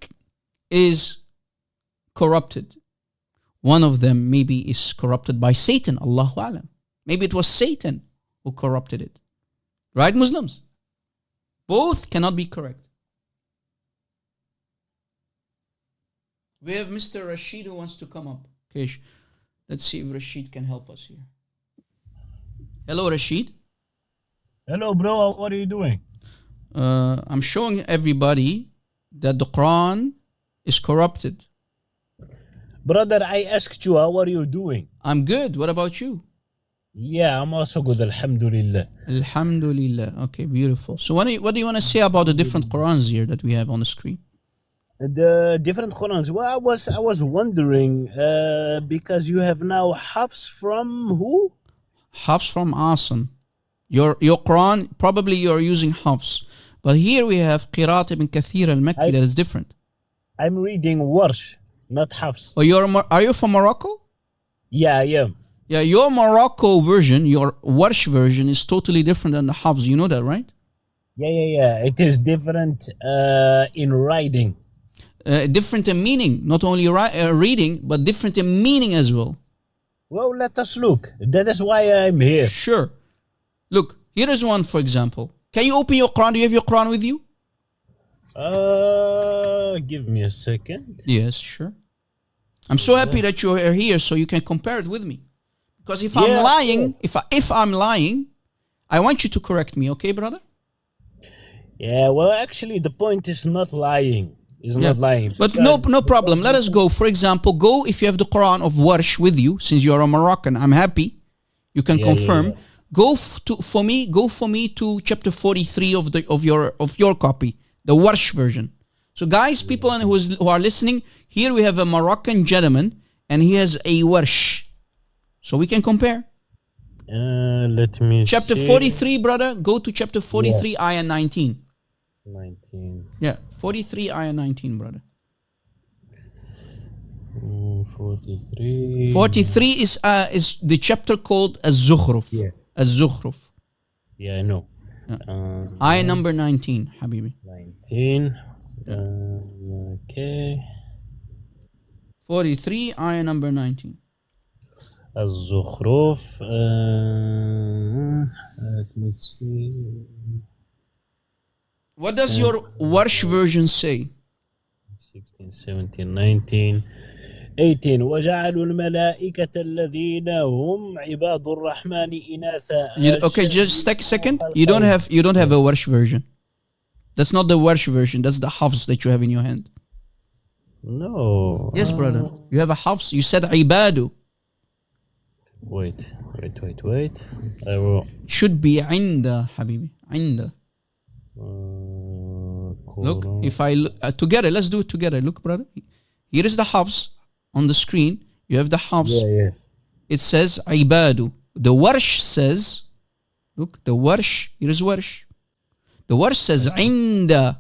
Speaker 4: is corrupted. One of them maybe is corrupted by Satan, Allahu Alam. Maybe it was Satan who corrupted it. Right, Muslims? Both cannot be correct. We have Mr. Rashid who wants to come up. Okay, let's see if Rashid can help us here. Hello, Rashid.
Speaker 11: Hello, bro. What are you doing?
Speaker 4: I'm showing everybody that the Quran is corrupted.
Speaker 11: Brother, I asked you, how are you doing?
Speaker 4: I'm good. What about you?
Speaker 11: Yeah, I'm also good. Alhamdulillah.
Speaker 4: Alhamdulillah. Okay, beautiful. So what do you want to say about the different Qurans here that we have on the screen?
Speaker 11: The different Qurans. Well, I was wondering, because you have now Hafs from who?
Speaker 4: Hafs from Asim. Your Quran, probably you're using Hafs. But here we have Qiraat ibn Kathir al-Makki that is different.
Speaker 11: I'm reading Warsh, not Hafs.
Speaker 4: Oh, are you from Morocco?
Speaker 11: Yeah, I am.
Speaker 4: Yeah, your Morocco version, your Warsh version is totally different than the Hafs. You know that, right?
Speaker 11: Yeah. It is different in writing.
Speaker 4: Different in meaning. Not only reading, but different in meaning as well.
Speaker 11: Well, let us look. That is why I'm here.
Speaker 4: Sure. Look, here is one, for example. Can you open your Quran? Do you have your Quran with you?
Speaker 11: Give me a second.
Speaker 4: Yes, sure. I'm so happy that you are here so you can compare it with me. Because if I'm lying, if I'm lying, I want you to correct me, okay, brother?
Speaker 11: Yeah, well, actually, the point is not lying. It's not lying.
Speaker 4: But no problem. Let us go. For example, go if you have the Quran of Warsh with you, since you are a Moroccan. I'm happy. You can confirm.
Speaker 11: Yeah.
Speaker 4: Go for me to chapter 43 of your copy, the Warsh version. So guys, people who are listening, here we have a Moroccan gentleman and he has a Warsh. So we can compare.
Speaker 11: Let me
Speaker 4: Chapter
Speaker 11: see.
Speaker 4: 43, brother. Go to chapter 43, ayah 19.
Speaker 11: 19.
Speaker 4: Yeah, 43, ayah 19, brother.
Speaker 11: 43.
Speaker 4: 43 is the chapter called Az-Zukhruf.
Speaker 11: Yeah.
Speaker 4: Az-Zukhruf.
Speaker 11: Yeah, I know.
Speaker 4: Ayah number 19, Habibi.
Speaker 11: 19. Okay.
Speaker 4: 43, ayah number 19.
Speaker 11: Az-Zukhruf. Let me see.
Speaker 4: What does your Warsh version say?
Speaker 11: 16, 17, 19, 18. وجعلوا الملائكة الذين هم عباد الرحمن إناثا.
Speaker 4: Okay, just take a second. You don't have a Warsh version. That's not the Warsh version. That's the Hafs that you have in your hand.
Speaker 11: No.
Speaker 4: Yes, brother. You have a Hafs. You said Ibadu.
Speaker 11: Wait. I will.
Speaker 4: Should be Inda, Habibi. Inda. Look, if I look together, let's do it together. Look, brother. Here is the Hafs on the screen. You have the Hafs.
Speaker 11: Yeah.
Speaker 4: It says Ibadu. The Warsh says, look, the Warsh. Here is Warsh. The Warsh says Inda.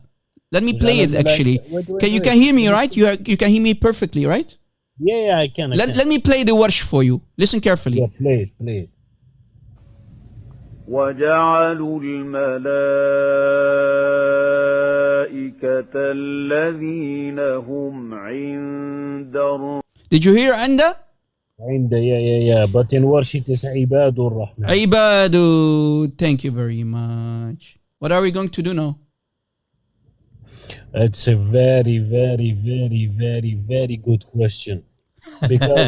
Speaker 4: Let me play it actually. You can hear me, right? You can hear me perfectly, right?
Speaker 11: Yeah, I can.
Speaker 4: Let me play the Warsh for you. Listen carefully.
Speaker 11: Yeah, play it.
Speaker 12: وجعلوا الملائكة الذين هم عند
Speaker 4: Did you hear Anda?
Speaker 11: Yeah. But in Warsh it is عباد الرحمن.
Speaker 4: Ibadu. Thank you very much. What are we going to do now?
Speaker 11: It's a very, very, very, very, very good question. Because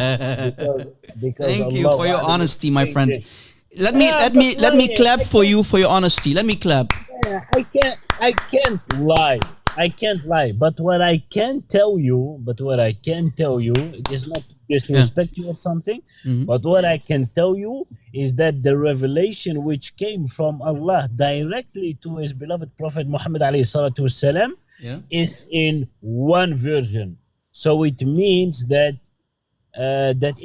Speaker 4: Thank you
Speaker 11: Allah
Speaker 4: for your honesty, my friend. Let
Speaker 11: Yeah,
Speaker 4: me clap for you for your honesty. Let me clap.
Speaker 11: Yeah, I can't lie. But what I can tell you, it is not to disrespect you or something. But what I can tell you is that the revelation which came from Allah directly to His beloved Prophet Muhammad alayhi salatu wasalam is in one version. So it means that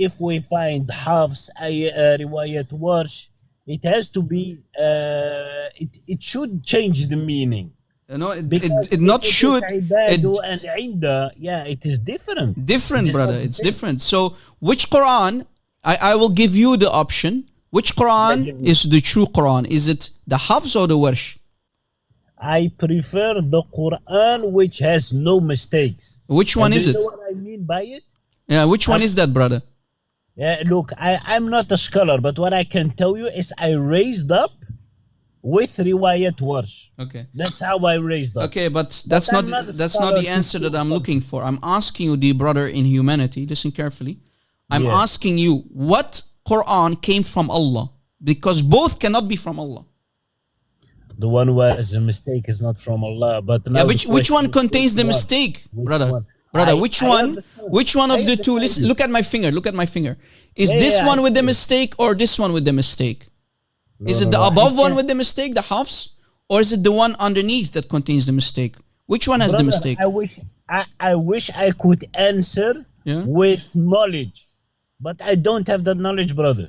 Speaker 11: if we find Hafs riwayat Warsh, it has to be it should change the meaning.
Speaker 4: No,
Speaker 11: Because
Speaker 4: it
Speaker 11: if
Speaker 4: not
Speaker 11: it is
Speaker 4: should.
Speaker 11: ibadu and inda, yeah, it is different.
Speaker 4: Different,
Speaker 11: It is
Speaker 4: brother.
Speaker 11: not the
Speaker 4: It's
Speaker 11: same.
Speaker 4: different. So, which Quran? I will give you the option. Which Quran
Speaker 11: give me.
Speaker 4: is the true Quran? Is it the Hafs or the Warsh?
Speaker 11: I prefer the Quran which has no mistakes.
Speaker 4: Which one
Speaker 11: And
Speaker 4: is
Speaker 11: do you
Speaker 4: it?
Speaker 11: know what I mean by it?
Speaker 4: Yeah, which one is that, brother?
Speaker 11: Look, I'm not a scholar, but what I can tell you is I raised up with riwayat warsh.
Speaker 4: Okay.
Speaker 11: That's how I raised up.
Speaker 4: Okay, but that's
Speaker 11: I'm
Speaker 4: not
Speaker 11: not a
Speaker 4: that's not
Speaker 11: scholar
Speaker 4: the
Speaker 11: to
Speaker 4: answer that
Speaker 11: prove
Speaker 4: I'm
Speaker 11: something.
Speaker 4: looking for. I'm asking you, dear brother in humanity, listen carefully. I'm
Speaker 11: Yeah.
Speaker 4: asking you what Quran came from Allah, because both cannot be from Allah.
Speaker 11: The one who has a mistake is not from Allah, but now
Speaker 4: Yeah,
Speaker 11: the
Speaker 4: which
Speaker 11: question
Speaker 4: one
Speaker 11: is
Speaker 4: contains the
Speaker 11: which one?
Speaker 4: mistake,
Speaker 11: Which
Speaker 4: brother?
Speaker 11: one?
Speaker 4: Brother,
Speaker 11: I understand.
Speaker 4: which one of
Speaker 11: I
Speaker 4: the two?
Speaker 11: understand
Speaker 4: Listen,
Speaker 11: you.
Speaker 4: look at my finger. Look at my finger. Is
Speaker 11: Yeah,
Speaker 4: this
Speaker 11: yeah,
Speaker 4: one
Speaker 11: I
Speaker 4: with the
Speaker 11: see it.
Speaker 4: mistake or this one with the mistake? Is
Speaker 11: No,
Speaker 4: it
Speaker 11: no,
Speaker 4: the
Speaker 11: no, I
Speaker 4: above one
Speaker 11: can't-
Speaker 4: with the mistake, the Hafs, or is it the one underneath that contains the mistake? Which one has the
Speaker 11: Brother,
Speaker 4: mistake?
Speaker 11: I wish I could answer
Speaker 4: Yeah.
Speaker 11: with knowledge, but I don't have that knowledge, brother.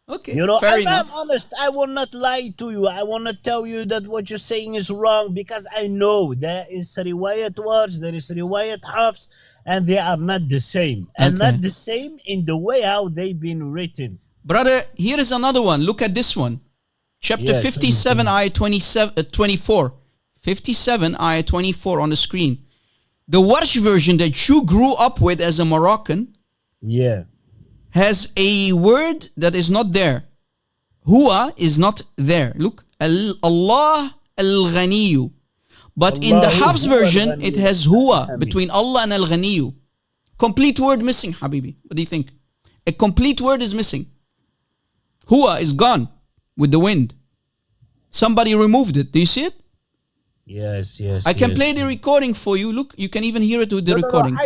Speaker 4: Okay,
Speaker 11: You know,
Speaker 4: fair
Speaker 11: I'm
Speaker 4: enough.
Speaker 11: honest. I will not lie to you. I will not tell you that what you're saying is wrong because I know there is riwayat words, there is riwayat hafs, and they are not the same. And
Speaker 4: Okay.
Speaker 11: not the same in the way how they've been written.
Speaker 4: Brother, here is another one. Look at this one. Chapter
Speaker 11: Yeah,
Speaker 4: 57, ayah 24. 57, ayah 24 on the screen. The Warsh version that you grew up with as a Moroccan
Speaker 11: Yeah.
Speaker 4: has a word that is not there. Huwa is not there. Look, Allah al-Ghaniyu. But in the
Speaker 11: Allahu
Speaker 4: Hafs
Speaker 11: huwa
Speaker 4: version,
Speaker 11: al-Ghaniyu.
Speaker 4: it has huwa between Allah and al-Ghaniyu. Complete word missing, Habibi. What do you think? A complete word is missing. Huwa is gone with the wind. Somebody removed it. Do you see it?
Speaker 11: Yes, yes.
Speaker 4: I can
Speaker 11: yes.
Speaker 4: play the recording for you. Look, you can even hear it with the
Speaker 11: No, no, no,
Speaker 4: recording.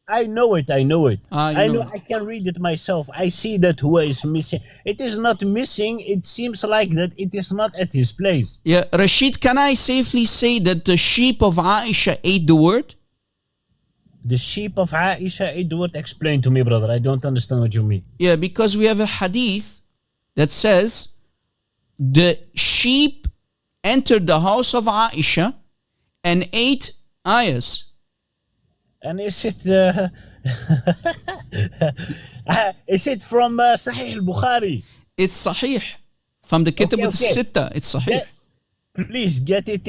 Speaker 11: I know it. I know it.
Speaker 4: Ah, you
Speaker 11: I
Speaker 4: know
Speaker 11: know.
Speaker 4: it.
Speaker 11: I can read it myself. I see that Hua is missing. It is not missing. It seems like that it is not at his place.
Speaker 4: Yeah, Rashid, can I safely say that the sheep of Aisha ate the word?
Speaker 11: The sheep of Aisha ate the word. Explain to me, brother. I don't understand what you mean.
Speaker 4: Yeah, because we have a hadith that says the sheep entered the house of Aisha and ate ayahs.
Speaker 11: And is it is it from Sahih al-Bukhari?
Speaker 4: It's sahih. From the Kitab
Speaker 11: Okay, okay.
Speaker 4: al-Sitta, it's sahih.
Speaker 11: Please get it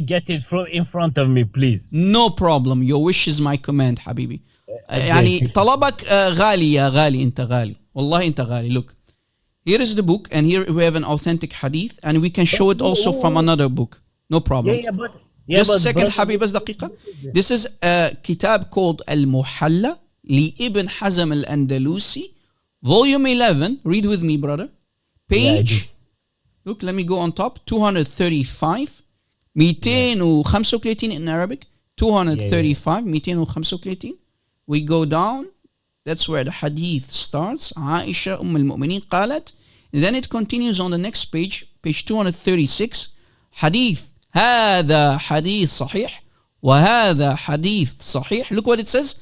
Speaker 11: get it from in front of me, please.
Speaker 4: No problem. Your wish is my command, حبيبي. يعني طلبك غالي يا غالي أنت غالي. والله أنت غالي. Look. Here is the book and here we have an authentic hadith and we can show it also from another book. No problem.
Speaker 11: Yeah, but
Speaker 4: Just a second,
Speaker 11: brother,
Speaker 4: حبيبي بس دقيقة. This is a kitab called Al-Muhalla لابن حزم الأندلسي, volume 11. Read with me, brother. Page, look, let me go on top. 235, 235 in Arabic. 235, 235. We go down. That's where the hadith starts. Aisha al-Mu'mineen قالت. And then it continues on the next page, page 236. Hadith. هذا حديث صحيح وهذا حديث صحيح. Look what it says.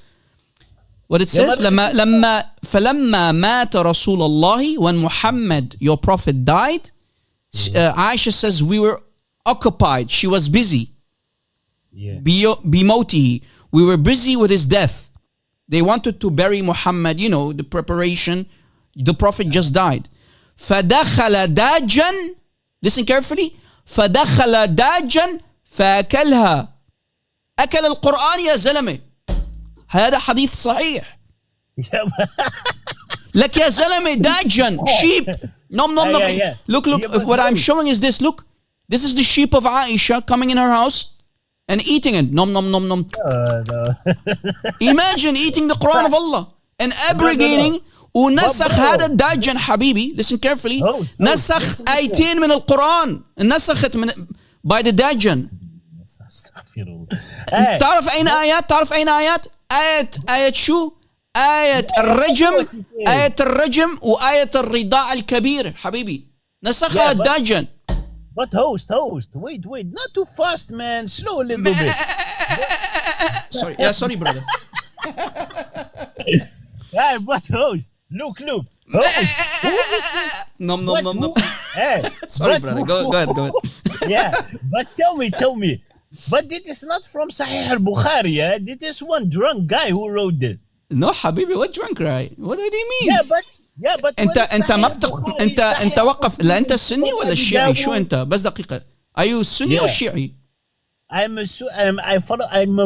Speaker 4: What it says. فلما مات رسول الله, when Muhammad, your prophet, died, Aisha says we were occupied. She was busy. بموته. We were busy with his death. They wanted to bury Muhammad, you know, the preparation. The prophet just died. فدخل داجا. Listen carefully. فدخل داجا فأكلها. أكل القرآن يا زلمة. هذا حديث صحيح. لك يا زلمة داجا. Sheep. Nom nom nom. Look, what I'm showing is this. Look. This is the sheep of Aisha coming in her house and eating it. Nom nom nom nom. Imagine eating the Quran of Allah and abrogating. ونسخ هذا الداجن حبيبي. Listen carefully. نسخ آيتين من القرآن. نسخت من by the داجن. تعرف أين آيات؟ تعرف أين آيات؟ آية شو؟ آية الرجم. آية الرجم وآية الرضاع الكبير حبيبي. نسخها الداجن.
Speaker 11: But host, wait, not too fast, man. Slow a little bit.
Speaker 4: Sorry, yeah, sorry, brother.
Speaker 11: Hey, but host, look.
Speaker 4: Nom.
Speaker 11: Hey,
Speaker 4: Sorry, brother. Go ahead.
Speaker 11: Yeah, but tell me. But this is not from Sahih al-Bukhari, yeah? This is one drunk guy who wrote this.
Speaker 4: No حبيبي, what drunk guy? What do you mean?
Speaker 11: Yeah, but
Speaker 4: انت ما انت وقف. لا انت السني ولا الشيعي؟ شو انت؟ بس دقيقة. Are you Sunni or Shi'i?
Speaker 11: I'm a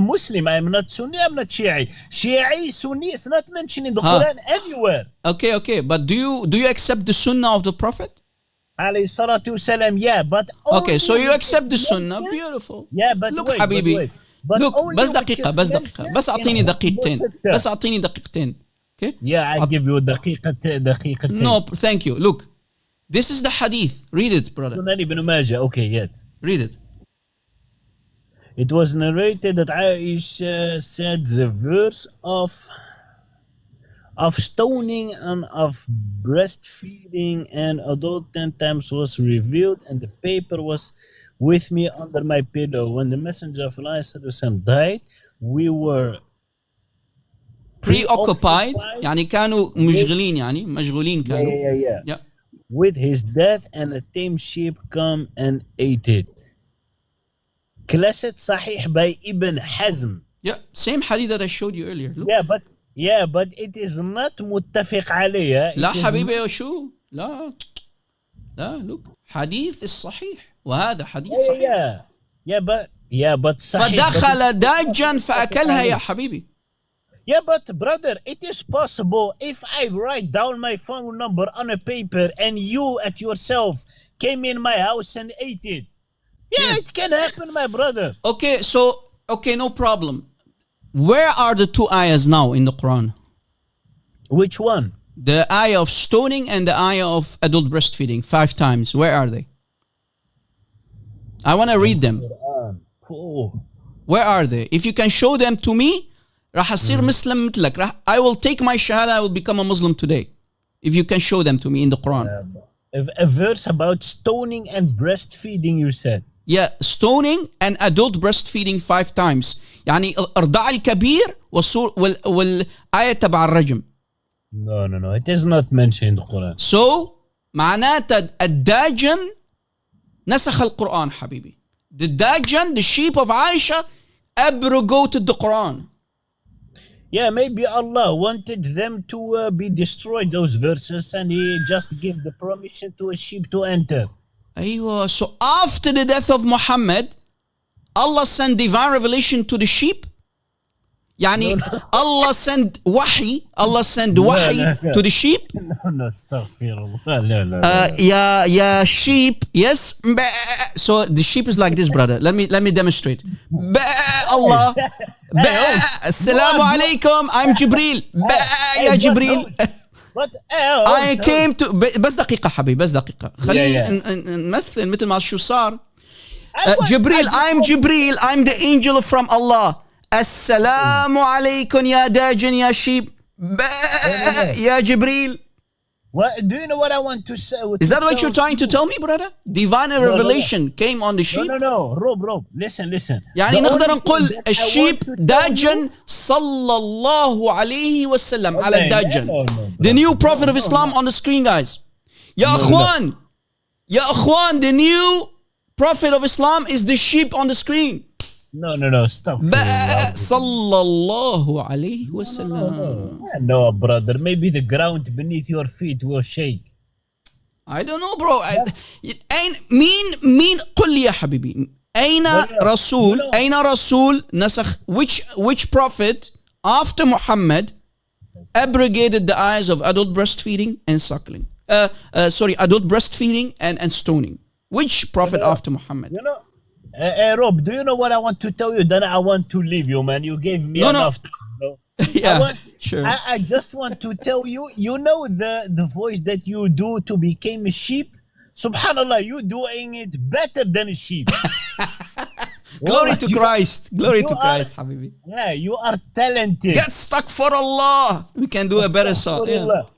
Speaker 11: Muslim. I'm not Sunni. I'm not Shi'i. Shi'i, Sunni is not mentioned in the Quran anywhere.
Speaker 4: Okay. But do you accept the Sunnah of the Prophet?
Speaker 11: Alayhi salatu wasalam, yeah, but
Speaker 4: okay, so you accept the Sunnah. Beautiful.
Speaker 11: Yeah, but
Speaker 4: look
Speaker 11: wait,
Speaker 4: حبيبي.
Speaker 11: But
Speaker 4: look, بس دقيقة. بس أعطيني دقيقتين. Okay?
Speaker 11: Yeah, I give you دقيقتين.
Speaker 4: No, thank you. Look, this is the hadith. Read it, brother.
Speaker 11: Sunan ibn Majah. Okay, yes.
Speaker 4: Read it.
Speaker 11: It was narrated that Aisha said the verse of stoning and of breastfeeding and adult 10 times was revealed, and the paper was with me under my pillow. When the messenger of Allah died, we were
Speaker 4: preoccupied. يعني كانوا مشغولين كانوا.
Speaker 11: Yeah. With his death, and a tame sheep come and ate it. Classed Sahih by Ibn Hazm.
Speaker 4: Yeah, same hadith that I showed you earlier. Look.
Speaker 11: But it is not متفق عليه.
Speaker 4: لا حبيبي شو؟ لا look, حديث الصحيح وهذا حديث صحيح.
Speaker 11: but صحيح.
Speaker 4: فدخل داجا فأكلها يا حبيبي.
Speaker 11: Yeah, but brother, it is possible if I write down my phone number on a paper and you at yourself came in my house and ate it. Yeah, it can happen, my brother.
Speaker 4: Okay, no problem. Where are the two ayahs now in the Quran?
Speaker 11: Which one?
Speaker 4: The ayah of stoning and the ayah of adult breastfeeding, 5 times. Where are they? I want to read them. Where are they? If you can show them to me, راح أصير مسلم مثلك. I will take my shahada, I will become a Muslim today. If you can show them to me in the Quran.
Speaker 11: A verse about stoning and breastfeeding, you said.
Speaker 4: Yeah, stoning and adult breastfeeding 5 times. يعني الإرضاع الكبير والآية تبع الرجم.
Speaker 11: No. It is not mentioned in the Quran.
Speaker 4: So معناته الداجن نسخ القرآن حبيبي. The dajan, the sheep of Aisha, abrogated the Quran.
Speaker 11: Yeah, maybe Allah wanted them to be destroyed, those verses, and He just gave the permission to a sheep to enter.
Speaker 4: أيوة. So after the death of Muhammad, Allah sent divine revelation to the sheep. يعني Allah sent وحي. Allah sent وحي to the sheep.
Speaker 11: No, استغفر
Speaker 4: يا sheep, yes. So the sheep is like this, brother. Let me demonstrate. Allah. السلام عليكم. I'm Jibril. يا جبريل. I came to. بس دقيقة حبيبي، بس دقيقة. خلينا نمثل مثل ما شو صار. جبريل, I'm Jibril. I'm the angel from Allah. السلام عليكم يا داجن يا sheep. يا جبريل.
Speaker 11: Do you know what I want to say?
Speaker 4: Is that what you're trying to tell me, brother? Divine revelation came on the sheep.
Speaker 11: No. Rob, listen.
Speaker 4: يعني نقدر نقول الشيب داجن صلى الله عليه وسلم على الداجن. The new prophet of Islam on the screen, guys. يا أخوان, the new prophet of Islam is the sheep on the screen.
Speaker 11: No, stop.
Speaker 4: صلى الله عليه وسلم.
Speaker 11: No, brother. Maybe the ground beneath your feet will shake.
Speaker 4: I don't know, bro. مين قل لي يا حبيبي. أين رسول نسخ which prophet after Muhammad abrogated the eyes of adult breastfeeding and suckling? Adult breastfeeding and stoning. Which prophet after Muhammad?
Speaker 11: Rob, do you know what I want to tell you? Then I want to leave you, man. You gave me enough time. No?
Speaker 4: Yeah, sure.
Speaker 11: I just want to tell you, you know the voice that you do to become a sheep? Subhanallah, you doing it better than a sheep.
Speaker 4: Glory to Christ, Habibi.
Speaker 11: Yeah, you are talented.
Speaker 4: Get stuck for Allah. We can do a better song.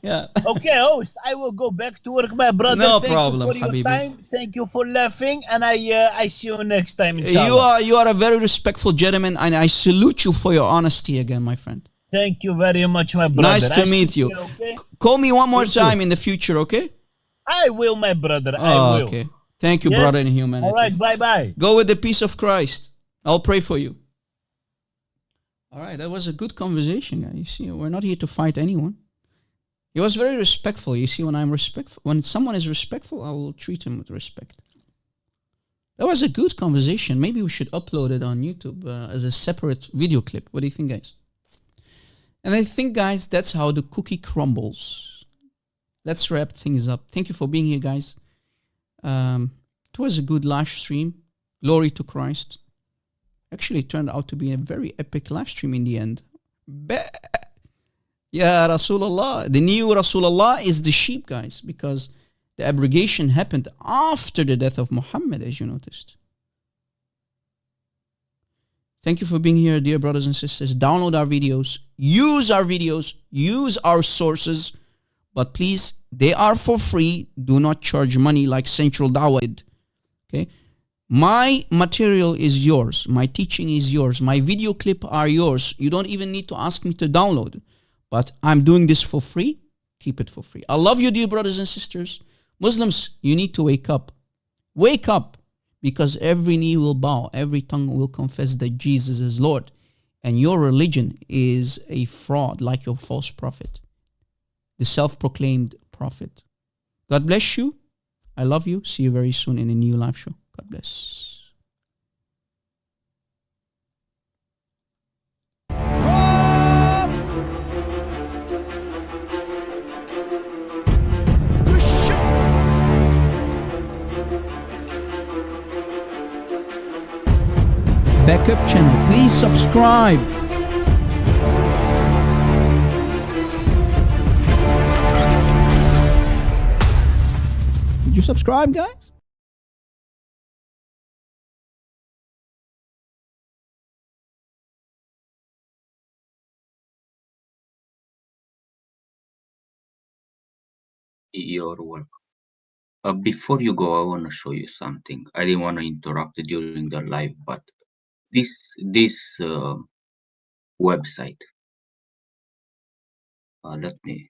Speaker 4: Yeah.
Speaker 11: Okay, host, I will go back to work, my brother.
Speaker 4: No
Speaker 11: Thank
Speaker 4: problem,
Speaker 11: you for
Speaker 4: Habibi.
Speaker 11: your time. Thank you for laughing, and I see you next time, inshallah.
Speaker 4: You are a very respectful gentleman, and I salute you for your honesty again, my friend.
Speaker 11: Thank you very much, my brother.
Speaker 4: Nice to meet you.
Speaker 11: Okay?
Speaker 4: Call me one more time in the future, okay?
Speaker 11: I will, my brother. I will.
Speaker 4: Okay. Thank you,
Speaker 11: Yes?
Speaker 4: brother in humanity.
Speaker 11: All right, bye-bye.
Speaker 4: Go with the peace of Christ. I'll pray for you. All right, that was a good conversation, guys. You see, we're not here to fight anyone. He was very respectful. You see, when someone is respectful, I will treat him with respect. That was a good conversation. Maybe we should upload it on YouTube as a separate video clip. What do you think, guys? And I think, guys, that's how the cookie crumbles. Let's wrap things up. Thank you for being here, guys. It was a good live stream. Glory to Christ. Actually, it turned out to be a very epic live stream in the end. Yeah, Rasulullah. The new Rasulullah is the sheep, guys, because the abrogation happened after the death of Muhammad, as you noticed. Thank you for being here, dear brothers and sisters. Download our videos, use our sources, but please, they are for free. Do not charge money like Central Dawah did. Okay? My material is yours. My teaching is yours. My video clip are yours. You don't even need to ask me to download. But I'm doing this for free. Keep it for free. I love you, dear brothers and sisters. Muslims, you need to wake up. Wake up, because every knee will bow, every tongue will confess that Jesus is Lord. And your religion is a fraud, like your false prophet, the self-proclaimed prophet. God bless you. I love you. See you very soon in a new live show. God bless. Backup channel, please subscribe. Did you subscribe, guys?
Speaker 13: You're welcome. Before you go, I want to show you something. I didn't want to interrupt during the live, but this website. Let me